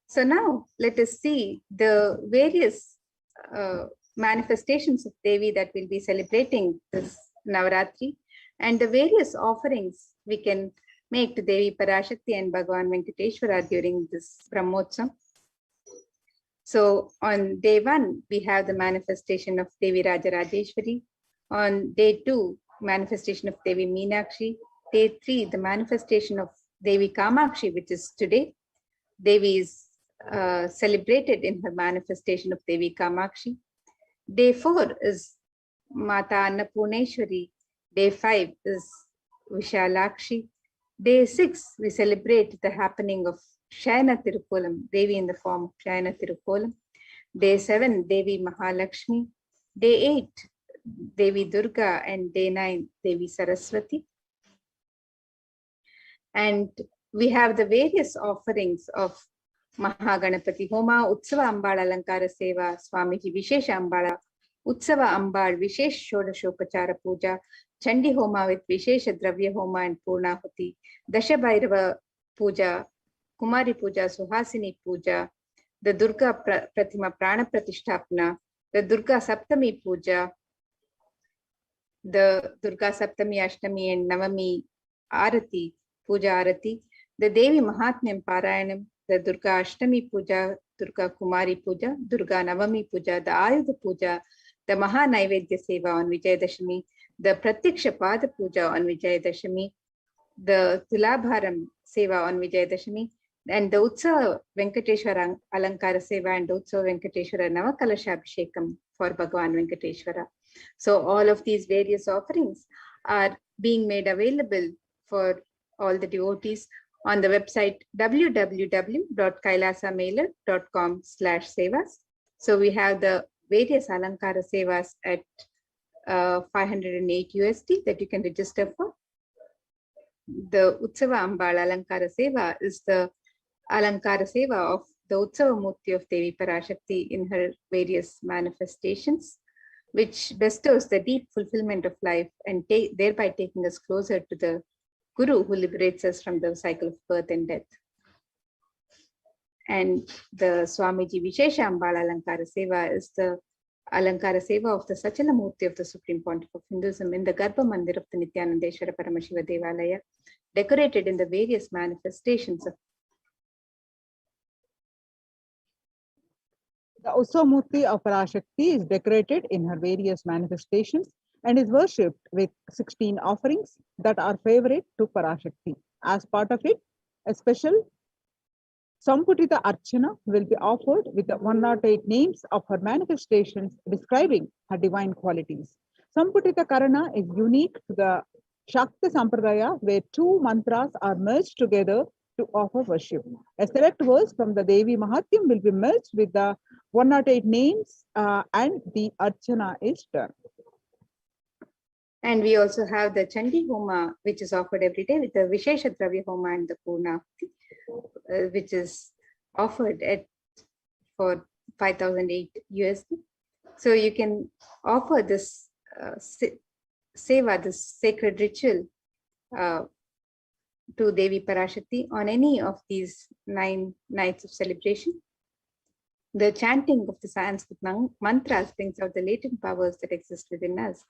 So now let us see the various manifestations of Devi that we'll be celebrating this Navaratri, and the various offerings we can make to Devi Parashakti and Bhagavan Venkateshwara during this Brahmotsam. So on day 1, we have the manifestation of Devi Rajarajeshwari. On day 2, manifestation of Devi Meenakshi. Day 3, the manifestation of Devi Kamakshi, which is today. Devi is celebrated in her manifestation of Devi Kamakshi. Day 4 is Mata Annapurneshwari. Day 5 is Vishalakshi. Day 6, we celebrate the happening of Shayana Tirukolam, Devi in the form of Shayana Tirukolam. Day 7, Devi Mahalakshmi. Day 8, Devi Durga, and day 9, Devi Saraswati. And we have the various offerings of Mahaganapati Homa, Utsava Ambal Alankara Seva, Swamiji Vishesha Ambala, Utsava Ambal, Vishesh Shodashopachara Puja, Chandi Homa with Vishesha Dravya Homa and Purnahuti, Dasha Bhairava Puja, Kumari Puja, Suhasini Puja, the Durga Pratima Prana Pratishtapana, the Durga Saptami Puja, the Durga Saptami, Ashtami and Navami Arati, Puja Arati, the Devi Mahatmyam Parayanam, the Durga Ashtami Puja, Durga Kumari Puja, Durga Navami Puja, the Ayudha Puja, the Maha Naivedya Seva on Vijayadashami, the Pratyaksha Pada Puja on Vijayadashami, the Tulabharam Seva on Vijayadashami, and the Utsava Venkateshwara Alankara Seva and the Utsava Venkateshwara Navakalashabhishekam for Bhagavan Venkateshwara. So all of these various offerings are being made available for all the devotees on the website www.kailasamailer.com/sevas. So we have the various Alankara Sevas at $508 that you can register for. The Utsava Ambal Alankara Seva is the Alankara Seva of the Utsava Murti of Devi Parashakti in her various manifestations, which bestows the deep fulfillment of life and thereby taking us closer to the Guru who liberates us from the cycle of birth and death. And the Swamiji Vishesha Ambal Alankara Seva is the Alankara Seva of the Sachala Murti of the Supreme Pontiff of Hinduism in the Garbha Mandir of the Nithyanandeshwara Paramashiva Devalaya, decorated in the various manifestations of the Usamurti of Parashakti is decorated in her various manifestations and is worshipped with 16 offerings that are favorite to Parashakti. As part of it, a special Samputita Archana will be offered with the 108 names of her manifestations describing her divine qualities. Samputita Karana is unique to the Shakti Sampradaya, where two mantras are merged together to offer worship. A select verse from the Devi Mahatyam will be merged with the 108 names and the Archana is done. And we also have the Chandi Homa, which is offered every day with the Vishesha Dravya Homa and the Purna, which is offered for 5,008 USD. So you can offer this seva, this sacred ritual to Devi Parashakti on any of these 9 nights of celebration. The chanting of the Sanskrit mantras brings out the latent powers that exist within us.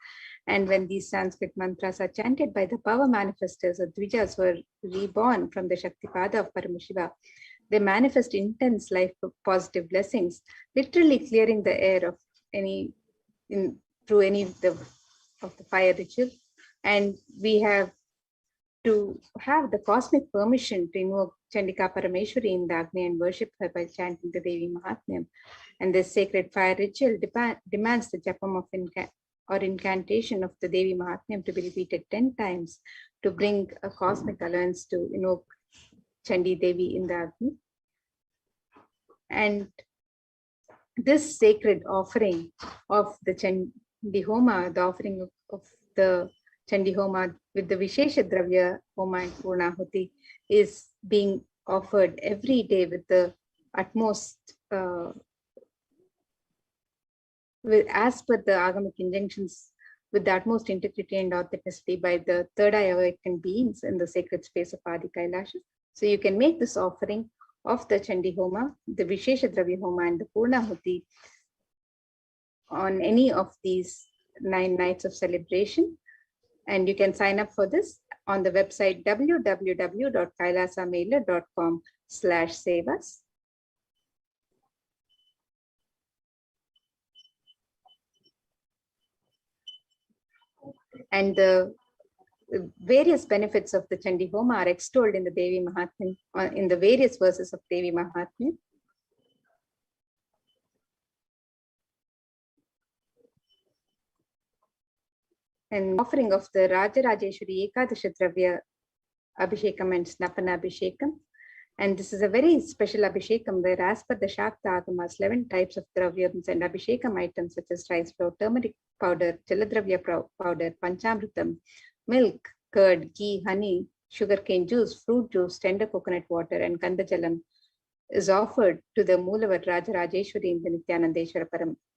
And when these Sanskrit mantras are chanted by the power manifestors or Dvijas who are reborn from the Shaktipada of Paramashiva, they manifest intense life positive blessings, literally clearing the air of through any of the fire ritual. And we have to have the cosmic permission to invoke Chandika Parameshwari in the Agni and worship her by chanting the Devi Mahatmyam. And this sacred fire ritual demands the japam of incantation of the Devi Mahatmyam to be repeated 10 times to bring a cosmic alliance to invoke Chandi Devi in the Agni. And this sacred offering of the Chandi Homa, the offering of the Chandi Homa with the Vishesha Dravya Homa and Purnahuti, is being offered every day with the utmost, as per the Agamic injunctions, with the utmost integrity and authenticity by the third eye awakened beings in the sacred space of Adi Kailasha. So you can make this offering of the Chandi Homa, the Vishesha Dravya Homa and the Purnahuti on any of these 9 nights of celebration. And you can sign up for this on the website www.kailasamailer.com/sevas. And the various benefits of the Chandi Homa are extolled in the Devi Mahatmya, in the various verses of Devi Mahatmya. And offering of the Rajarajeshwari Ekadasha Dravya Abhishekam and Snapana Abhishekam. And this is a very special Abhishekam where, as per the Shakta Agamas, 11 types of Dravyams and Abhishekam items such as rice flour, turmeric powder, Jaladravya powder, Panchamritam, milk, curd, ghee, honey, sugarcane juice, fruit juice, tender coconut water, and Kandajalam is offered to the Moolavat Rajarajeshwari in the Nithyanandeshwara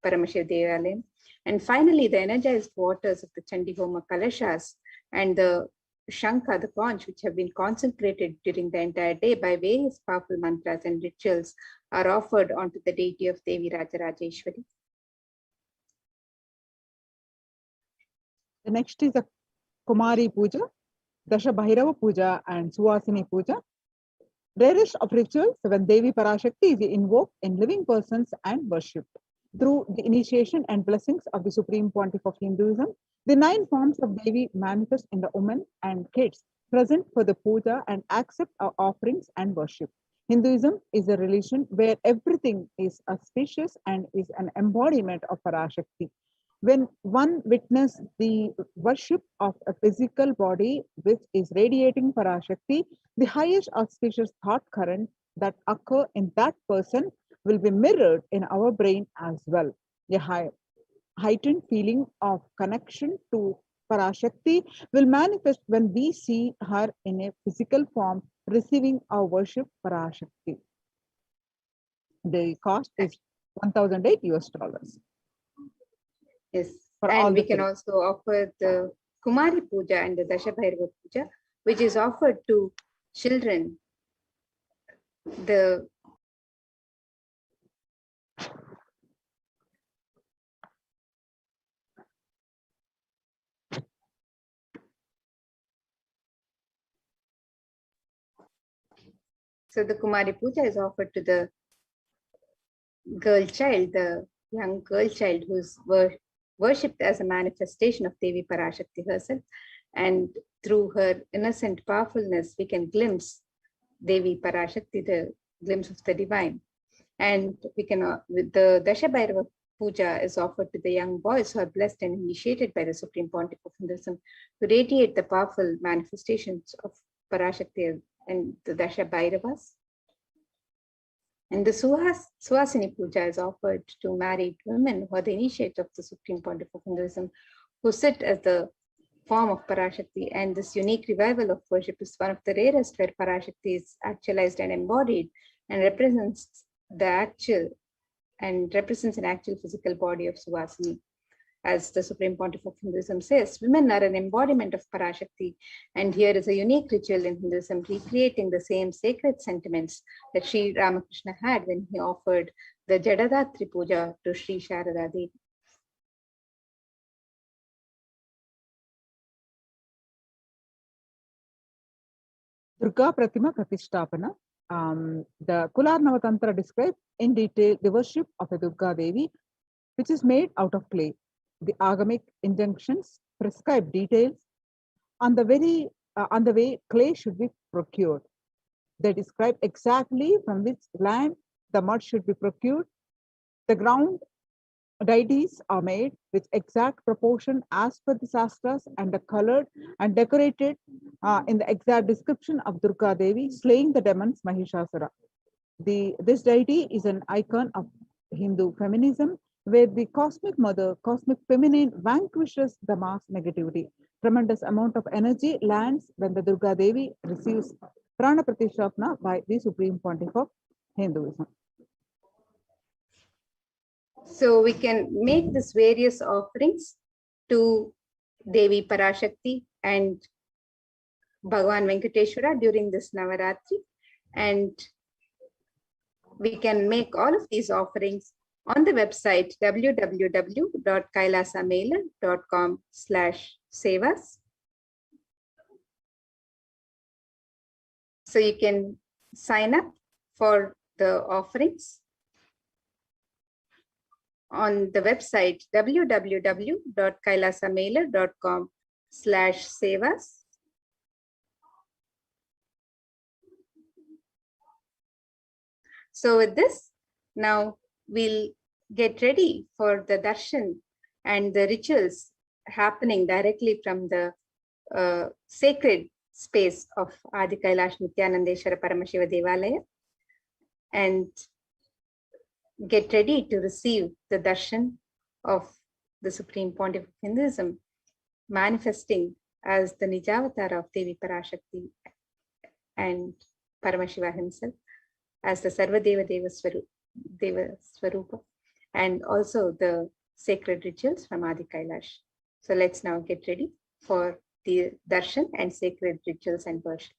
Paramashiv Devalayam. And finally, the energized waters of the Chandi Homa Kalashas and the Shankha, the conch, which have been consecrated during the entire day by various powerful mantras and rituals, are offered onto the deity of Devi Rajarajeshwari. The next is a Kumari Puja, Dasha Bhairava Puja, and Suhasini Puja. Rarest of rituals when Devi Parashakti is invoked in living persons and worshipped. Through the initiation and blessings of the Supreme Pontiff of Hinduism, the 9 forms of Devi manifest in the women and kids present for the puja and accept our offerings and worship. Hinduism is a religion where everything is auspicious and is an embodiment of Parashakti. When one witnesses the worship of a physical body which is radiating Parashakti, the highest auspicious thought current that occur in that person will be mirrored in our brain as well. A heightened feeling of connection to Parashakti will manifest when we see her in a physical form receiving our worship Parashakti. The cost is $1,008 US. Yes, For and all we the can three. also offer the Kumari Puja and the Dasha Bhairava Puja, which is offered to children. So the Kumari Puja is offered to the girl child, the young girl child who's worshipped as a manifestation of Devi Parashakti herself. And through her innocent powerfulness, we can glimpse Devi Parashakti, the glimpse of the divine. And we can, with the Dasha Bhairava Puja is offered to the young boys who are blessed and initiated by the Supreme Pontiff of Hinduism to radiate the powerful manifestations of Parashakti and the Dasha Bhairavas. And the Suhasini Puja is offered to married women who are the initiate of the Supreme Pontiff of Hinduism, who sit as the form of Parashakti. And this unique revival of worship is one of the rarest where Parashakti is actualized and embodied and represents an actual physical body of Suhasini. As the Supreme Pontiff of Hinduism says, women are an embodiment of Parashakti, and here is a unique ritual in Hinduism recreating the same sacred sentiments that Sri Ramakrishna had when he offered the Jadadatri Puja to Sri Sharada Devi. Durga Pratima Pratishtapana. The Kularnava Tantra describes in detail the worship of a Durga Devi, which is made out of clay. The Agamic injunctions prescribe details on the way clay should be procured. They describe exactly from which land the mud should be procured. The ground deities are made with exact proportion as per the Shastras and are colored and decorated in the exact description of Durga Devi slaying the demons Mahishasura. This deity is an icon of Hindu feminism, where the cosmic mother, cosmic feminine, vanquishes the mass negativity. Tremendous amount of energy lands when the Durga Devi receives Prana Pratishtapana by the Supreme Pontiff of Hinduism. So we can make these various offerings to Devi Parashakti and Bhagavan Venkateshwara during this Navaratri, and we can make all of these offerings on the website www.kailasamela.com/sevas. So you can sign up for the offerings on the website www.kailasamela.com/sevas. So with this, now we'll get ready for the darshan and the rituals happening directly from the sacred space of Adi Kailash Nithyananda Paramashiva Devalaya, and get ready to receive the darshan of the Supreme Pontiff of Hinduism, manifesting as the Nijavatar of Devi Parashakti and Paramashiva himself, as the Sarvadeva Deva Swarupa, and also the sacred rituals from Adi Kailash. So let's now get ready for the darshan and sacred rituals and worship.